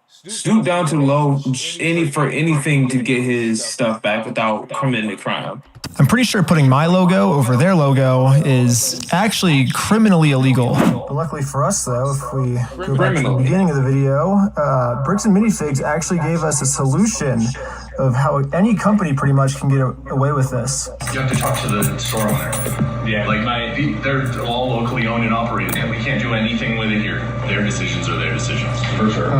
stoop down too low for anything to get his stuff back without committing a crime. I'm pretty sure putting my logo over their logo is actually criminally illegal. But luckily for us, though, if we go back to the beginning of the video, Bricks and Minifigs actually gave us a solution of how any company pretty much can get away with this. You have to talk to the store owner. Yeah, like they're all locally owned and operated, and we can't do anything with it here. Their decisions are their decisions. For sure.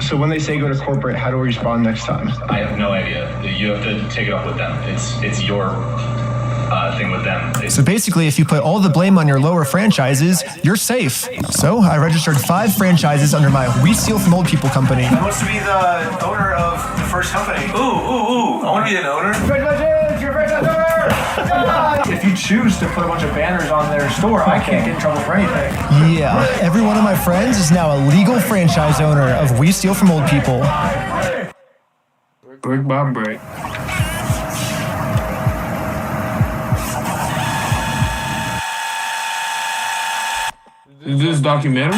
So when they say go to corporate, how do we respond next time? I have no idea. You have to take it up with them. It's your thing with them. So basically, if you put all the blame on your lower franchises, you're safe. So I registered 5 franchises under my We Steal From Old People company. Who wants to be the owner of the first company? Ooh. I want to be an owner. Congratulations, you're franchise owner! If you choose to put a bunch of banners on their store, I can't get in trouble for anything. Yeah, every one of my friends is now a legal franchise owner of We Steal From Old People. Brick by brick. Is this documentary?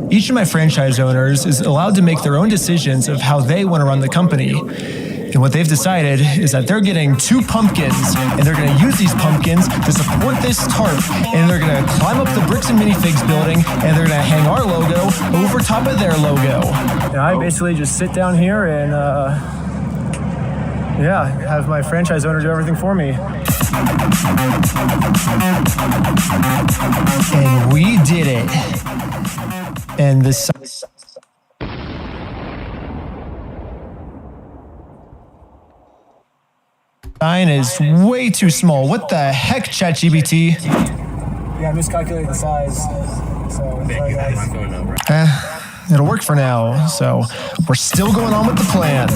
Each of my franchise owners is allowed to make their own decisions of how they want to run the company. And what they've decided is that they're getting 2 pumpkins, and they're going to use these pumpkins to support this tarp, and they're going to climb up the Bricks and Minifigs building, and they're going to hang our logo over top of their logo. And I basically just sit down here and, have my franchise owner do everything for me. And we did it. And this sign is way too small. What the heck, ChatGPT? Yeah, I miscalculated the size. So, sorry guys. It'll work for now. So we're still going on with the plan. 2,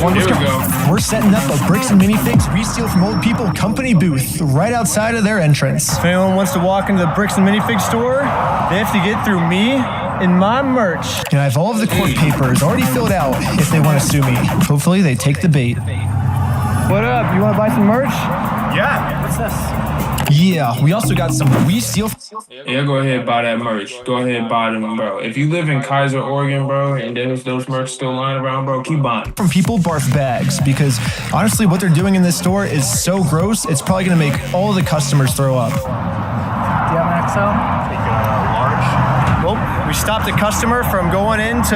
1, here we go. We're setting up a Bricks and Minifigs We Steal From Old People company booth right outside of their entrance. If anyone wants to walk into the Bricks and Minifigs store, they have to get through me and my merch. And I have all of the court papers already filled out if they want to sue me. Hopefully they take the bait. What up? You want to buy some merch? Yeah. What's this? Yeah, we also got some We Steal. Yeah, go ahead, buy that merch. Go ahead, buy them, bro. If you live in Kaiser, Oregon, bro, and there's those merch still lying around, bro, keep buying. From people barf bags, because honestly, what they're doing in this store is so gross, it's probably going to make all the customers throw up. Do you have an XL? Large. Well, we stopped a customer from going into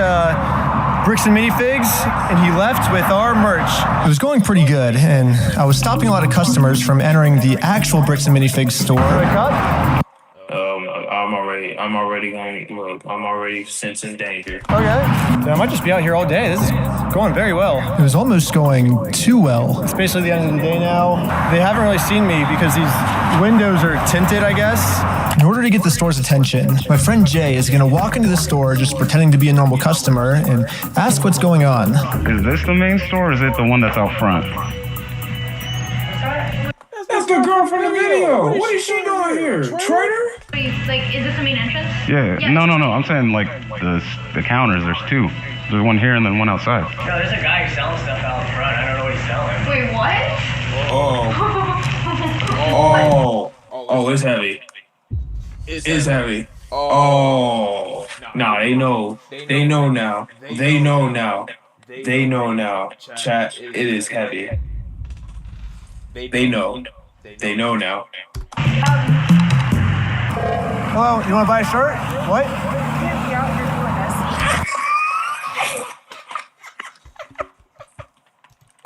Bricks and Minifigs, and he left with our merch. It was going pretty good, and I was stopping a lot of customers from entering the actual Bricks and Minifigs store. I'm already going. Look, I'm already sensing danger. Okay. Yeah, I might just be out here all day. This is going very well. It was almost going too well. It's basically the end of the day now. They haven't really seen me because these windows are tinted, I guess. In order to get the store's attention, my friend Jay is going to walk into the store just pretending to be a normal customer and ask what's going on. Is this the main store or is it the one that's out front? That's the girl from the video. What is she doing here? Traitor? Like, is this the main entrance? Yeah. No. I'm saying like the counters. There's 2. There's one here and then one outside. No, there's a guy selling stuff out front. I don't know what he's selling. Wait, what? Oh, it's heavy. It's heavy. Oh, nah, they know. They know now. They know now. They know now. Chat, it is heavy. They know. They know now. Hello, you want to buy a shirt? What?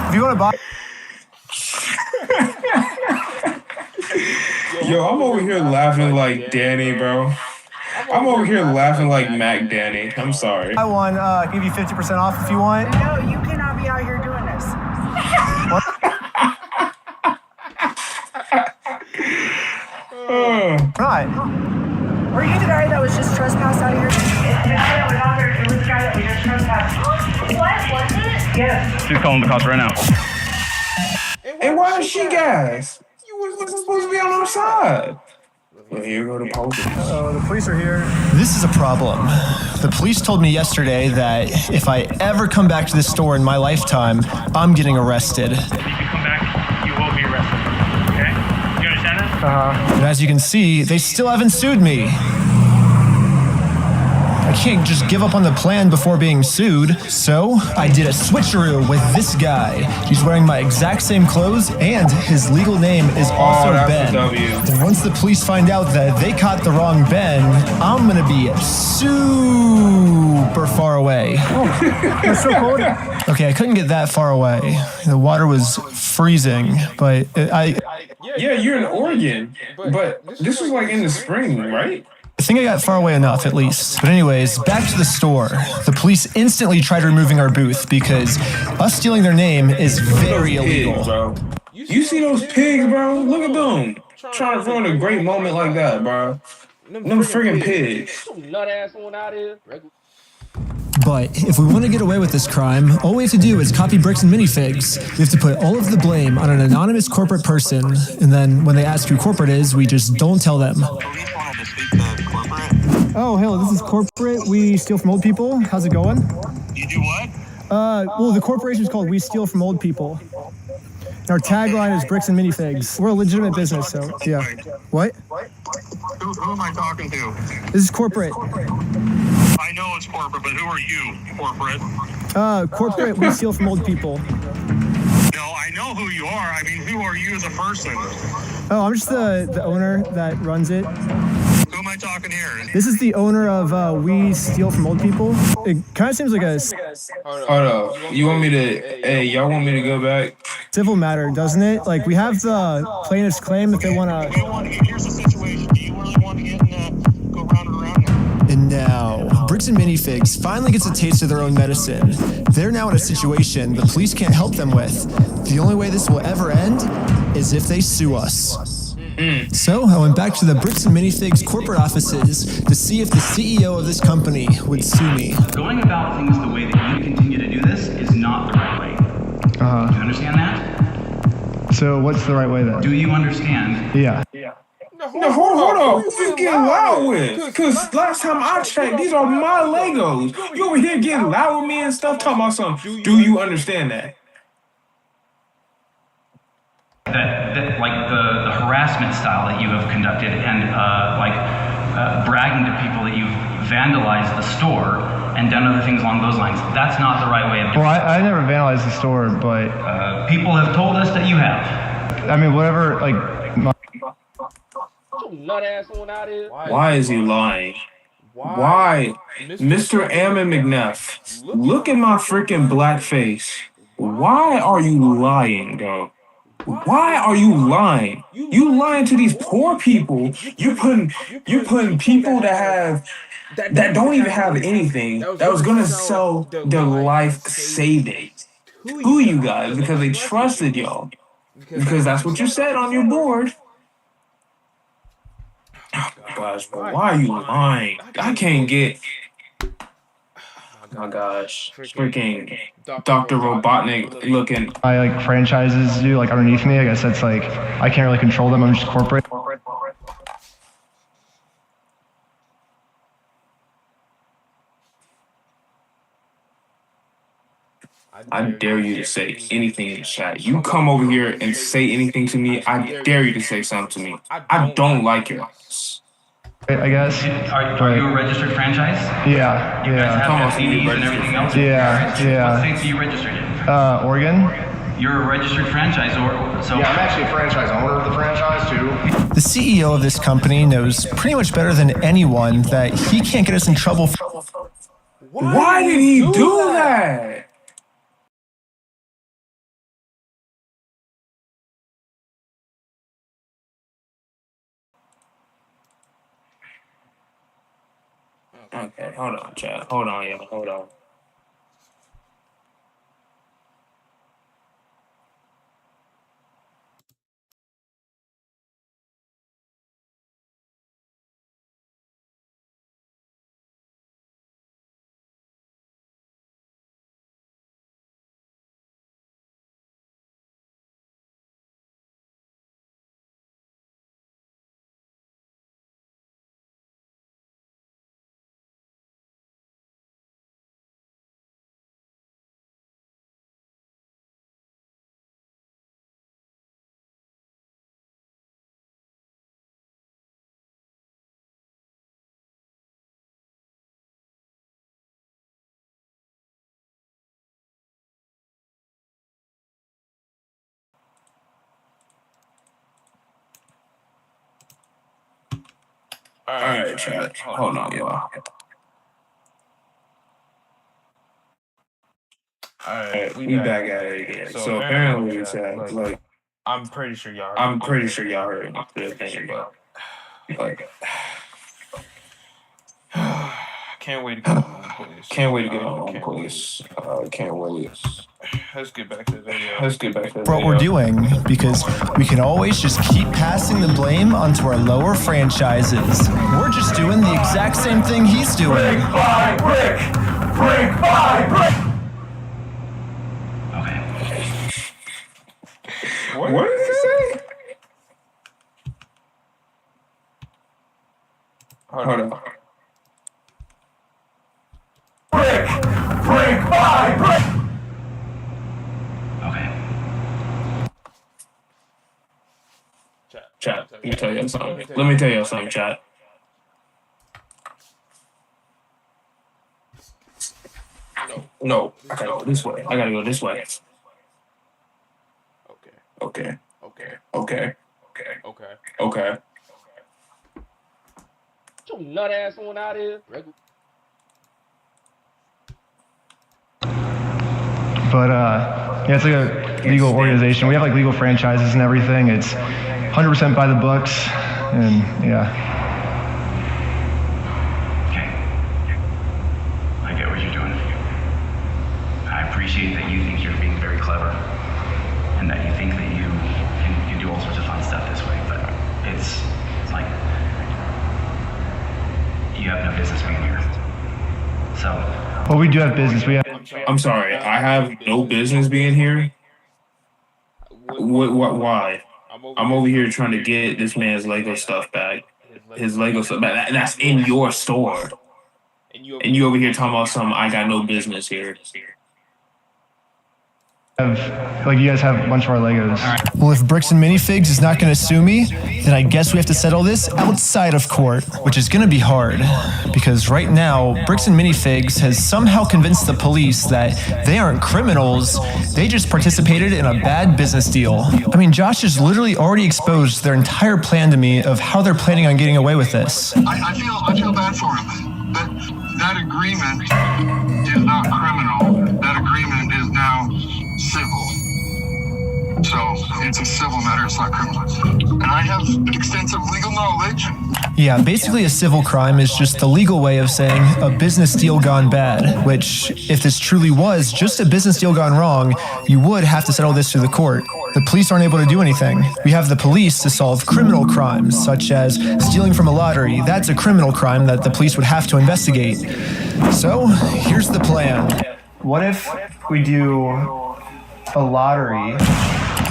If you want to buy... Yo, I'm over here laughing like Danny, bro. I'm over here laughing like Mac Danny. I'm sorry. I want give you 50% off if you want. No, you cannot be out here doing this. Right. Were you the guy that was just trespassed out of here? The guy that was out there, it was the guy that was just trespassed. What? Was it? Yes. She's calling the cops right now. And why is she gas? You wasn't supposed to be on our side. Well, here go the police. Oh, the police are here. This is a problem. The police told me yesterday that if I ever come back to this store in my lifetime, I'm getting arrested. If you come back, you will be arrested. Okay? You understand that? And as you can see, they still haven't sued me. I can't just give up on the plan before being sued, so I did a switcheroo with this guy. He's wearing my exact same clothes, and his legal name is also Ben. And once the police find out that they caught the wrong Ben, I'm gonna be super far away. It's so cold. Okay, I couldn't get that far away. The water was freezing, but Yeah, you're in Oregon, but this was like in the spring, right? I think I got far away enough, at least. But anyways, back to the store. The police instantly tried removing our booth because us stealing their name is very illegal. Bro. You see those pigs, bro? Look at them. Trying to ruin a great moment like that, bro. Them friggin' pigs. Nut ass one out here. But if we want to get away with this crime, all we have to do is copy Bricks and Minifigs. We have to put all of the blame on an anonymous corporate person, and then when they ask who corporate is, we just don't tell them. Oh, hello, this is corporate. We steal from old people. How's it going? You do what? Well, the corporation is called We Steal from Old People. And our tagline is Bricks and Minifigs. We're a legitimate business, so yeah. What? Who am I talking to? This is corporate. I know it's corporate, but who are you, corporate? Corporate, we steal from old people. No, I know who you are. I mean, who are you as a person? Oh, I'm just the owner that runs it. Who am I talking here? This is the owner of We Steal from Old People. It kind of seems like a Hold up. You want me to, hey, y'all want me to go back? civil matter, doesn't it? Like, we have the plaintiff's claim if they want to... Here's the situation. Do you really want to get in go round and around? And now, Bricks and Minifigs finally gets a taste of their own medicine. They're now in a situation the police can't help them with. The only way this will ever end is if they sue us. So I went back to the Bricks and Minifigs corporate offices to see if the CEO of this company would sue me. Going about things the way that you continue to do this is not the right way. Do you understand that? So what's the right way then? Do you understand? Yeah. No, hold on. Who you getting loud with? Because last time I checked, these are my Legos. You over here getting loud with me and stuff, talking about something. Do you understand that? That like the harassment style that you have conducted and bragging to people that you've vandalized the store and done other things along those lines. That's not the right way of doing it. Well, I never vandalized the store, but... people have told us that you have. I mean, whatever, like... Nut ass one out here. Why is he lying? Why? Mr. Ammon McNeff, look at my freaking black face. Why are you lying, though? Why are you lying? You lying to these poor people. You're putting people that don't even have anything that was gonna sell their life savings to you guys because they trusted y'all. Because that's what you said on your board. Oh my gosh, bro, why are you lying? I can't get. Oh my gosh, freaking Dr. Robotnik looking. I like franchises do like underneath me. I guess that's like I can't really control them. I'm just corporate. I dare you to say anything in the chat. You come over here and say anything to me, I dare you to say something to me. I don't like your ass. I guess. Are you a registered franchise? Yeah, You guys have FCDs and everything else? What states are you registered in? Oregon. You're a registered franchisor, so... Yeah, I'm actually a franchise owner of the franchise, too. The CEO of this company knows pretty much better than anyone that he can't get us in trouble. Why did he do that? Okay, hold on, chat. Hold on, y'all. Hold on. Alright, chat. Hold on, y'all. Alright, we back at it again. So apparently, chat, like, I'm pretty sure y'all heard the thing, but like, can't wait to get on police. Can't wait. Let's get back to the video. What we're doing, because we can always just keep passing the blame onto our lower franchises. We're just doing the exact same thing he's doing. Brick by brick! Brick by brick! What did he say? Hold on. Brick by brick! Chat, let me tell you something, chat. No, I gotta go this way. Okay. Get your nut ass on out of here. But yeah, it's like a legal organization. We have like legal franchises and everything. It's 100% by the books, and yeah. Okay. I get what you're doing. I appreciate that you think you're being very clever, and that you think that you can do all sorts of fun stuff this way, but it's like you have no business being here. So. Well, we do have business. I'm sorry. I have no business being here. Why? I'm over here trying to get this man's Lego stuff back. His Lego stuff back. That's in your store. And you over here talking about something. I got no business here. Like, you guys have a bunch of our Legos. Well, if Bricks and Minifigs is not going to sue me, then I guess we have to settle this outside of court, which is going to be hard. Because right now, Bricks and Minifigs has somehow convinced the police that they aren't criminals, they just participated in a bad business deal. I mean, Josh has literally already exposed their entire plan to me of how they're planning on getting away with this. I feel bad for him. That agreement is not criminal. That agreement is now civil. So it's a civil matter, it's not criminal. And I have extensive legal knowledge. Yeah, basically a civil crime is just the legal way of saying a business deal gone bad, which, if this truly was just a business deal gone wrong, you would have to settle this through the court. The police aren't able to do anything. We have the police to solve criminal crimes, such as stealing from a lottery. That's a criminal crime that the police would have to investigate. So, here's the plan. What if we do a lottery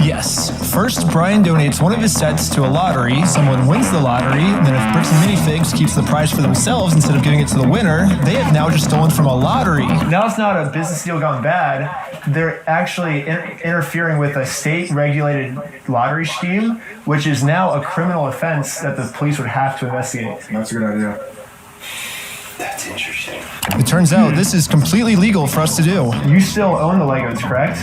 Yes. First, Brian donates one of his sets to a lottery. Someone wins the lottery. And then if Bricks and Minifigs keeps the prize for themselves instead of giving it to the winner, they have now just stolen from a lottery. Now it's not a business deal gone bad. They're actually interfering with a state-regulated lottery scheme, which is now a criminal offense that the police would have to investigate. That's a good idea. That's interesting. It turns out this is completely legal for us to do. You still own the Legos, correct?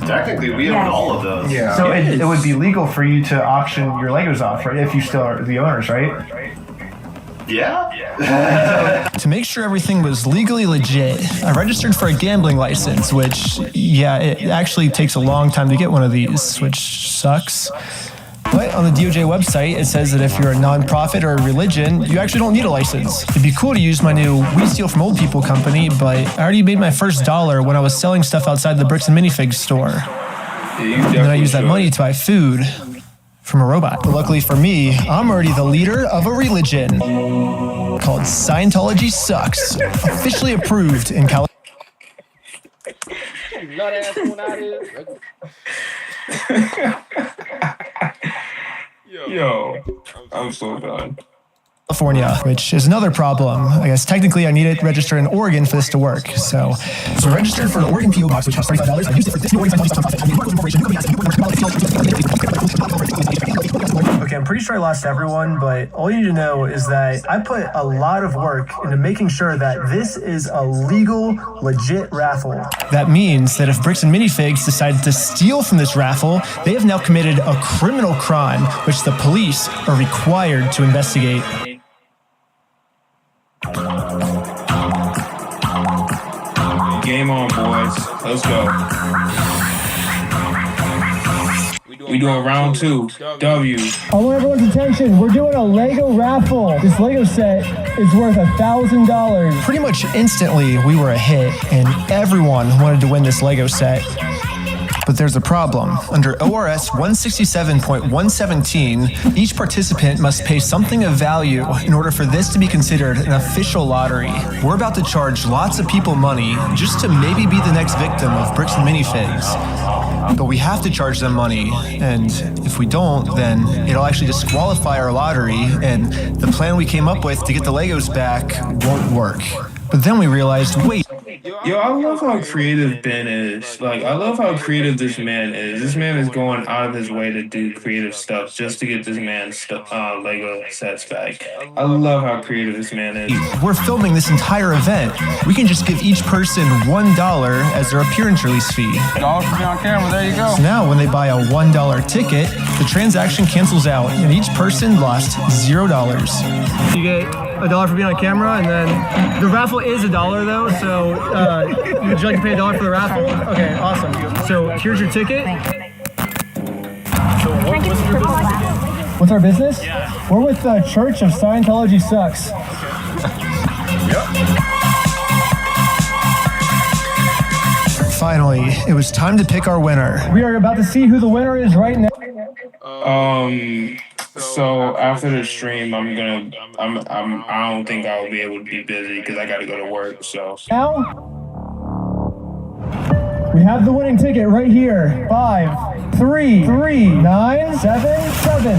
Technically, we own all of those. Yeah. So it would be legal for you to auction your Legos off, right? If you still are the owners, right? Yeah. To make sure everything was legally legit, I registered for a gambling license, which, yeah, it actually takes a long time to get one of these, which sucks. But on the DOJ website, it says that if you're a nonprofit or a religion, you actually don't need a license. It'd be cool to use my new We Steal From Old People company, but I already made my first dollar when I was selling stuff outside the Bricks and Minifigs store. And then I used that money to buy food from a robot. But luckily for me, I'm already the leader of a religion called Scientology Sucks, officially approved in California. Yo, I'm so done. California, which is another problem. I guess technically I need it registered in Oregon for this to work. So I registered for an Oregon PO box, which costs $35. I used it for this Oregon Okay, I'm pretty sure I lost everyone, but all you need to know is that I put a lot of work into making sure that this is a legal, legit raffle. That means that if Bricks and Minifigs decided to steal from this raffle, they have now committed a criminal crime, which the police are required to investigate. Game on, boys. Let's go. We doing round 2. W. I want everyone's attention. We're doing a Lego raffle. This Lego set is worth $1,000. Pretty much instantly, we were a hit, and everyone wanted to win this Lego set. But there's a problem. Under ORS 167.117, each participant must pay something of value in order for this to be considered an official lottery. We're about to charge lots of people money just to maybe be the next victim of Bricks and Minifigs. But we have to charge them money, and if we don't, then it'll actually disqualify our lottery, and the plan we came up with to get the Legos back won't work. But then we realized, wait. Yo, I love how creative Ben is. Like, I love how creative this man is. This man is going out of his way to do creative stuff just to get this man's Lego sets back. I love how creative this man is. We're filming this entire event. We can just give each person $1 as their appearance release fee. $1 for me on camera, there you go. So now when they buy a $1 ticket, the transaction cancels out and each person lost $0. You get $1 for being on camera, and then the raffle is $1 though, so would you like to pay $1 for the raffle? Okay, awesome. So here's your ticket. So what's your business again? What's our business? Yeah. We're with the Church of Scientology Sucks. Finally, it was time to pick our winner. We are about to see who the winner is right now. So after the stream, I don't think I'll be able to be busy because I got to go to work. So now we have the winning ticket right here. 5, 3, 3, 9, 7, 7. Is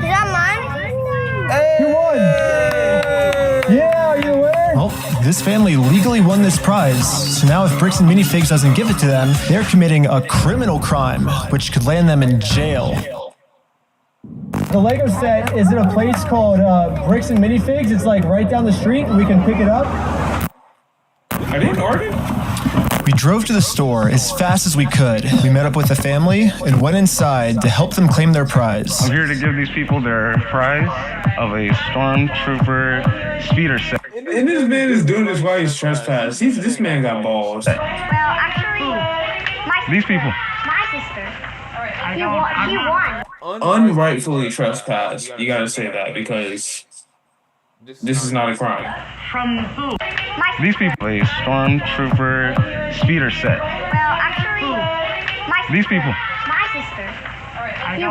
that mine? You won. Yeah, are you the winner? Well, this family legally won this prize. So now if Bricks and Minifigs doesn't give it to them, they're committing a criminal crime, which could land them in jail. The Lego set is in a place called Bricks and Minifigs. It's like right down the street, and we can pick it up. Are they in Oregon? We drove to the store as fast as we could. We met up with the family and went inside to help them claim their prize. I'm here to give these people their prize of a Stormtrooper speeder set. And this man is doing this while he's trespassed. This man got balls. Well, actually, These people. my sister. He won. Unrightfully trespassed. You gotta say that because this is not a crime. From who? These people. A Stormtrooper speeder set. Well, actually, These people. my sister. He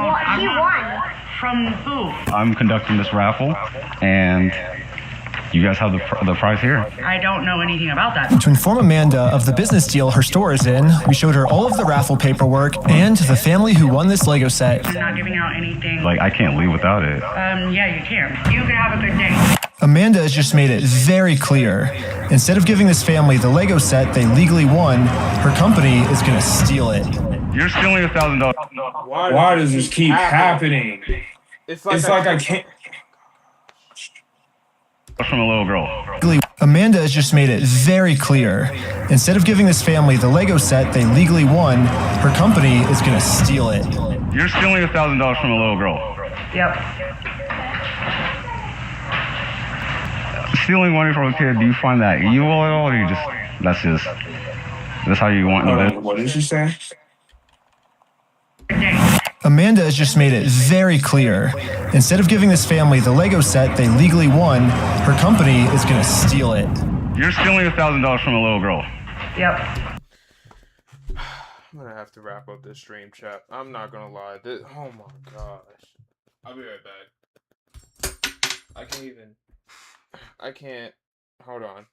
won. From who? I'm conducting this raffle, and You guys have the prize here. I don't know anything about that. To inform Amanda of the business deal her store is in, we showed her all of the raffle paperwork and the family who won this Lego set. I'm not giving out anything. Like, I can't leave without it. Yeah, you can. You can have a good day. Amanda has just made it very clear. Instead of giving this family the Lego set they legally won, her company is going to steal it. You're stealing $1,000. Why does this keep happening? It's like I can't. From a little girl. Amanda has just made it very clear. Instead of giving this family the Lego set they legally won, her company is going to steal it. You're stealing $1,000 from a little girl. Yep. Stealing money from a kid, do you find that evil at all, or you just, that's how you want it? What did she say? Amanda has just made it very clear. Instead of giving this family the Lego set they legally won, her company is going to steal it. You're stealing $1,000 from a little girl. Yep. I'm gonna have to wrap up this stream, chat. I'm not gonna lie. Oh my gosh. I'll be right back. I can't. Hold on.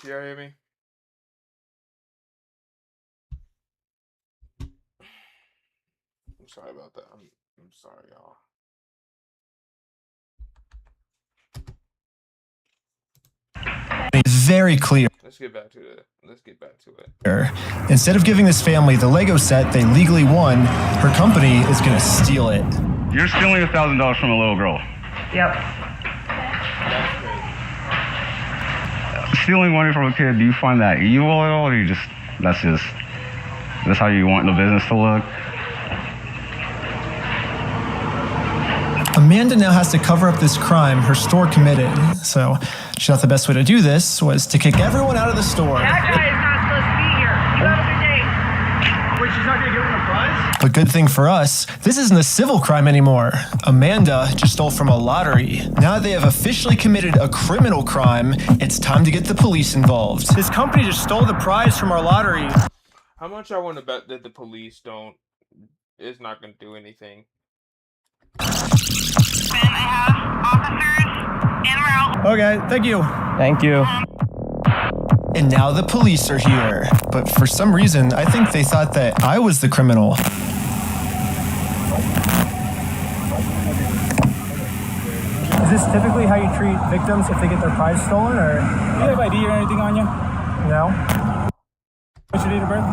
Can y'all hear me? I'm sorry about that. I'm sorry, y'all. It's very clear. Let's get back to it. Instead of giving this family the Lego set they legally won, her company is going to steal it. You're stealing $1,000 from a little girl. Yep. Stealing money from a kid, do you find that evil at all, or you just, that's how you want the business to look? Amanda now has to cover up this crime her store committed. So she thought the best way to do this was to kick everyone out of the store. That guy is not supposed to be here. You have a good day. Wait, she's not going to give him a prize? But good thing for us, this isn't a civil crime anymore. Amanda just stole from a lottery. Now that they have officially committed a criminal crime, it's time to get the police involved. This company just stole the prize from our lottery. How much I want to bet that the police is not going to do anything? Okay, thank you. Thank you. And now the police are here. But for some reason, I think they thought that I was the criminal. Is this typically how you treat victims if they get their prize stolen, or? Do you have ID or anything on you? No. What's your date of birth?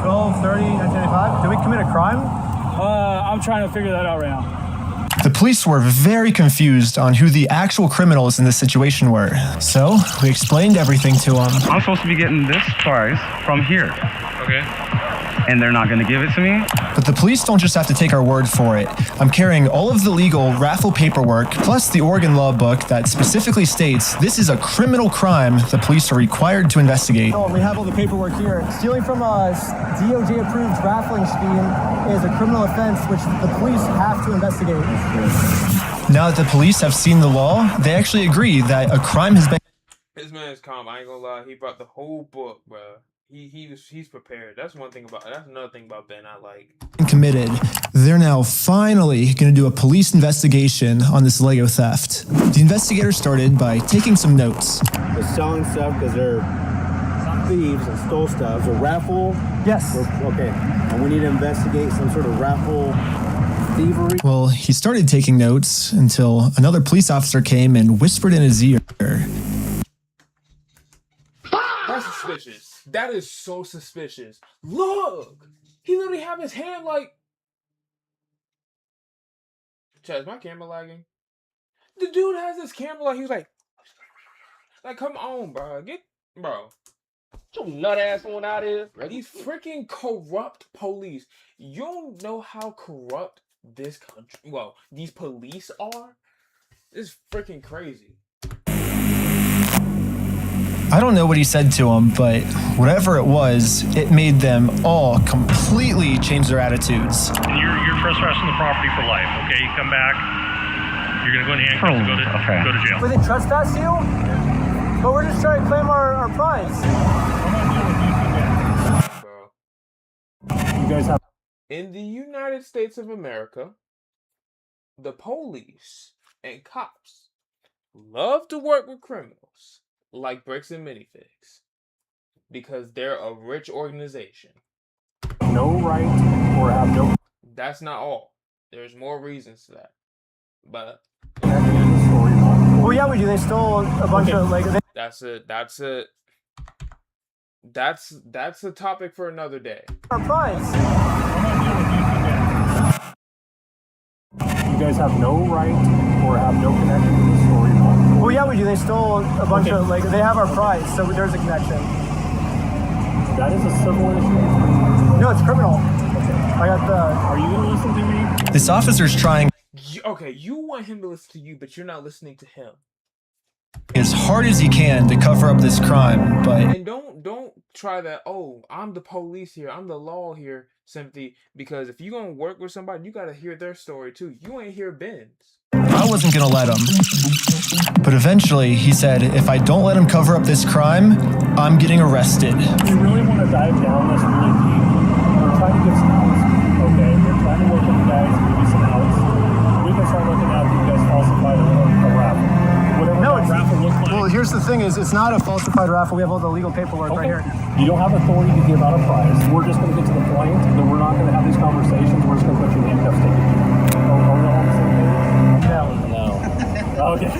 12/30/1995. Did we commit a crime? I'm trying to figure that out right now. The police were very confused on who the actual criminals in this situation were. So we explained everything to them. I'm supposed to be getting this prize from here. Okay. and they're not going to give it to me. But the police don't just have to take our word for it. I'm carrying all of the legal raffle paperwork, plus the Oregon law book that specifically states this is a criminal crime the police are required to investigate. Oh, we have all the paperwork here. Stealing from a DOJ-approved raffling scheme is a criminal offense which the police have to investigate. Now that the police have seen the law, they actually agree that a crime has been... This man is calm. I ain't gonna lie. He brought the whole book, bro. He's prepared. That's another thing about Ben I like. committed. They're now finally going to do a police investigation on this Lego theft. The investigators started by taking some notes. They're selling stuff because they're thieves and stole stuff. So raffle? Yes. Okay. And we need to investigate some sort of raffle thievery. Well, he started taking notes until another police officer came and whispered in his ear. That's suspicious. That is so suspicious. Look! He literally have his hand like... Chad, is my camera lagging? The dude has his camera like, he was like, come on, bro. Bro. Get your nut ass on out of here. These freaking corrupt police. You don't know how corrupt this country, well, these police are? It's freaking crazy. I don't know what he said to him, but whatever it was, it made them all completely change their attitudes. And you're trespassing the property for life, okay? You come back, you're gonna go in handcuffs and go to jail. Were they trespass you? But we're just trying to claim our prize. You guys have... In the United States of America, the police and cops love to work with criminals like Bricks and Minifigs because they're a rich organization. No right or have no... That's not all. There's more reasons to that. But... Well, yeah, we do. They stole a bunch of Lego. That's a topic for another day. Our prize. You guys have no right or have no connection to the story. Well, yeah, we do. They stole a bunch of Lego. They have our prize, so there's a connection. That is a civil issue? No, it's criminal. I got the... Are you going to listen to me? This officer's trying... Okay, you want him to listen to you, but you're not listening to him. as hard as he can to cover up this crime, but... And don't try that, oh, I'm the police here, I'm the law here, sympathy, because if you're going to work with somebody, you got to hear their story too. You ain't hear Ben's. I wasn't gonna let him. But eventually, he said, if I don't let him cover up this crime, I'm getting arrested. We really want to dive down this really deep. We're trying to get some outs, okay? We're trying to work with you guys and give you some outs. We can start looking at you guys falsified a raffle. Whatever that raffle looks like. Well, here's the thing is, it's not a falsified raffle. We have all the legal paperwork right here. You don't have authority to give out a prize. We're just going to get to the point that we're not going to have these conversations. We're just going to put you in handcuffs. Are we all on the same page? No. Okay.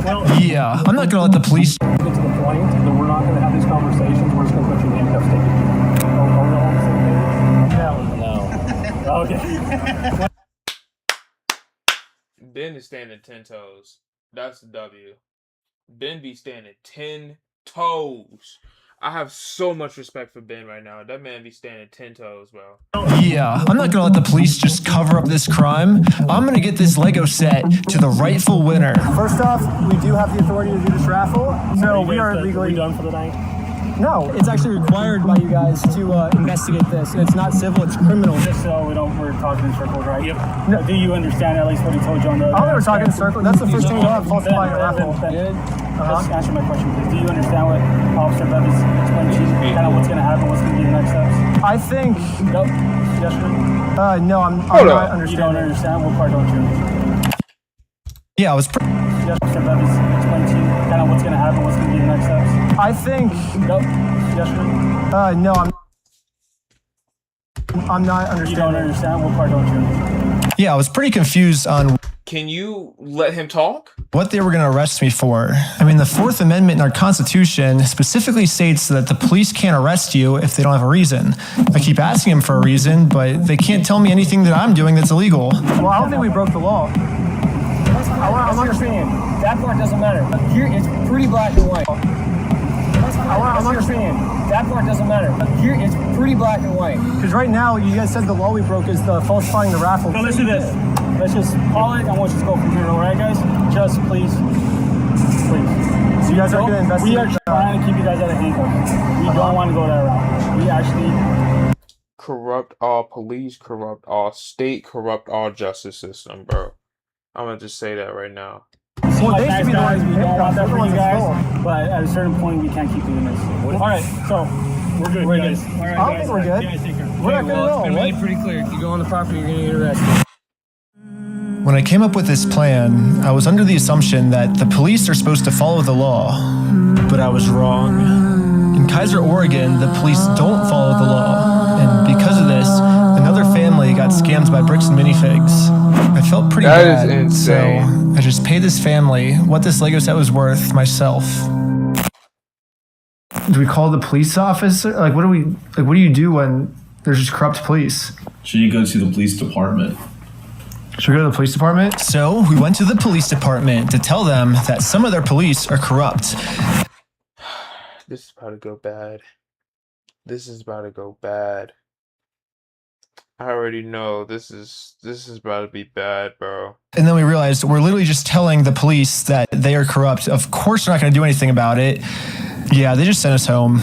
Well, yeah, I'm not gonna let the police get to the point that we're not going to have these conversations. We're just going to put you in handcuffs. Are we all on the same page? No. Okay. Ben is standing 10 toes. That's the W. Ben be standing 10 toes. I have so much respect for Ben right now. That man be standing 10 toes, bro. Yeah, I'm not gonna let the police just cover up this crime. I'm gonna get this Lego set to the rightful winner. First off, we do have the authority to do this raffle, so we are legally done for the night. No, it's actually required by you guys to investigate this. And it's not civil, it's criminal. Just so we're talking in circles, right? Yep. No. Do you understand at least what he told you on the... I thought we were talking in circles. That's the first thing we have, falsifying a raffle. Just answer my question, please. Do you understand what Officer Bev is explaining to you? Kind of what's going to happen, what's going to be the next steps? I think... Nope. Yes, sir? No, I'm not understanding. You don't understand? What part don't you? Yeah, I was... Yes, Officer Bev is explaining to you kind of what's going to happen, what's going to be the next steps? I think... Nope. Yes, sir? No, I'm not understanding. You don't understand? What part don't you? Yeah, I was pretty confused on... Can you let him talk? What they were going to arrest me for. I mean, the Fourth Amendment in our Constitution specifically states that the police can't arrest you if they don't have a reason. I keep asking them for a reason, but they can't tell me anything that I'm doing that's illegal. Well, I don't think we broke the law. I'm understanding. That part doesn't matter. Here, it's pretty black and white. I'm understanding. That part doesn't matter. Here, it's pretty black and white. Because right now, you guys said the law we broke is the falsifying the raffle. So let's do this. Let's just call it, and we'll just go from here. All right, guys? Just please. So you guys are going to investigate? We are trying to keep you guys at a handcuff. We don't want to go that route. We actually... Corrupt all police, corrupt all state, corrupt all justice system, bro. I'm gonna just say that right now. Well, they should be guys. We don't want that for you guys, but at a certain point, we can't keep doing this. All right, so we're good, guys. All right, I don't think we're good. You guys take care. We're not good at all. It's been made pretty clear. If you go on the property, you're gonna get arrested. When I came up with this plan, I was under the assumption that the police are supposed to follow the law, but I was wrong. In Kaiser, Oregon, the police don't follow the law, and because of this, another family got scammed by bricks and minifigs. I felt pretty bad, That is insane. so I just paid this family what this Lego set was worth myself. Do we call the police officer? Like, what do you do when there's just corrupt police? Should you go to the police department? Should we go to the police department? So we went to the police department to tell them that some of their police are corrupt. This is about to go bad. This is about to go bad. I already know this is about to be bad, bro. And then we realized we're literally just telling the police that they are corrupt. Of course, they're not going to do anything about it. Yeah, they just sent us home.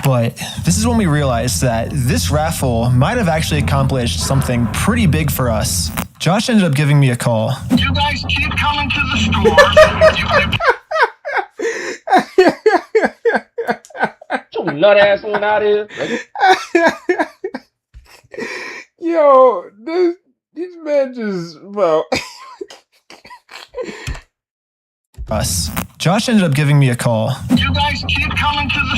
But this is when we realized that this raffle might have actually accomplished something pretty big for us. Josh ended up giving me a call. You guys keep coming to the store. You nut ass one out here. Yo, this man just, bro. Us. Josh ended up giving me a call. You guys keep coming to the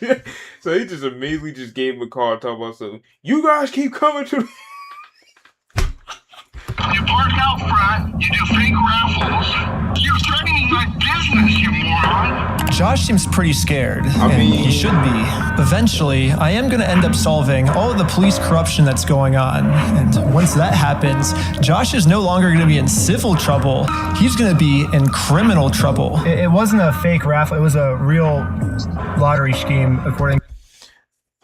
store. So he just immediately just gave him a call talking about something. You guys keep coming to. You park out front. You do fake raffles. You're threatening my business, you moron. Josh seems pretty scared, and he should be. Eventually, I am going to end up solving all of the police corruption that's going on. And once that happens, Josh is no longer going to be in civil trouble. He's going to be in criminal trouble. It wasn't a fake raffle. It was a real lottery scheme, according.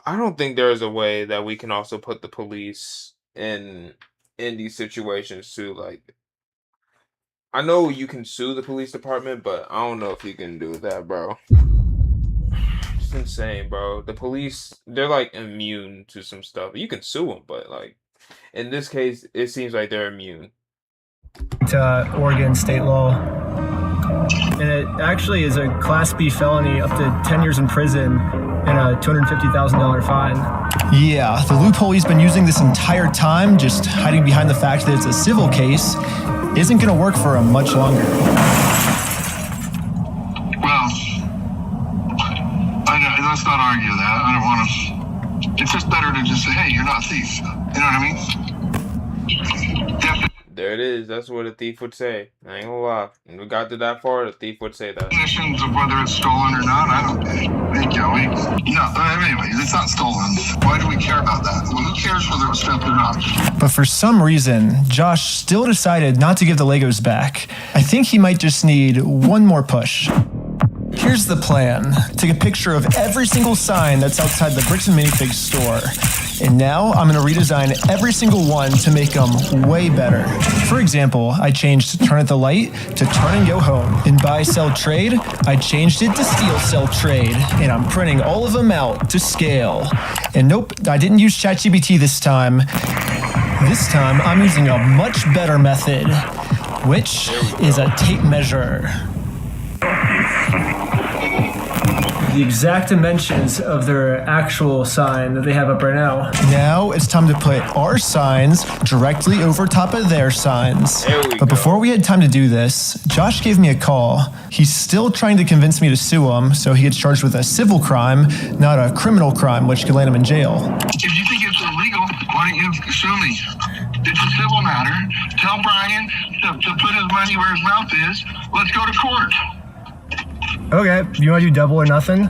I don't think there is a way that we can also put the police in these situations too. Like, I know you can sue the police department, but I don't know if you can do that, bro. It's insane, bro. The police, they're like immune to some stuff. You can sue them, but like in this case, it seems like they're immune to Oregon state law. And it actually is a Class B felony up to 10 years in prison and a $250,000 fine. Yeah, the loophole he's been using this entire time, just hiding behind the fact that it's a civil case, isn't going to work for him much longer. Well, let's not argue that. I don't want to. It's just better to just say, hey, you're not a thief. You know what I mean? There it is. That's what a thief would say. I ain't gonna lie. When we got to that far, the thief would say that. Definitions of whether it's stolen or not, I don't think, anyway, it's not stolen. Why do we care about that? Well, who cares whether it was stolen or not? But for some reason, Josh still decided not to give the Legos back. I think he might just need one more push. Here's the plan. Take a picture of every single sign that's outside the Bricks and Minifigs store. And now I'm going to redesign every single one to make them way better. For example, I changed turn at the light to turn and go home. In buy, sell, trade, I changed it to steal, sell, trade. And I'm printing all of them out to scale. And nope, I didn't use ChatGPT this time. This time I'm using a much better method, which is a tape measure. The exact dimensions of their actual sign that they have up right now. Now it's time to put our signs directly over top of their signs. But before we had time to do this, Josh gave me a call. He's still trying to convince me to sue him, so he gets charged with a civil crime, not a criminal crime, which could land him in jail. If you think it's illegal, why don't you sue me? It's a civil matter. Tell Brian to put his money where his mouth is. Let's go to court. Okay, you want to do double or nothing?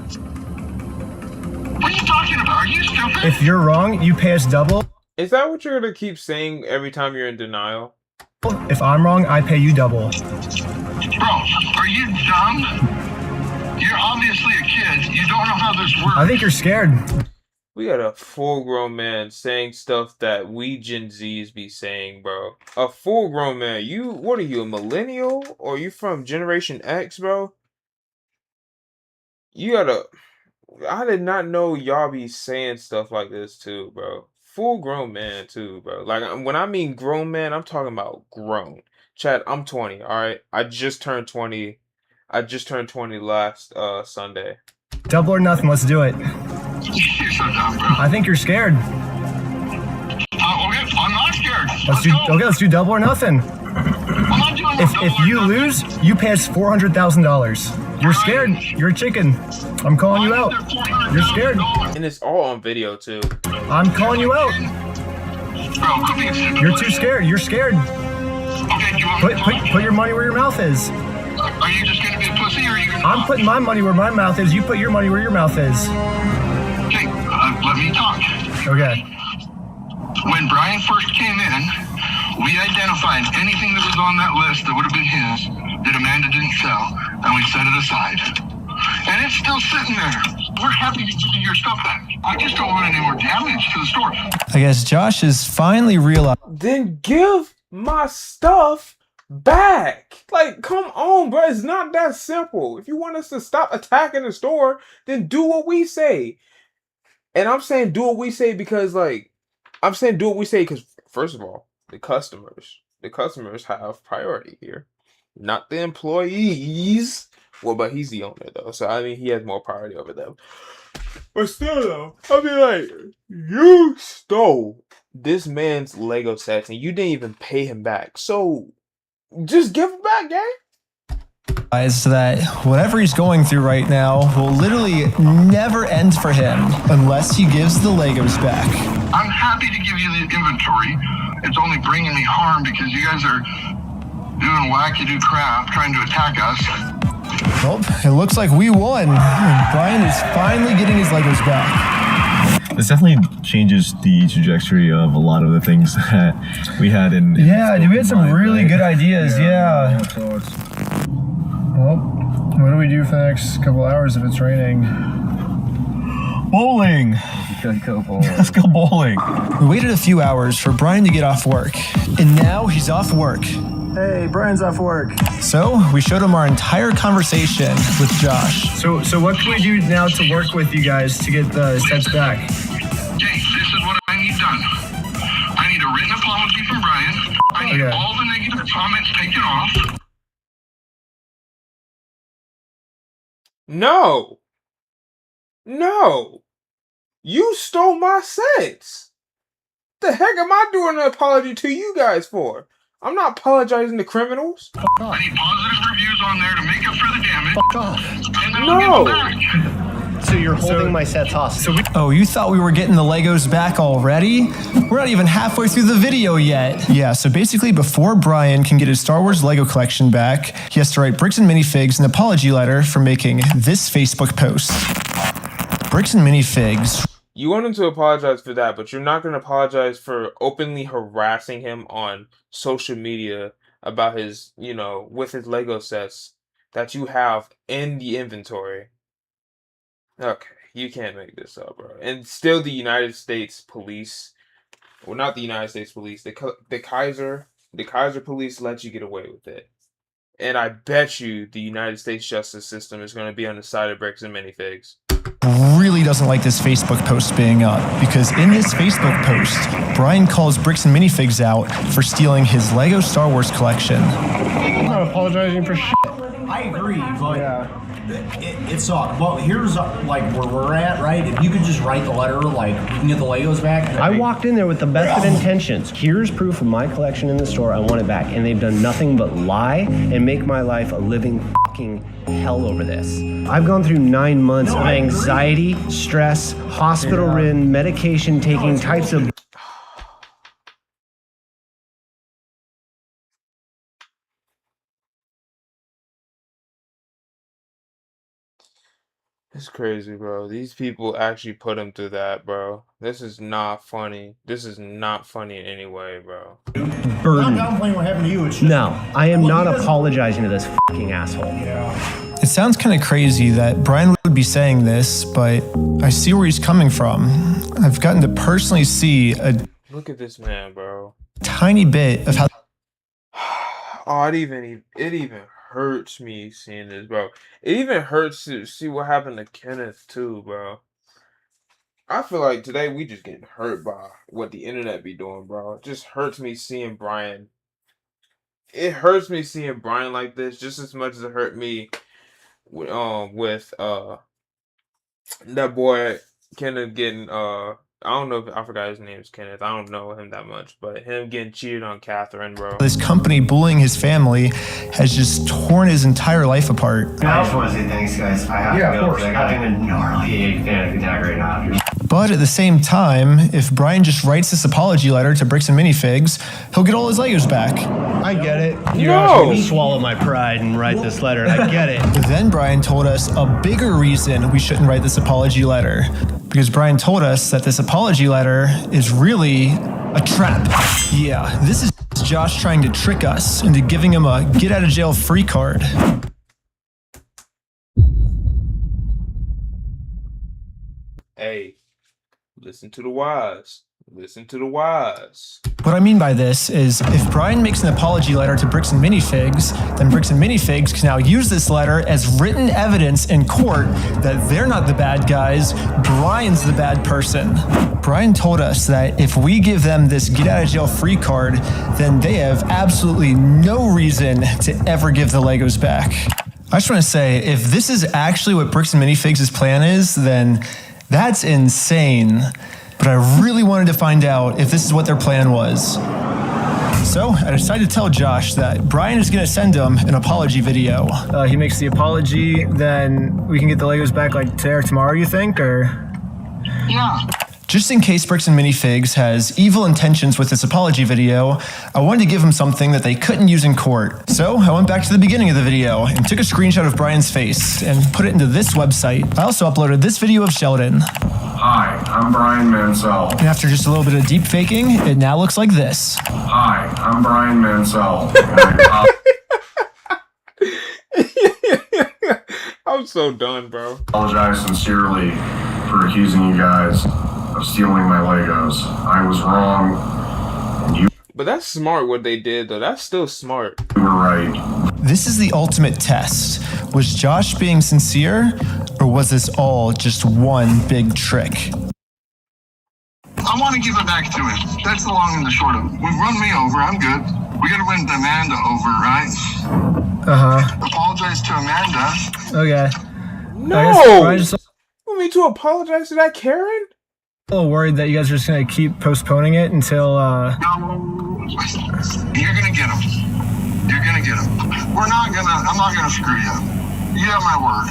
What are you talking about? Are you stupid? If you're wrong, you pay us double. Is that what you're gonna keep saying every time you're in denial? If I'm wrong, I pay you double. Bro, are you dumb? You're obviously a kid. You don't know how this works. I think you're scared. We got a full-grown man saying stuff that we Gen Zs be saying, bro. A full-grown man. What are you, a millennial? Or you from Generation X, bro? I did not know y'all be saying stuff like this too, bro. Full-grown man too, bro. Like, when I mean grown man, I'm talking about grown. Chad, I'm 20, alright? I just turned 20. I just turned 20 last Sunday. Double or nothing, let's do it. You're so dumb, bro. I think you're scared. Okay, I'm not scared. Let's do double or nothing. I'm not doing If you lose, you pay us $400,000. You're scared. You're a chicken. I'm calling you out. You're scared. And it's all on video too. I'm calling you out. You're too scared. You're scared. Okay, you want Put your money where your mouth is. Are you just gonna be a pussy, or are you gonna? I'm putting my money where my mouth is. You put your money where your mouth is. Okay, let me talk. Okay. When Brian first came in, we identified anything that was on that list that would have been his that Amanda didn't sell, and we set it aside. And it's still sitting there. We're happy to give you your stuff back. I just don't want any more damage to the store. I guess Josh is finally realized. Then give my stuff back. Like, come on, bro. It's not that simple. If you want us to stop attacking the store, then do what we say. And I'm saying do what we say because, like, first of all, the customers have priority here, not the employees. Well, but he's the owner though, so I mean he has more priority over them. But still though, I mean, like, you stole this man's Lego sets and you didn't even pay him back. So just give him back, gang. That whatever he's going through right now will literally never end for him unless he gives the Legos back. I'm happy to give you the inventory. It's only bringing me harm because you guys are doing wacky-do crap trying to attack us. Well, it looks like we won. Brian is finally getting his Legos back. This definitely changes the trajectory of a lot of the things that we had in Yeah, dude, we had some really good ideas. Yeah. Well, what do we do for the next couple hours if it's raining? Bowling. Go bowling. Let's go bowling. We waited a few hours for Brian to get off work, and now he's off work. Hey, Brian's off work. So we showed him our entire conversation with Josh. So what can we do now to work with you guys to get the sets back? Okay, this is what I need done. I need a written apology from Brian. I need all the negative comments taken off. No. You stole my sets. The heck am I doing an apology to you guys for? I'm not apologizing to criminals. I need positive reviews on there to make up for the damage. Fuck off. And then I'll get them back. So you're holding my sets hostage. Oh, you thought we were getting the Legos back already? We're not even halfway through the video yet. Yeah, so basically before Brian can get his Star Wars Lego collection back, he has to write Bricks and Minifigs an apology letter for making this Facebook post. Bricks and Minifigs. You want him to apologize for that, but you're not going to apologize for openly harassing him on social media about his, with his Lego sets that you have in the inventory. Okay, you can't make this up, bro. And still the United States Police, well, not the United States Police, the Kaiser Police let you get away with it. And I bet you the United States justice system is going to be on the side of Bricks and Minifigs. Really doesn't like this Facebook post being up because in this Facebook post, Brian calls Bricks and Minifigs out for stealing his Lego Star Wars collection. I'm not apologizing for shit. I agree, but it's well, here's like where we're at, right? If you could just write the letter, like we can get the Legos back. I walked in there with the best of intentions. Here's proof of my collection in the store. I want it back, and they've done nothing but lie and make my life a living fucking hell over this. I've gone through 9 months of anxiety, stress, hospital-ridden, medication-taking types of. It's crazy, bro. These people actually put him through that, bro. This is not funny. This is not funny in any way, bro. Burden. Not downplaying what happened to you. It's just, No, I am not apologizing to this fucking asshole. It sounds kind of crazy that Brian would be saying this, but I see where he's coming from. I've gotten to personally see a Look at this man, bro. tiny bit of how Oh, it even hurts me seeing this, bro. It even hurts to see what happened to Kenneth too, bro. I feel like today we just getting hurt by what the internet be doing, bro. It just hurts me seeing Brian. It hurts me seeing Brian like this just as much as it hurt me with that boy Kenneth getting I don't know if I forgot his name is Kenneth. I don't know him that much, but him getting cheated on Catherine, bro. this company bullying his family has just torn his entire life apart. I just want to say thanks, guys. I have to go because I got a gnarly panic attack right now. But at the same time, if Brian just writes this apology letter to Bricks and Minifigs, he'll get all his Legos back. I get it. You're asking me to swallow my pride and write this letter, and I get it. Then Brian told us a bigger reason we shouldn't write this apology letter. Because Brian told us that this apology letter is really a trap. Yeah, this is Josh trying to trick us into giving him a get out of jail free card. Hey, listen to the wise. Listen to the wise. What I mean by this is if Brian makes an apology letter to Bricks and Minifigs, then Bricks and Minifigs can now use this letter as written evidence in court that they're not the bad guys, Brian's the bad person. Brian told us that if we give them this get out of jail free card, then they have absolutely no reason to ever give the Legos back. I just want to say, if this is actually what Bricks and Minifigs' plan is, then that's insane. But I really wanted to find out if this is what their plan was. So I decided to tell Josh that Brian is going to send him an apology video. He makes the apology, then we can get the Legos back like today or tomorrow, you think? Or Yeah. just in case Bricks and Minifigs has evil intentions with this apology video, I wanted to give them something that they couldn't use in court. So I went back to the beginning of the video and took a screenshot of Brian's face and put it into this website. I also uploaded this video of Sheldon. Hi, I'm Brian Mansell. And after just a little bit of deep faking, it now looks like this. Hi, I'm Brian Mansell. I'm so done, bro. Apologize sincerely for accusing you guys of stealing my Legos. I was wrong, and you But that's smart what they did, though. That's still smart. were right. This is the ultimate test. Was Josh being sincere, or was this all just one big trick? I want to give it back to him. That's the long and the short of it. We've run me over. I'm good. We got to win Amanda over, right? Apologize to Amanda. Okay. No! You want me to apologize to that Karen? A little worried that you guys are just going to keep postponing it until, You're gonna get him. You're gonna get him. I'm not gonna screw you. You have my word.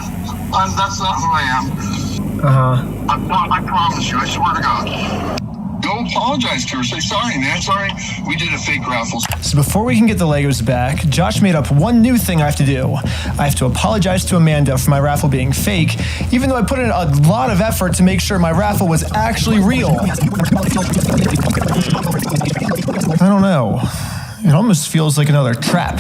That's not who I am. I promise you. I swear to God. Go apologize to her. Say sorry, man. Sorry. We did a fake raffle. So before we can get the Legos back, Josh made up one new thing I have to do. I have to apologize to Amanda for my raffle being fake, even though I put in a lot of effort to make sure my raffle was actually real. I don't know. It almost feels like another trap.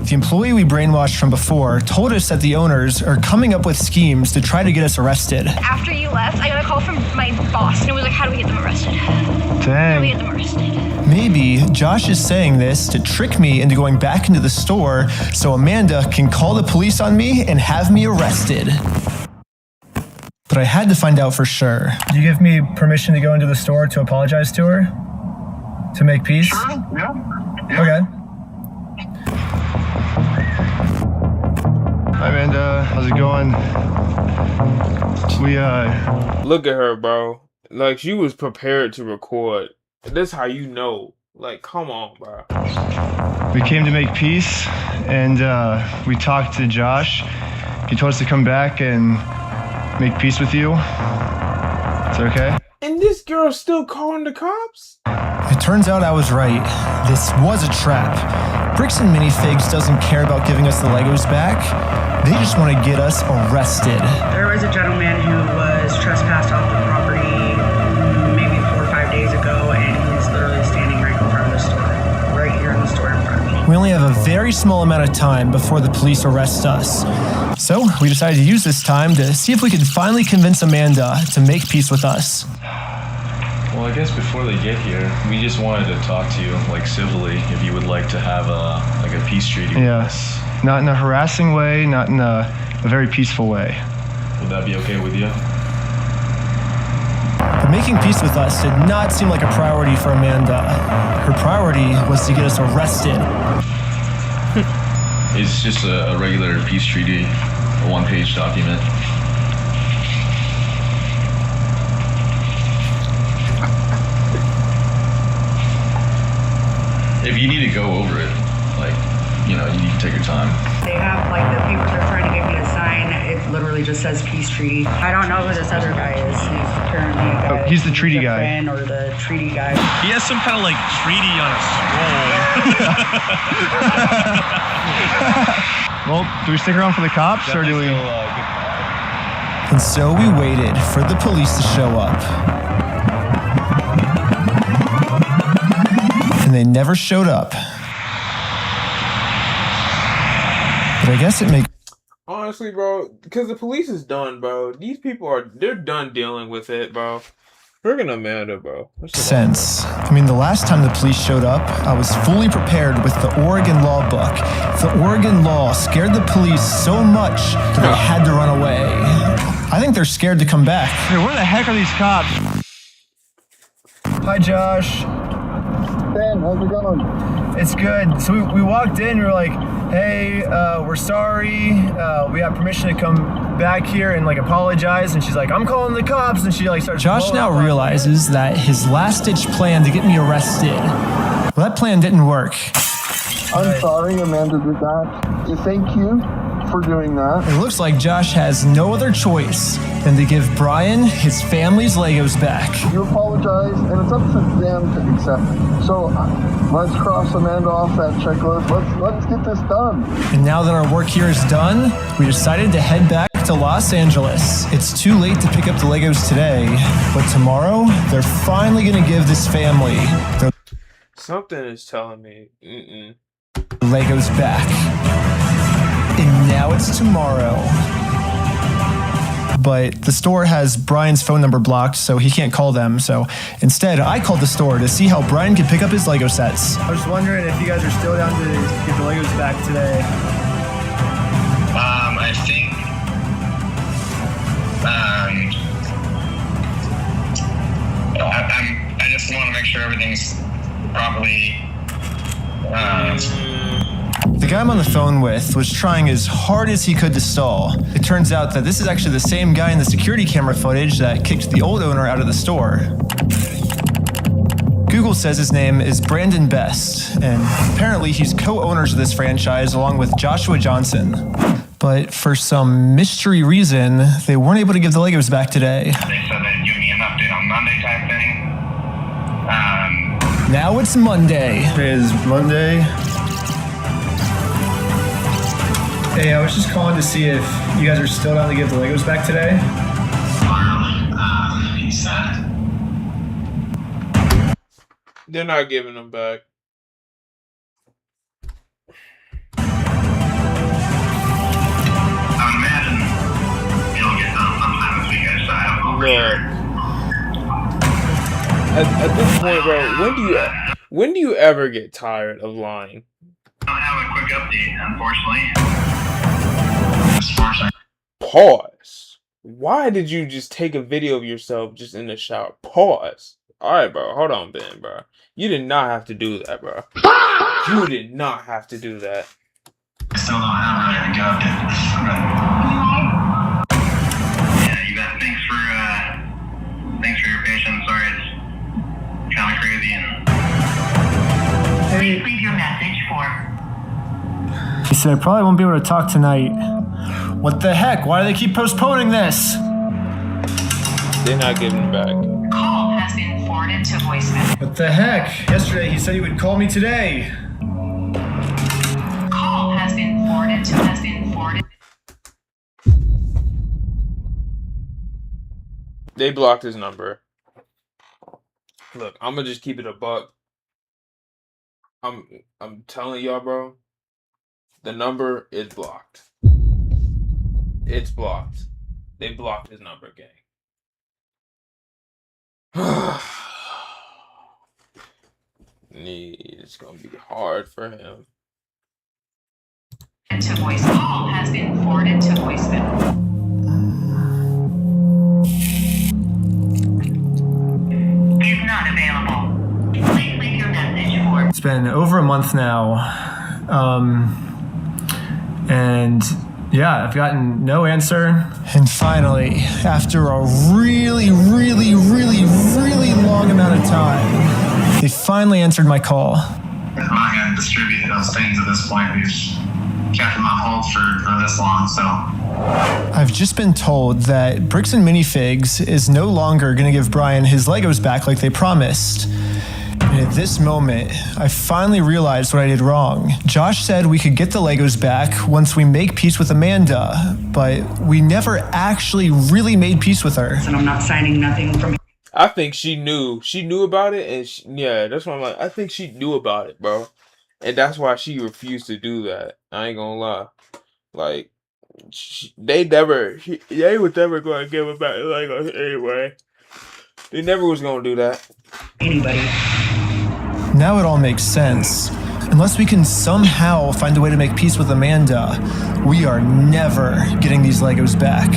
The employee we brainwashed from before told us that the owners are coming up with schemes to try to get us arrested. After you left, I got a call from my boss, and it was like, how do we get them arrested? How do we get them arrested? Maybe Josh is saying this to trick me into going back into the store so Amanda can call the police on me and have me arrested. But I had to find out for sure. Do you give me permission to go into the store to apologize to her? To make peace? Sure, yeah. Okay. Hi, Amanda. How's it going? Look at her, bro. Like, she was prepared to record. This how you know. Like, come on, bro. We came to make peace, and we talked to Josh. He told us to come back and make peace with you. Is that okay? And this girl's still calling the cops? It turns out I was right. This was a trap. Bricks and Minifigs doesn't care about giving us the Legos back. They just want to get us arrested. There was a gentleman who was trespassed off the property maybe 4 or 5 days ago, and he's literally standing right in front of the store. Right here in the store in front of me. We only have a very small amount of time before the police arrest us. So we decided to use this time to see if we could finally convince Amanda to make peace with us. Well, I guess before they get here, we just wanted to talk to you, like civilly, if you would like to have a peace treaty with us. Not in a harassing way, not in a very peaceful way. Would that be okay with you? But making peace with us did not seem like a priority for Amanda. Her priority was to get us arrested. It's just a regular peace treaty, a one-page document. If you need to go over it, like, you know, you need to take your time. They have like the papers they're trying to get me to sign. It literally just says peace treaty. I don't know who this other guy is. He's apparently a guy. Oh, he's the treaty guy. Friend or the treaty guy. He has some kind of like treaty on a scroll. Well, do we stick around for the cops or do we? And so we waited for the police to show up. And they never showed up. But I guess it makes... Honestly, bro, because the police is done, bro. These people they're done dealing with it, bro. Friggin' Amanda, bro. sense. I mean, the last time the police showed up, I was fully prepared with the Oregon law book. The Oregon law scared the police so much that they had to run away. I think they're scared to come back. Hey, where the heck are these cops? Hi, Josh. Ben, how's it going? It's good. So we walked in, we were like, hey, we're sorry. We have permission to come back here and like apologize. And she's like, I'm calling the cops. And she like starts. Josh now realizes that his last ditch plan to get me arrested, well, that plan didn't work. I'm sorry Amanda did that. Thank you for doing that. It looks like Josh has no other choice than to give Brian his family's Legos back. You apologize, and it's up to them to accept it. So let's cross Amanda off that checklist. Let's get this done. And now that our work here is done, we decided to head back to Los Angeles. It's too late to pick up the Legos today, but tomorrow they're finally going to give this family their something is telling me Legos back. And now it's tomorrow. But the store has Brian's phone number blocked, so he can't call them. So instead, I called the store to see how Brian could pick up his Lego sets. I was just wondering if you guys are still down to get the Legos back today. I think I just want to make sure everything's properly. The guy I'm on the phone with was trying as hard as he could to stall. It turns out that this is actually the same guy in the security camera footage that kicked the old owner out of the store. Google says his name is Brandon Best, and apparently he's co-owners of this franchise along with Joshua Johnson. But for some mystery reason, they weren't able to give the Legos back today. They said they'd give me an update on Monday type thing. Now it's Monday. Today is Monday. Hey, I was just calling to see if you guys are still down to give the Legos back today. He said. They're not giving them back. I imagine it'll get done sometime this weekend, so I don't know for sure. At this point, bro, when do you ever get tired of lying? I don't have a quick update, unfortunately. As far as I... Pause. Why did you just take a video of yourself just in the shower? Pause. Alright, bro. Hold on, Ben, bro. You did not have to do that, bro. You did not have to do that. I still don't have really a good update. Yeah, you bet. Thanks for your patience. Sorry, it's kind of crazy and... Hey. Leave your message for... He said I probably won't be able to talk tonight. What the heck? Why do they keep postponing this? They're not giving them back. Call to voicemail. What the heck? Yesterday he said he would call me today. Call has been forwarded to They blocked his number. Look, I'm gonna just keep it a buck. I'm telling y'all, bro. The number is blocked. It's blocked. They blocked his number, gang. It's gonna be hard for him. To voice call has been forwarded to voicemail. Is not available. Please leave your message for. It's been over a month now. And yeah, I've gotten no answer. And finally, after a really long amount of time, they finally answered my call. I'm not going to distribute those things at this point. We've kept them on hold for this long, so. I've just been told that Bricks and Minifigs is no longer going to give Brian his Legos back like they promised. And at this moment, I finally realized what I did wrong. Josh said we could get the Legos back once we make peace with Amanda, but we never actually really made peace with her. And I'm not signing nothing from. I think she knew. She knew about it, and yeah, that's why I'm like, I think she knew about it, bro. And that's why she refused to do that. I ain't gonna lie. Like, they was never going to give it back Legos anyway. They never was going to do that. Anybody. Now it all makes sense. Unless we can somehow find a way to make peace with Amanda, we are never getting these Legos back.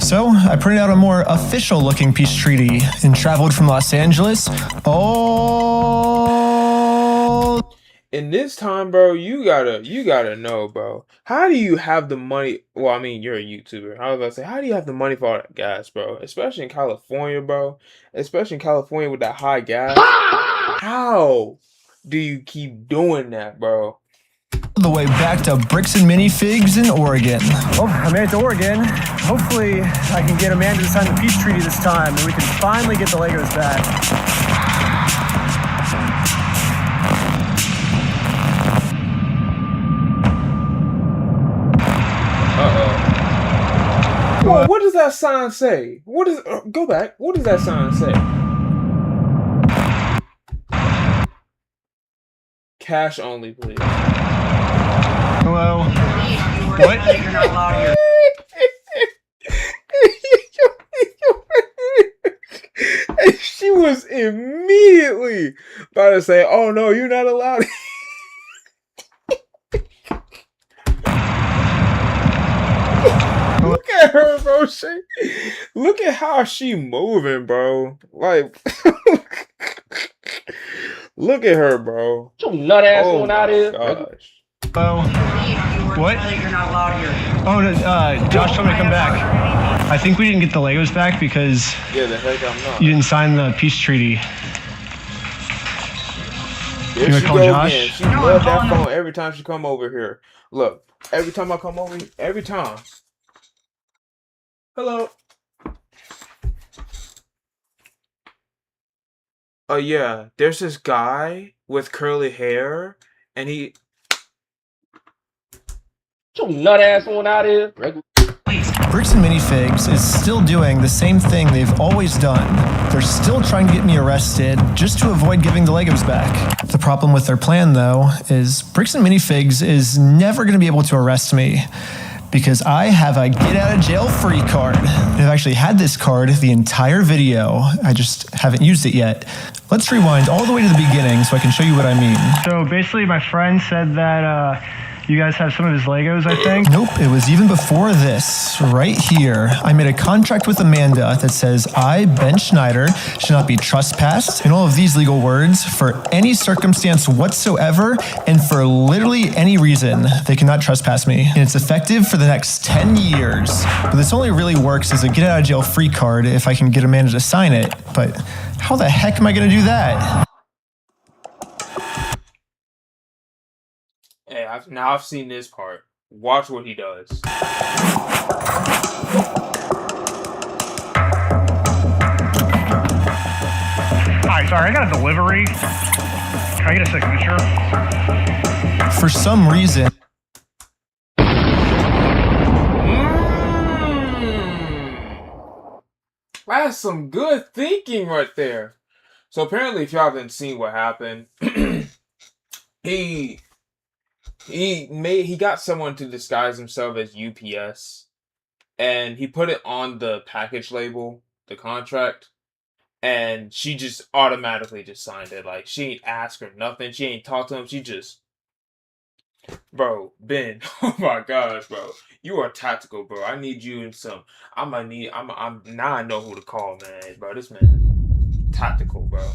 So I printed out a more official looking peace treaty and traveled from Los Angeles all... In this time, bro, you gotta know, bro. How do you have the money? Well, I mean, you're a YouTuber. I was about to say, how do you have the money for all that gas, bro? Especially in California, bro. Especially in California with that high gas. How do you keep doing that, bro? The way back to Bricks and Minifigs in Oregon. Well, I made it to Oregon. Hopefully, I can get Amanda to sign the peace treaty this time, and we can finally get the Legos back. Well, what does that sign say? What is? Go back. What does that sign say? Cash only, please. Hello. What? You're not allowed here. She was immediately about to say, "Oh no, you're not allowed." Look at her, bro. Look at how she moving, bro. Like, look at her, bro. Your nut ass going out here. Gosh. Oh, what? You're not allowed here. Oh, no, Josh told me to come back. I think we didn't get the Legos back because Yeah, the heck I'm not. you didn't sign the peace treaty. There You she gonna call goes Josh? again. She loves that phone every time she come over here. Look, every time I come over, every time. Hello. Oh yeah, there's this guy with curly hair, and he. Your nut ass going out here. Bricks and Minifigs is still doing the same thing they've always done. They're still trying to get me arrested just to avoid giving the Legos back. The problem with their plan, though, is Bricks and Minifigs is never going to be able to arrest me because I have a get-out-of-jail-free card. And I've actually had this card the entire video. I just haven't used it yet. Let's rewind all the way to the beginning so I can show you what I mean. So basically, my friend said that you guys have some of his Legos, I think? Nope, it was even before this, right here. I made a contract with Amanda that says I, Ben Schneider, should not be trespassed, and all of these legal words, for any circumstance whatsoever, and for literally any reason, they cannot trespass me. And it's effective for the next 10 years. But this only really works as a get-out-of-jail-free card if I can get Amanda to sign it, but how the heck am I gonna do that? Hey, I've seen this part. Watch what he does. Sorry, I got a delivery. Can I get a signature? For some reason, That's some good thinking right there. So apparently, if y'all haven't seen what happened, he got someone to disguise himself as UPS, and he put it on the package label, the contract, and she just automatically just signed it. Like, she ain't asked her nothing. She ain't talked to him. She just, bro, Ben. Oh my gosh, bro. You are tactical, bro. I need you in some. now I know who to call, man. Bro, this man, tactical, bro.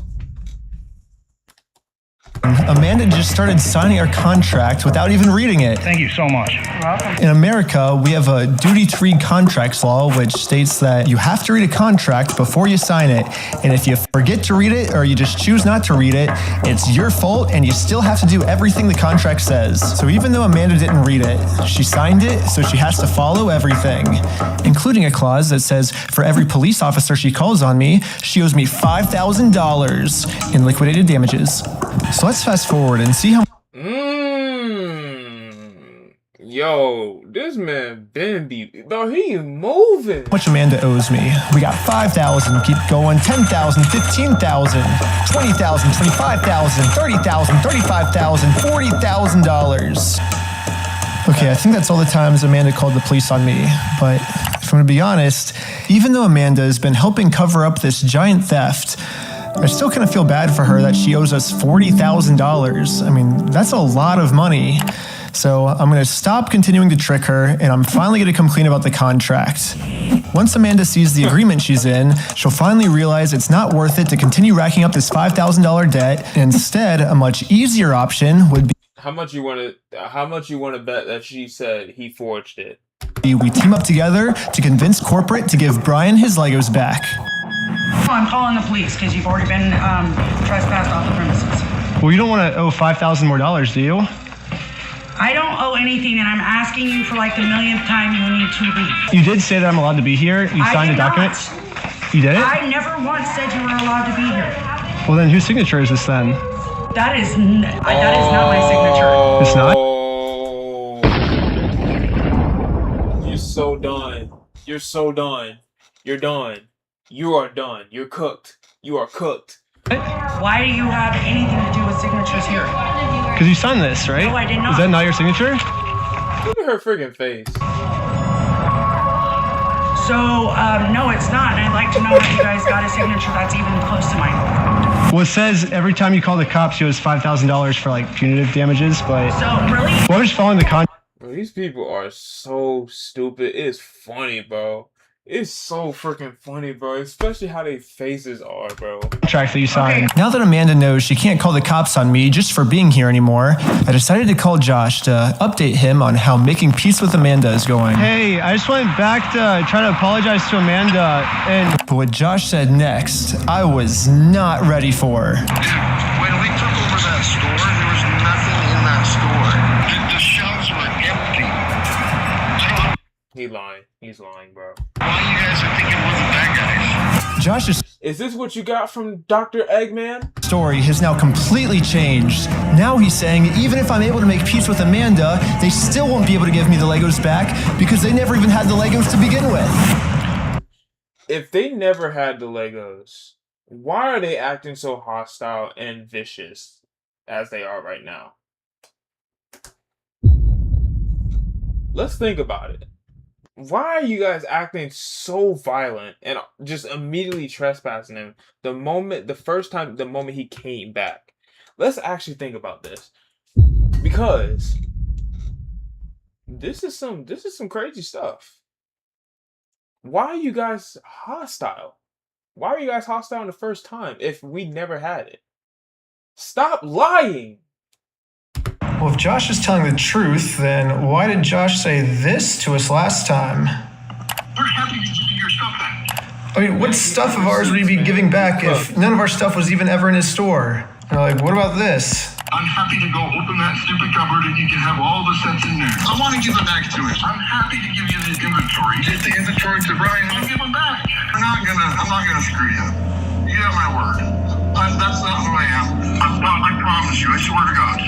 Amanda just started signing our contract without even reading it. Thank you so much. In America, we have a duty-to-read contracts law, which states that you have to read a contract before you sign it. And if you forget to read it or you just choose not to read it, it's your fault and you still have to do everything the contract says. So even though Amanda didn't read it, she signed it, so she has to follow everything, including a clause that says for every police officer she calls on me, she owes me $5,000 in liquidated damages. So let's fast forward and see how. Yo, this man Ben be, bro, he moving. Much Amanda owes me. We got 5,000, keep going, 10,000, 15,000, 20,000, 25,000, 30,000, 35,000, $40,000. Okay, I think that's all the times Amanda called the police on me. But if I'm gonna be honest, even though Amanda has been helping cover up this giant theft, I still kind of feel bad for her that she owes us $40,000. I mean, that's a lot of money. So I'm going to stop continuing to trick her, and I'm finally going to come clean about the contract. Once Amanda sees the agreement she's in, she'll finally realize it's not worth it to continue racking up this $5,000 debt. Instead, a much easier option would be How much you want to bet that she said he forged it? We team up together to convince corporate to give Brian his Legos back. I'm calling the police because you've already been trespassed off the premises. Well, you don't want to owe $5,000 more, do you? I don't owe anything, and I'm asking you for like the millionth time you need to leave. You did say that I'm allowed to be here. You signed a document. You did it? I never once said you were allowed to be here. Well, then whose signature is this then? That is not my signature. It's not? You're so done. You're so done. You're done. You are done. You're cooked. You are cooked. Why do you have anything to do with signatures here? Because you signed this, right? No, I did not. Is that not your signature? Look at her friggin' face. So, no, it's not. And I'd like to know if you guys got a signature that's even close to mine. Well, it says every time you call the cops, you owe $5,000 for like punitive damages, but. So, really? Well, I'm just following the contract. Bro, these people are so stupid. It's funny, bro. It's so freaking funny, bro. Especially how their faces are, bro. Contract that you signed. Now that Amanda knows she can't call the cops on me just for being here anymore, I decided to call Josh to update him on how making peace with Amanda is going. Hey, I just went back to try to apologize to Amanda, and. But what Josh said next, I was not ready for. When we took over that store, there was nothing in that store. The shelves were empty. He lying. He's lying, bro. Why you guys are thinking we're the bad guys? Josh's Is this what you got from Dr. Eggman? story has now completely changed. Now he's saying even if I'm able to make peace with Amanda, they still won't be able to give me the Legos back because they never even had the Legos to begin with. If they never had the Legos, why are they acting so hostile and vicious as they are right now? Let's think about it. Why are you guys acting so violent and just immediately trespassing him the moment he came back? Let's actually think about this. Because this is some crazy stuff. Why are you guys hostile? Why are you guys hostile in the first time if we never had it? Stop lying! Well, if Josh is telling the truth, then why did Josh say this to us last time? We're happy to give you your stuff back. I mean, what stuff of ours would he be giving back if none of our stuff was even ever in his store? Like, what about this? I'm happy to go open that stupid cupboard and you can have all the sets in there. I want to give them back to him. I'm happy to give you the inventory. Get the inventory to Brian and give them back. I'm not gonna screw you. You have my word. That's not who I am. I promise you. I swear to God.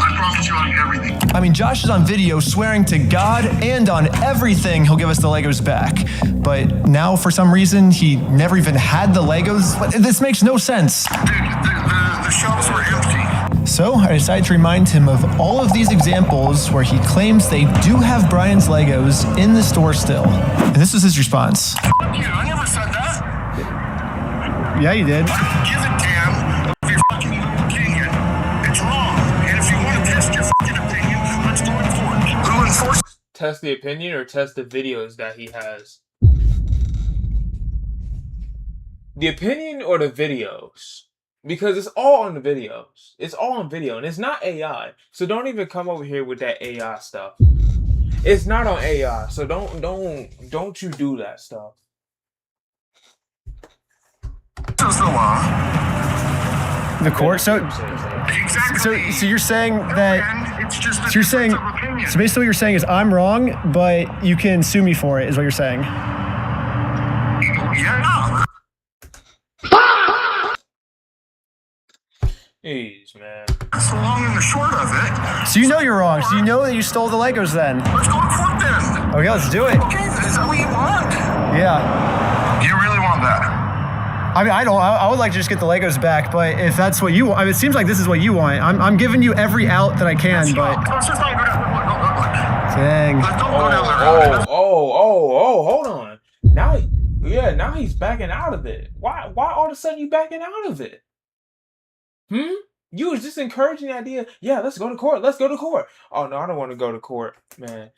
I promise you on everything. I mean, Josh is on video swearing to God and on everything he'll give us the Legos back. But now, for some reason, he never even had the Legos. This makes no sense. Dude, the shelves were empty. So I decided to remind him of all of these examples where he claims they do have Brian's Legos in the store still. And this was his response. Fuck you. I never said that. Yeah, you did. I don't give a damn of your fucking opinion. It's wrong. And if you want to test your fucking opinion, let's do it in court. Who enforces? Test the opinion or test the videos that he has? The opinion or the videos? Because it's all on the videos. It's all on video, and it's not AI. So don't even come over here with that AI stuff. It's not on AI, so don't you do that stuff. This is the law. The court. So you're saying that. So you're saying. So basically, what you're saying is I'm wrong, but you can sue me for it. Is what you're saying? Yeah. Jeez, man. That's the long and the short of it. So you know you're wrong. So you know that you stole the Legos then. Let's go to court then. Okay, let's do it. Okay, is that what you want? Yeah. You really want that? I mean, I don't. I would like to just get the Legos back, but if that's what you want, I mean, it seems like this is what you want. I'm giving you every out that I can, but. Let's just not go down. Dang. Let's don't go down there. Hold on. Now he's backing out of it. Why all of a sudden you backing out of it? You was just encouraging the idea. Yeah, let's go to court. Let's go to court. Oh no, I don't want to go to court, man.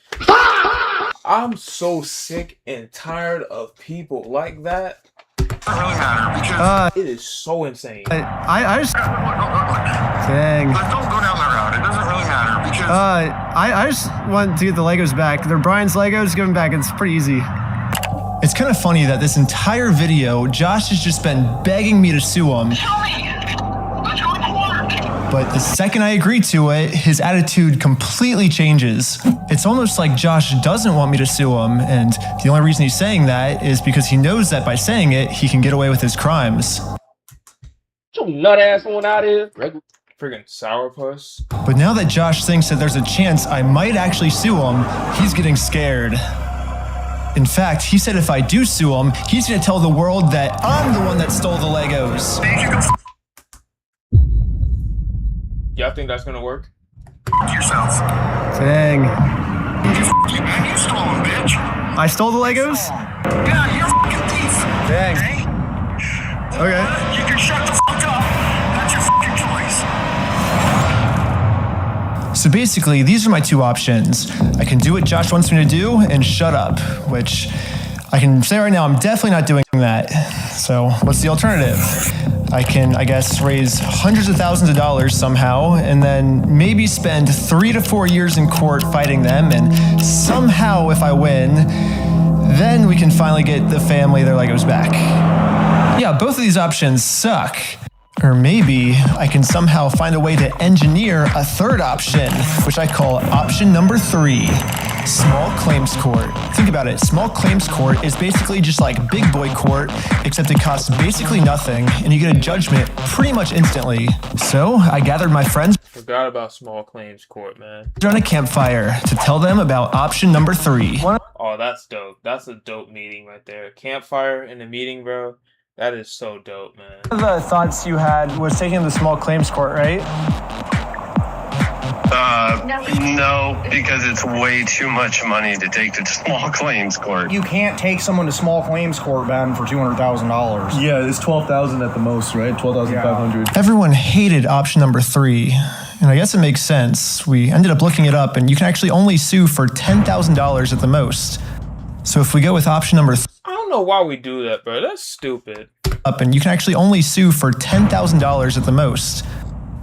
I'm so sick and tired of people like that. It doesn't really matter because it is so insane. I just. Dang. Let's don't go down that route. It doesn't really matter because. I just want to get the Legos back. They're Brian's Legos. Give them back. It's pretty easy. It's kind of funny that this entire video, Josh has just been begging me to sue him. But the second I agree to it, his attitude completely changes. It's almost like Josh doesn't want me to sue him, and the only reason he's saying that is because he knows that by saying it, he can get away with his crimes. You nut ass one out here. Friggin' sourpuss. But now that Josh thinks that there's a chance I might actually sue him, he's getting scared. In fact, he said if I do sue him, he's gonna tell the world that I'm the one that stole the Legos. Y'all think that's gonna work? Yourself. Dang. You stole them, bitch. I stole the Legos? Yeah, you're a fucking thief. Dang. Okay. You can shut the fuck up. That's your fucking choice. So basically, these are my two options. I can do what Josh wants me to do and shut up, which I can say right now, I'm definitely not doing that. So what's the alternative? I can, I guess, raise hundreds of thousands of dollars somehow, and then maybe spend 3 to 4 years in court fighting them, and somehow, if I win, then we can finally get the family their Legos back. Yeah, both of these options suck. Or maybe I can somehow find a way to engineer a third option, which I call option number 3. Small claims court. Think about it. Small claims court is basically just like big boy court, except it costs basically nothing, and you get a judgment pretty much instantly. So I gathered my friends. Forgot about small claims court, man. Around a campfire to tell them about option number 3. Oh, that's dope. That's a dope meeting right there. Campfire in a meeting, bro. That is so dope, man. One of the thoughts you had was taking the small claims court, right? No, because it's way too much money to take to small claims court. You can't take someone to small claims court, Ben, for $200,000. Yeah, it's $12,000 at the most, right? $12,500. Everyone hated option number 3. And I guess it makes sense. We ended up looking it up, and you can actually only sue for $10,000 at the most. So if we go with option number 3, I don't know why we do that, bro. That's stupid. And you can actually only sue for $10,000 at the most.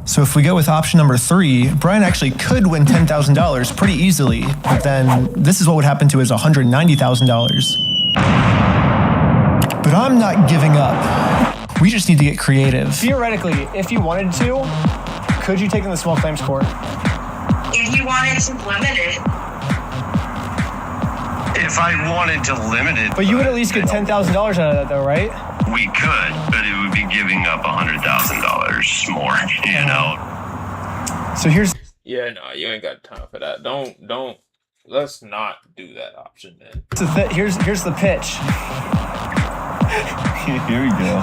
So if we go with option number 3, Brian actually could win $10,000 pretty easily, but then this is what would happen to his $190,000. But I'm not giving up. We just need to get creative. Theoretically, if you wanted to, could you take in the small claims court? If you wanted to limit it. If I wanted to limit it, But you would at least get $10,000 out of that, though, right? we could, but it would be giving up $100,000 more, you know? So here's. Yeah, no, you ain't got time for that. Don't. Let's not do that option, then. Here's the pitch. Here we go.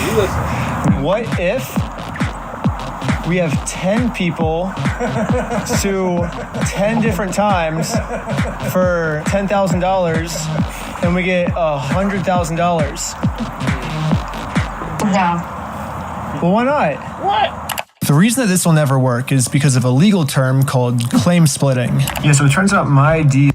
You listen. What if we have 10 people sue 10 different times for $10,000 and we get $100,000? No. Well, why not? What? The reason that this will never work is because of a legal term called claim splitting. Yeah, so it turns out my idea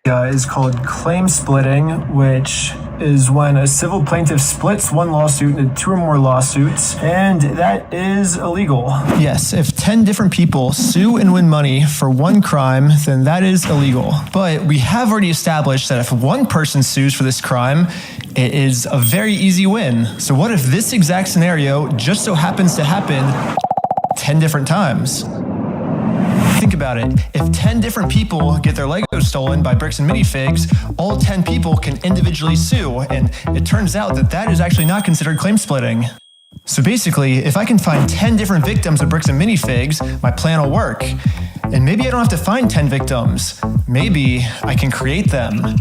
is called claim splitting, which is when a civil plaintiff splits one lawsuit into 2 or more lawsuits, and that is illegal. Yes, if 10 different people sue and win money for one crime, then that is illegal. But we have already established that if one person sues for this crime, it is a very easy win. So what if this exact scenario just so happens to happen 10 different times? Think about it. If 10 different people get their Legos stolen by Bricks and Minifigs, all 10 people can individually sue, and it turns out that that is actually not considered claim splitting. So basically, if I can find 10 different victims of Bricks and Minifigs, my plan will work. And maybe I don't have to find 10 victims. Maybe I can create them.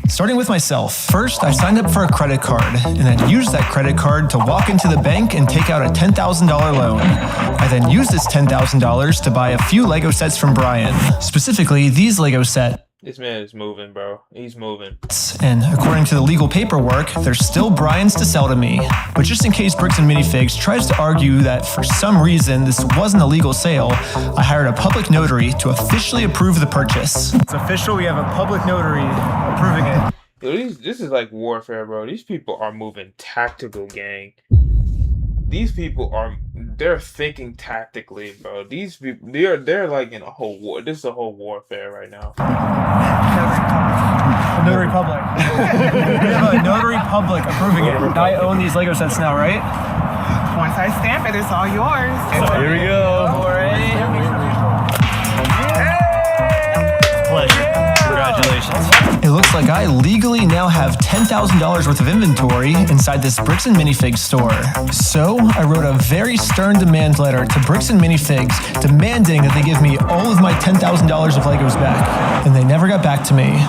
Starting with myself. First, I signed up for a credit card, and I used that credit card to walk into the bank and take out a $10,000 loan. I then used this $10,000 to buy a few Lego sets from Brian. Specifically, these Lego sets. This man is moving, bro. He's moving. And according to the legal paperwork, they're still Brian's to sell to me. But just in case Bricks and Minifigs tries to argue that for some reason this wasn't a legal sale, I hired a public notary to officially approve the purchase. It's official, we have a public notary approving it. Yo, this is like warfare, bro. These people are moving tactical, gang. These people they're thinking tactically, bro. These people, they're like in a whole war. This is a whole warfare right now. Notary public. We have a notary public approving it. I own these Lego sets now, right? Once I stamp it, it's all yours. Here we go. Pleasure. Congratulations. It looks like I legally now have $10,000 worth of inventory inside this Bricks and Minifigs store. So I wrote a very stern demand letter to Bricks and Minifigs demanding that they give me all of my $10,000 of Legos back. And they never got back to me.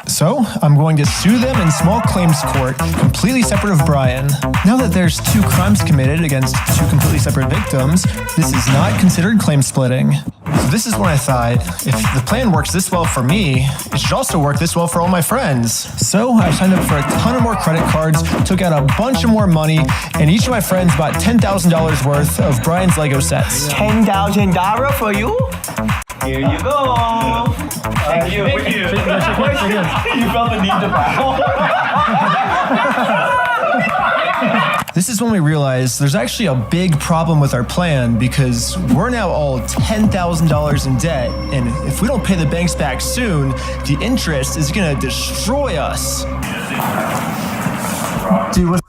So I'm going to sue them in small claims court, completely separate of Brian. Now that there's 2 crimes committed against 2 completely separate victims, this is not considered claim splitting. So this is when I thought, if the plan works this well for me, it should also work this well for all my friends. So I signed up for a ton of more credit cards, took out a bunch of more money, and each of my friends bought $10,000 worth of Brian's Lego sets. $10,000 for you? Here you go. Thank you. You felt the need to bow. This is when we realized there's actually a big problem with our plan because we're now all $10,000 in debt, and if we don't pay the banks back soon, the interest is gonna destroy us. Dude, what?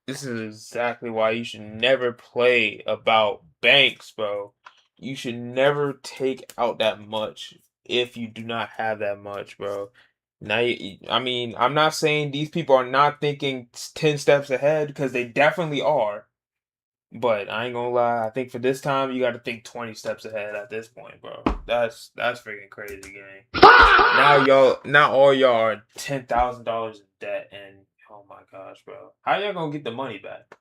This is exactly why you should never play about banks, bro. You should never take out that much if you do not have that much, bro. Now, I mean, I'm not saying these people are not thinking 10 steps ahead, because they definitely are. But I ain't gonna lie, I think for this time, you gotta think 20 steps ahead at this point, bro. That's freaking crazy, gang. Now all y'all are $10,000 in debt, and oh my gosh, bro. How y'all gonna get the money back?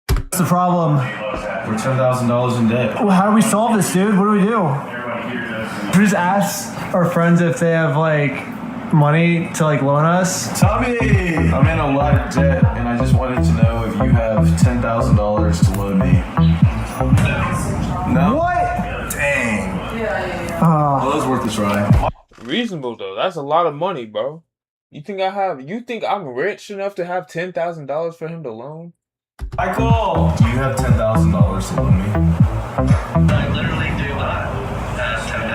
What's the problem? We're $10,000 in debt. Well, how do we solve this, dude? What do we do? We just ask our friends if they have, like, money to, like, loan us? Tommy! I'm in a lot of debt, and I just wanted to know if you have $10,000 to loan me. No? What? Dang. Well, it's worth a try. Reasonable, though. That's a lot of money, bro. You think I'm rich enough to have $10,000 for him to loan? Michael! Do you have $10,000 to loan me? I literally do not have $10,000.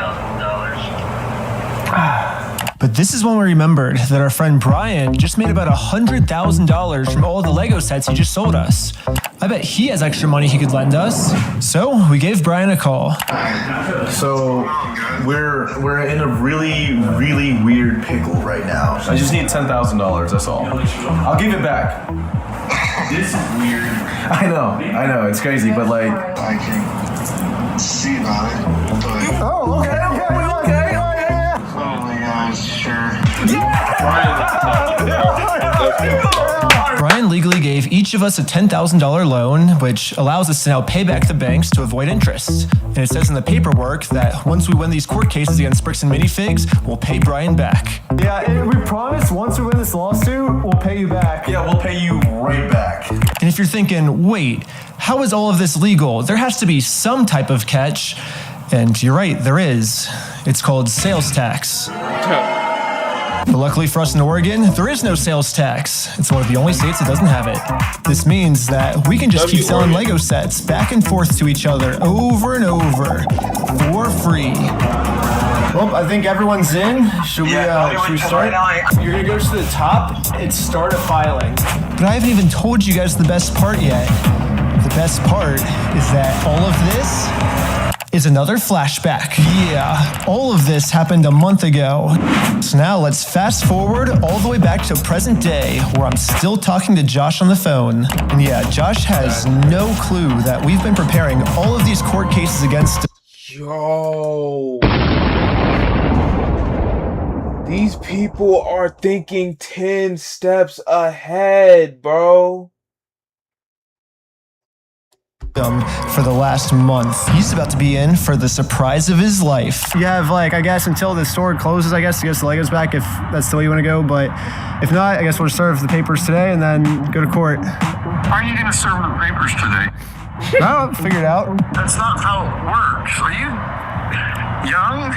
But this is when we remembered that our friend Brian just made about $100,000 from all the Lego sets he just sold us. I bet he has extra money he could lend us. So we gave Brian a call. So we're in a really weird pickle right now. I just need $10,000. That's all. I'll give it back. This is weird. I know, it's crazy, but like I can see about it. But oh, okay. oh my gosh, sure. Brian legally gave each of us a $10,000 loan, which allows us to now pay back the banks to avoid interest. And it says in the paperwork that once we win these court cases against Bricks and Minifigs, we'll pay Brian back. Yeah, we promise once we win this lawsuit, we'll pay you back. Yeah, we'll pay you right back. And if you're thinking, wait, how is all of this legal? There has to be some type of catch. And you're right, there is. It's called sales tax. But luckily for us in Oregon, there is no sales tax. It's one of the only states that doesn't have it. This means that we can just keep selling Lego sets back and forth to each other over and over for free. Well, I think everyone's in. Should we start? You're gonna go to the top and start a filing. But I haven't even told you guys the best part yet. The best part is that all of this is another flashback. Yeah, all of this happened a month ago. So now let's fast forward all the way back to present day, where I'm still talking to Josh on the phone. And yeah, Josh has no clue that we've been preparing all of these court cases against. Yo. These people are thinking 10 steps ahead, bro. For the last month. He's about to be in for the surprise of his life. You have, like, I guess until the store closes, I guess, to get the Legos back if that's the way you want to go. But if not, I guess we'll serve the papers today and then go to court. Are you going to serve the papers today? No, figure it out. That's not how it works. Are you young?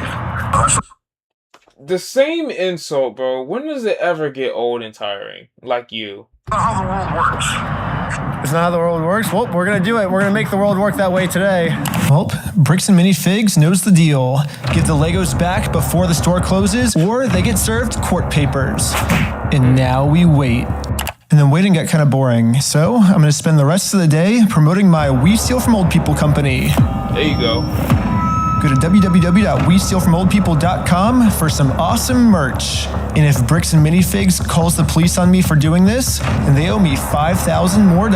The same insult, bro. When does it ever get old and tiring? Like you. That's not how the world works. It's not how the world works. Well, we're going to do it. We're going to make the world work that way today. Well, Bricks and Minifigs knows the deal. Get the Legos back before the store closes, or they get served court papers. And now we wait. And then waiting got kind of boring, so I'm going to spend the rest of the day promoting my We Steal From Old People company. There you go. Go to www.westealfromoldpeople.com for some awesome merch. And if Bricks and Minifigs calls the police on me for doing this, then they owe me $5,000 more.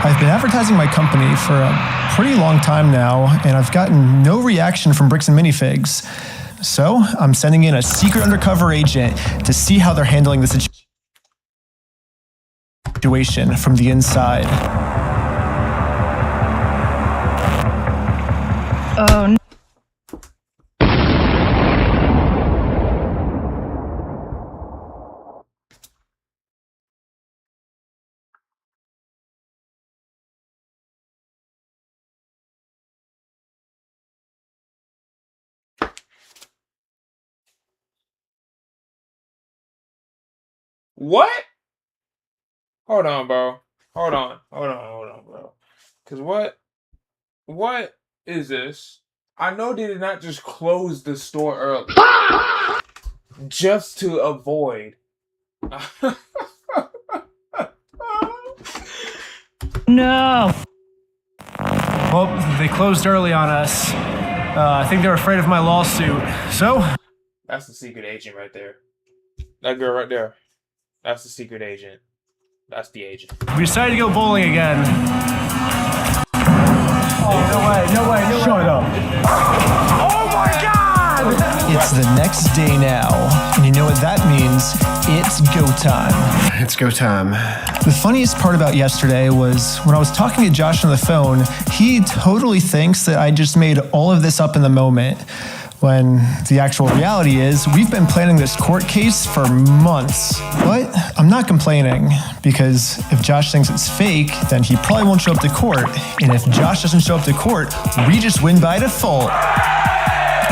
I've been advertising my company for a pretty long time now, and I've gotten no reaction from Bricks and Minifigs. So I'm sending in a secret undercover agent to see how they're handling the situation from the inside. Oh, no. What? Hold on, bro. Hold on, bro. Cause what is this? I know they did not just close the store early. Just to avoid. No. Well, they closed early on us. I think they're afraid of my lawsuit. So? That's the secret agent right there. That girl right there. That's the secret agent. That's the agent. We decided to go bowling again. Oh, no way. Shut up. Oh my God! It's the next day now, and you know what that means? It's go time. It's go time. The funniest part about yesterday was when I was talking to Josh on the phone, he totally thinks that I just made all of this up in the moment. When the actual reality is, we've been planning this court case for months. But I'm not complaining, because if Josh thinks it's fake, then he probably won't show up to court. And if Josh doesn't show up to court, we just win by default.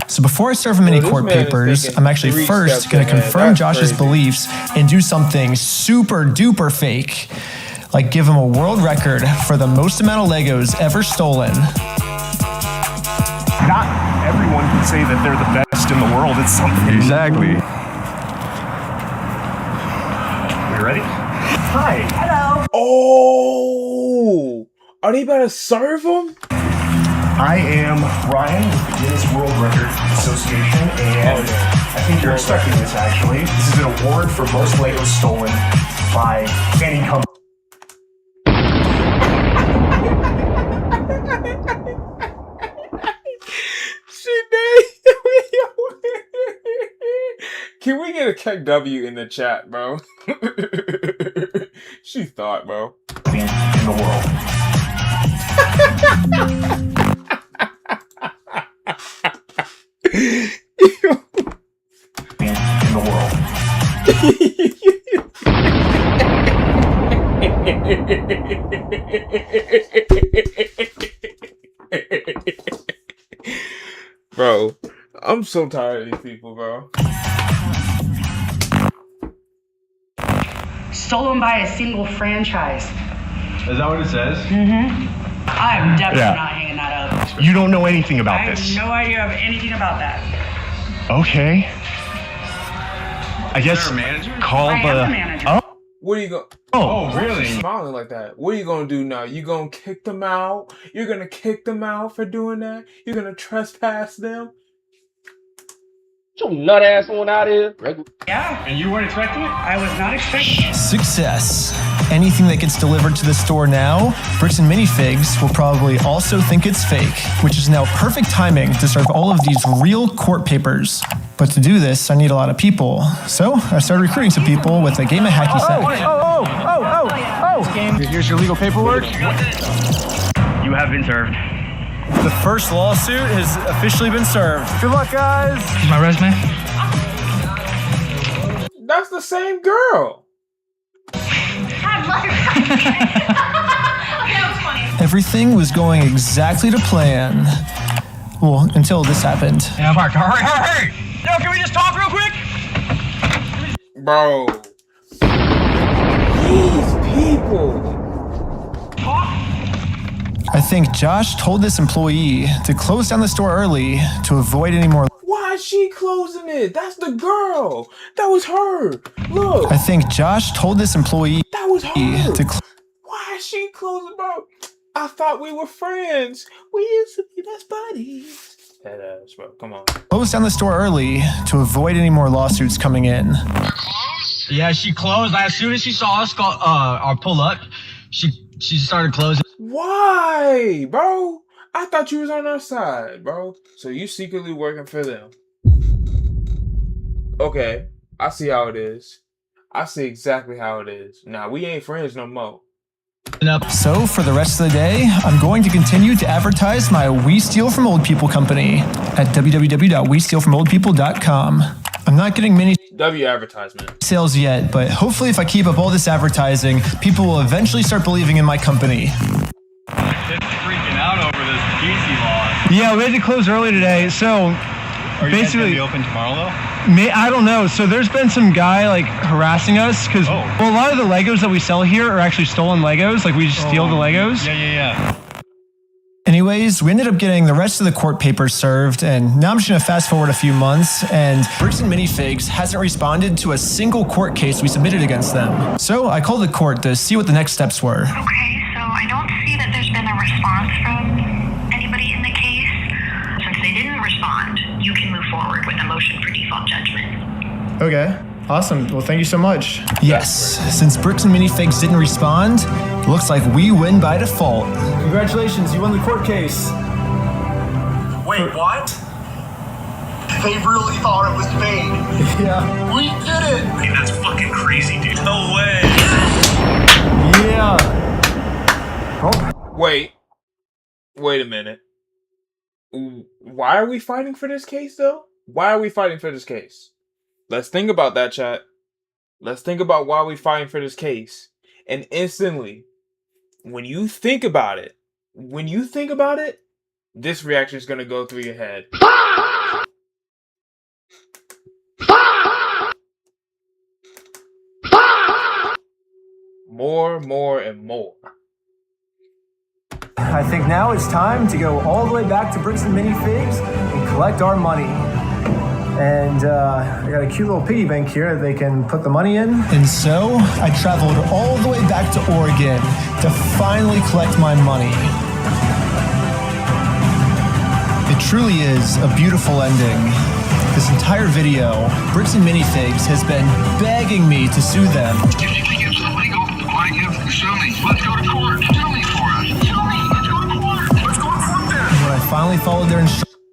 So before I serve him any court papers, I'm actually first going to confirm Josh's beliefs and do something super duper fake. Like give him a world record for the most amount of Legos ever stolen. Not everyone doesn't say that they're the best in the world. It's something. Exactly. You ready? Hi. Hello. Oh, are they about to serve them? I am Ryan with the Guinness World Record Association, and I think you're expecting this actually. This is an award for most Legos stolen by any company. Can we get a Keck W in the chat, bro? She thought, bro. In the world. In the world. Bro, I'm so tired of these people, bro. Stolen by a single franchise. Is that what it says? Mm-hmm. I'm definitely Yeah. not hanging that up. You don't know anything about I this. have no idea of anything about that. Okay. I guess call I am the the manager. Oh. What are you going? Oh, why are you really? smiling like that? What are you gonna do now? You gonna kick them out? You're gonna kick them out for doing that? You're gonna trespass them? Get your nut ass on out of here. Yeah. And you weren't expecting it? I was not expecting it. Success. Anything that gets delivered to the store now, Bricks and Minifigs will probably also think it's fake, which is now perfect timing to serve all of these real court papers. But to do this, I need a lot of people. So I started recruiting some people with a game of hacky sack. Here's your legal paperwork. You have been served. The first lawsuit has officially been served. Good luck, guys. Here's my resume. That's the same girl. That was funny. Everything was going exactly to plan. Well, until this happened. Yeah, Mark, hurry! Yo, can we just talk real quick? Bro. These people. I think Josh told this employee to close down the store early to avoid any more. Why is she closing it? That's the girl. That was her. Look. I think Josh told this employee That was her. to Why is she closing, bro? I thought we were friends. We used to be best buddies. That ass, bro. Come on. close down the store early to avoid any more lawsuits coming in. Yeah, she closed. As soon as she saw us pull up, she started closing. Why, bro? I thought you was on our side, bro. So you secretly working for them. Okay, I see how it is. I see exactly how it is. Now, we ain't friends no more. So for the rest of the day, I'm going to continue to advertise my We Steal From Old People company at www.westealfromoldpeople.com. I'm not getting many W advertisement. sales yet, but hopefully if I keep up all this advertising, people will eventually start believing in my company. Freaking out over this PC law. Yeah, we had to close early today, so Are you guys gonna basically, be open tomorrow though? I don't know. So there's been some guy like harassing us because well, a lot of the Legos that we sell here are actually stolen Legos. Like we just steal the Legos. Yeah. Anyways, we ended up getting the rest of the court papers served, and now I'm just gonna fast forward a few months, and Bricks and Minifigs hasn't responded to a single court case we submitted against them. So I called the court to see what the next steps were. Okay, so I don't see that there's been a response from anybody in the case. Since they didn't respond, you can move forward with a motion for default judgment. Okay, awesome. Well, thank you so much. Yes, since Bricks and Minifigs didn't respond, looks like we win by default. Congratulations, you won the court case. Wait, what? They really thought it was fake. Yeah. We did it! Hey, that's fucking crazy, dude. No way. Yeah. Wait a minute. Why are we fighting for this case, though? Why are we fighting for this case? Let's think about that, chat. Let's think about why we're fighting for this case. And instantly, when you think about it, this reaction is going to go through your head. More, and more. I think now it's time to go all the way back to Bricks and Minifigs and collect our money. And I got a cute little piggy bank here that they can put the money in. And so I traveled all the way back to Oregon to finally collect my money. It truly is a beautiful ending. This entire video, Bricks and Minifigs has been begging me to sue them. If you think it's illegal, why sue me? Let's go to court. Sue me for it. Sue me. Let's go to court. Let's go to court then. When I finally followed their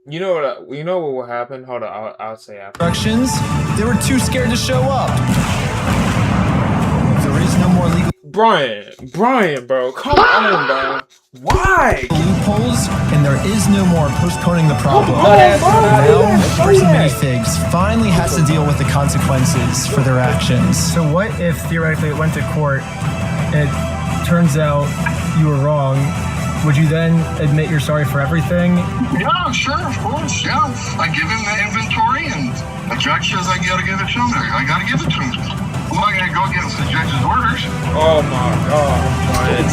You know what will happen? Hold on, I'll say after. instructions, they were too scared to show up. There is no more legal Brian, bro, come on, bro. Why? loopholes, and there is no more postponing the problem. Now, Bricks and Minifigs finally has to deal with the consequences for their actions. So what if theoretically it went to court, it turns out you were wrong, would you then admit you're sorry for everything? Yeah, sure, of course. Yeah, I give him the inventory, and the judge says I gotta give it to him. I gotta give it to him. I'm not gonna go against the judge's orders. Oh my God, Brian,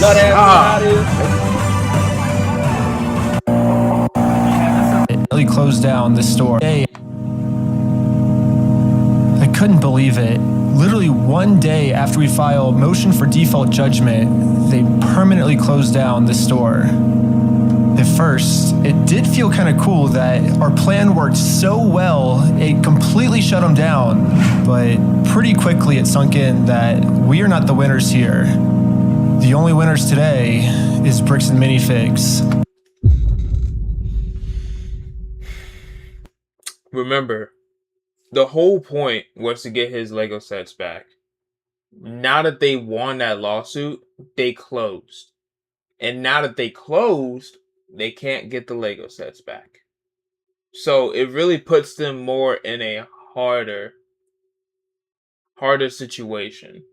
It really closed down this store. I couldn't believe it. Literally one day after we filed motion for default judgment, they permanently closed down the store. At first, it did feel kind of cool that our plan worked so well, it completely shut them down. But pretty quickly it sunk in that we are not the winners here. The only winners today is Bricks and Minifigs. Remember, the whole point was to get his Lego sets back. Now that they won that lawsuit, they closed. And now that they closed, they can't get the Lego sets back. So it really puts them more in a harder situation.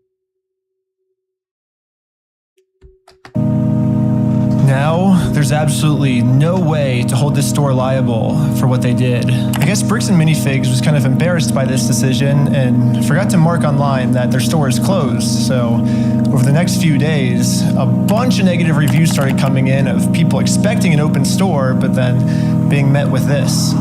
Now, there's absolutely no way to hold this store liable for what they did. I guess Bricks and Minifigs was kind of embarrassed by this decision and forgot to mark online that their store is closed. So, over the next few days, a bunch of negative reviews started coming in of people expecting an open store, but then being met with this.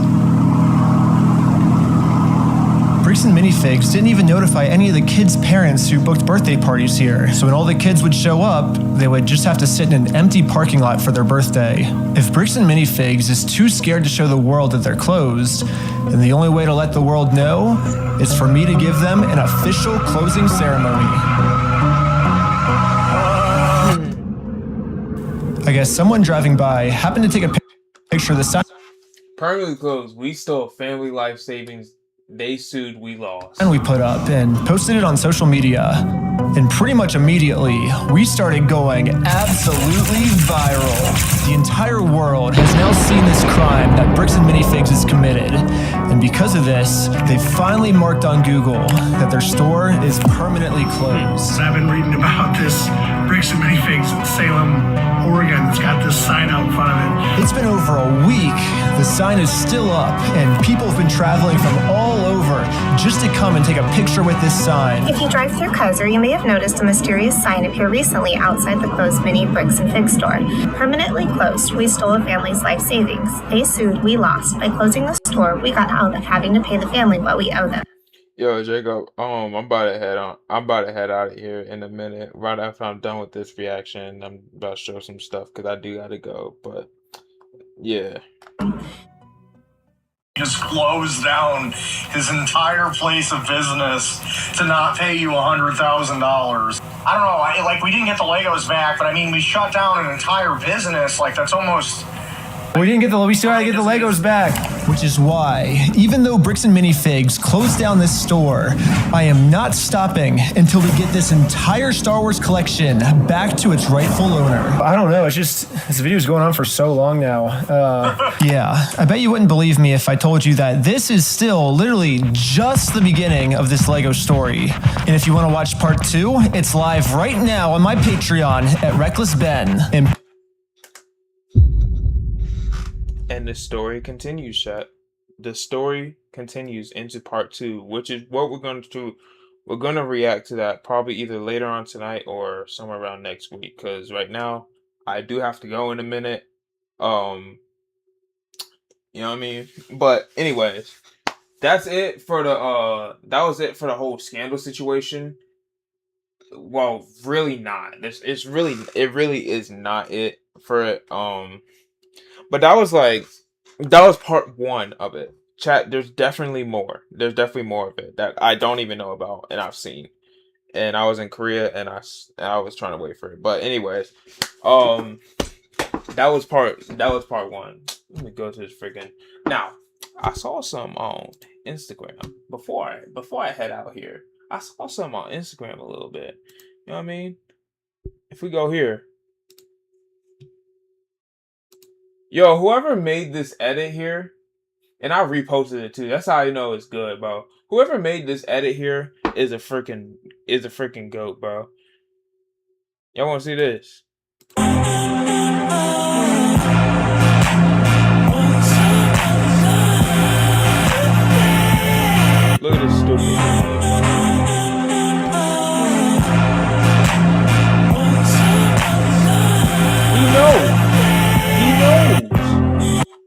Bricks and Minifigs didn't even notify any of the kids' parents who booked birthday parties here. So when all the kids would show up, they would just have to sit in an empty parking lot for their birthday. If Bricks and Minifigs is too scared to show the world that they're closed, then the only way to let the world know is for me to give them an official closing ceremony. I guess someone driving by happened to take a picture of the sign. Permanently closed. We stole family life savings. They sued, we lost. And we put up and posted it on social media. And pretty much immediately, we started going absolutely viral. The entire world has now seen this crime that Bricks and Minifigs has committed. And because of this, they finally marked on Google that their store is permanently closed. I've been reading about this Bricks and Minifigs in Salem, Oregon. It's got this sign out in front of it. It's been over a week. The sign is still up, and people have been traveling from all over just to come and take a picture with this sign. If you drive through Kozer, you may have noticed a mysterious sign appear recently outside the closed mini Bricks and Fig store. Permanently closed, we stole a family's life savings. They sued, we lost. By closing the store, we got out of having to pay the family what we owe them. Yo, Jacob, I'm about to head out of here in a minute. Right after I'm done with this reaction, I'm about to show some stuff because I do gotta go. But yeah. Just closed down his entire place of business to not pay you $100,000. I don't know, like we didn't get the Legos back, but I mean we shut down an entire business. Like that's almost. We still gotta get the Legos back. Which is why, even though Bricks and Minifigs closed down this store, I am not stopping until we get this entire Star Wars collection back to its rightful owner. I don't know, it's just, this video's going on for so long now. Yeah, I bet you wouldn't believe me if I told you that this is still literally just the beginning of this Lego story. And if you want to watch part 2, it's live right now on my Patreon at Reckless Ben. And the story continues, chat. The story continues into part 2, which is what we're going to do. We're going to react to that probably either later on tonight or somewhere around next week. Because right now, I do have to go in a minute. You know what I mean? But anyways, that's it for the that was it for the whole scandal situation. Well, really not. It really is not it for it. But that was part one of it. Chat, there's definitely more. There's definitely more of it that I don't even know about and I've seen. And I was in Korea and I was trying to wait for it. But anyways, that was part one. Let me go to this freaking now. I saw some on Instagram before I head out here. I saw some on Instagram a little bit. You know what I mean? If we go here. Yo, whoever made this edit here, and I reposted it too. That's how I know it's good, bro. Whoever made this edit here is a freaking goat, bro. Y'all want to see this? Look at this stupid.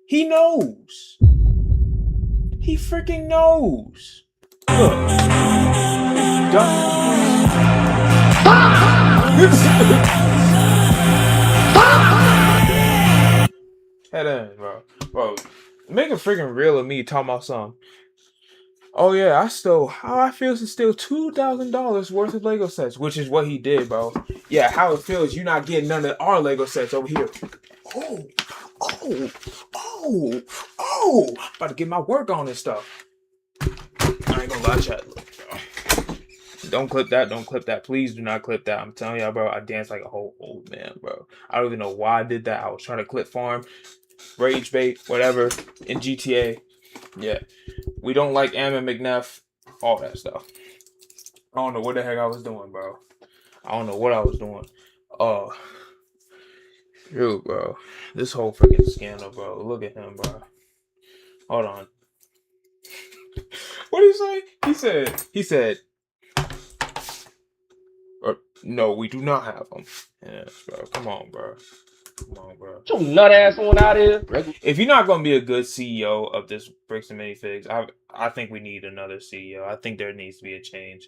He knows. He freaking knows. Look. Head in, bro. Bro, make a freaking reel of me talking about something. Oh yeah, how I feel to steal $2,000 worth of Lego sets, which is what he did, bro. Yeah, how it feels you not getting none of our Lego sets over here. Oh, about to get my work on this stuff. I ain't gonna lie, chat. Don't clip that. Please do not clip that. I'm telling y'all, bro, I danced like a whole old man, bro. I don't even know why I did that. I was trying to clip farm, rage bait, whatever, in GTA. Yeah. We don't like Am and McNeff, all that stuff. I don't know what the heck I was doing, bro. I don't know what I was doing. Dude, bro. This whole freaking scandal, bro. Look at him, bro. Hold on. What did he say? He said, no, we do not have them. Yes, bro. Come on, bro. Your nut ass on out here. If you're not gonna be a good CEO of this Bricks and Minifigs, I think we need another CEO. I think there needs to be a change.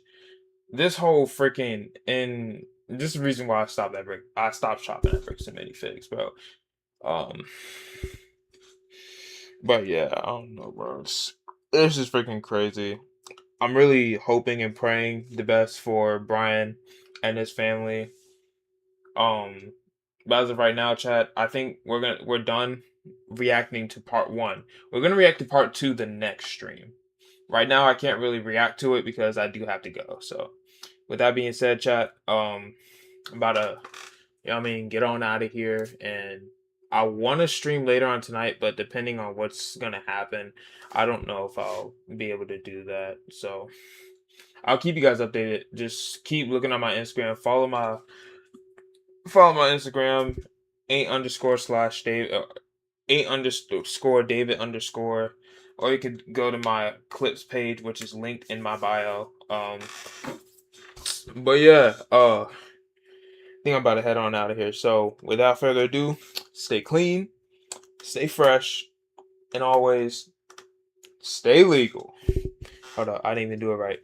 This whole freaking and this is the reason why I stopped shopping at Bricks and Minifigs, bro. But yeah, I don't know, bro. This is freaking crazy. I'm really hoping and praying the best for Brian and his family. But as of right now, chat, I think we're done reacting to part one. We're gonna react to part two the next stream. Right now, I can't really react to it because I do have to go. So, with that being said, chat, I'm about to, you know what I mean, get on out of here. And I want to stream later on tonight, but depending on what's gonna happen, I don't know if I'll be able to do that. So, I'll keep you guys updated. Just keep looking at my Instagram. Follow my Instagram, 8_/David, 8_David_, or you could go to my clips page, which is linked in my bio. But yeah, I think I'm about to head on out of here. So without further ado, stay clean, stay fresh, and always stay legal. Hold up, I didn't even do it right.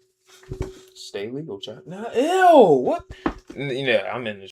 Stay legal, chat. Nah, ew, what? Yeah, I'm in this.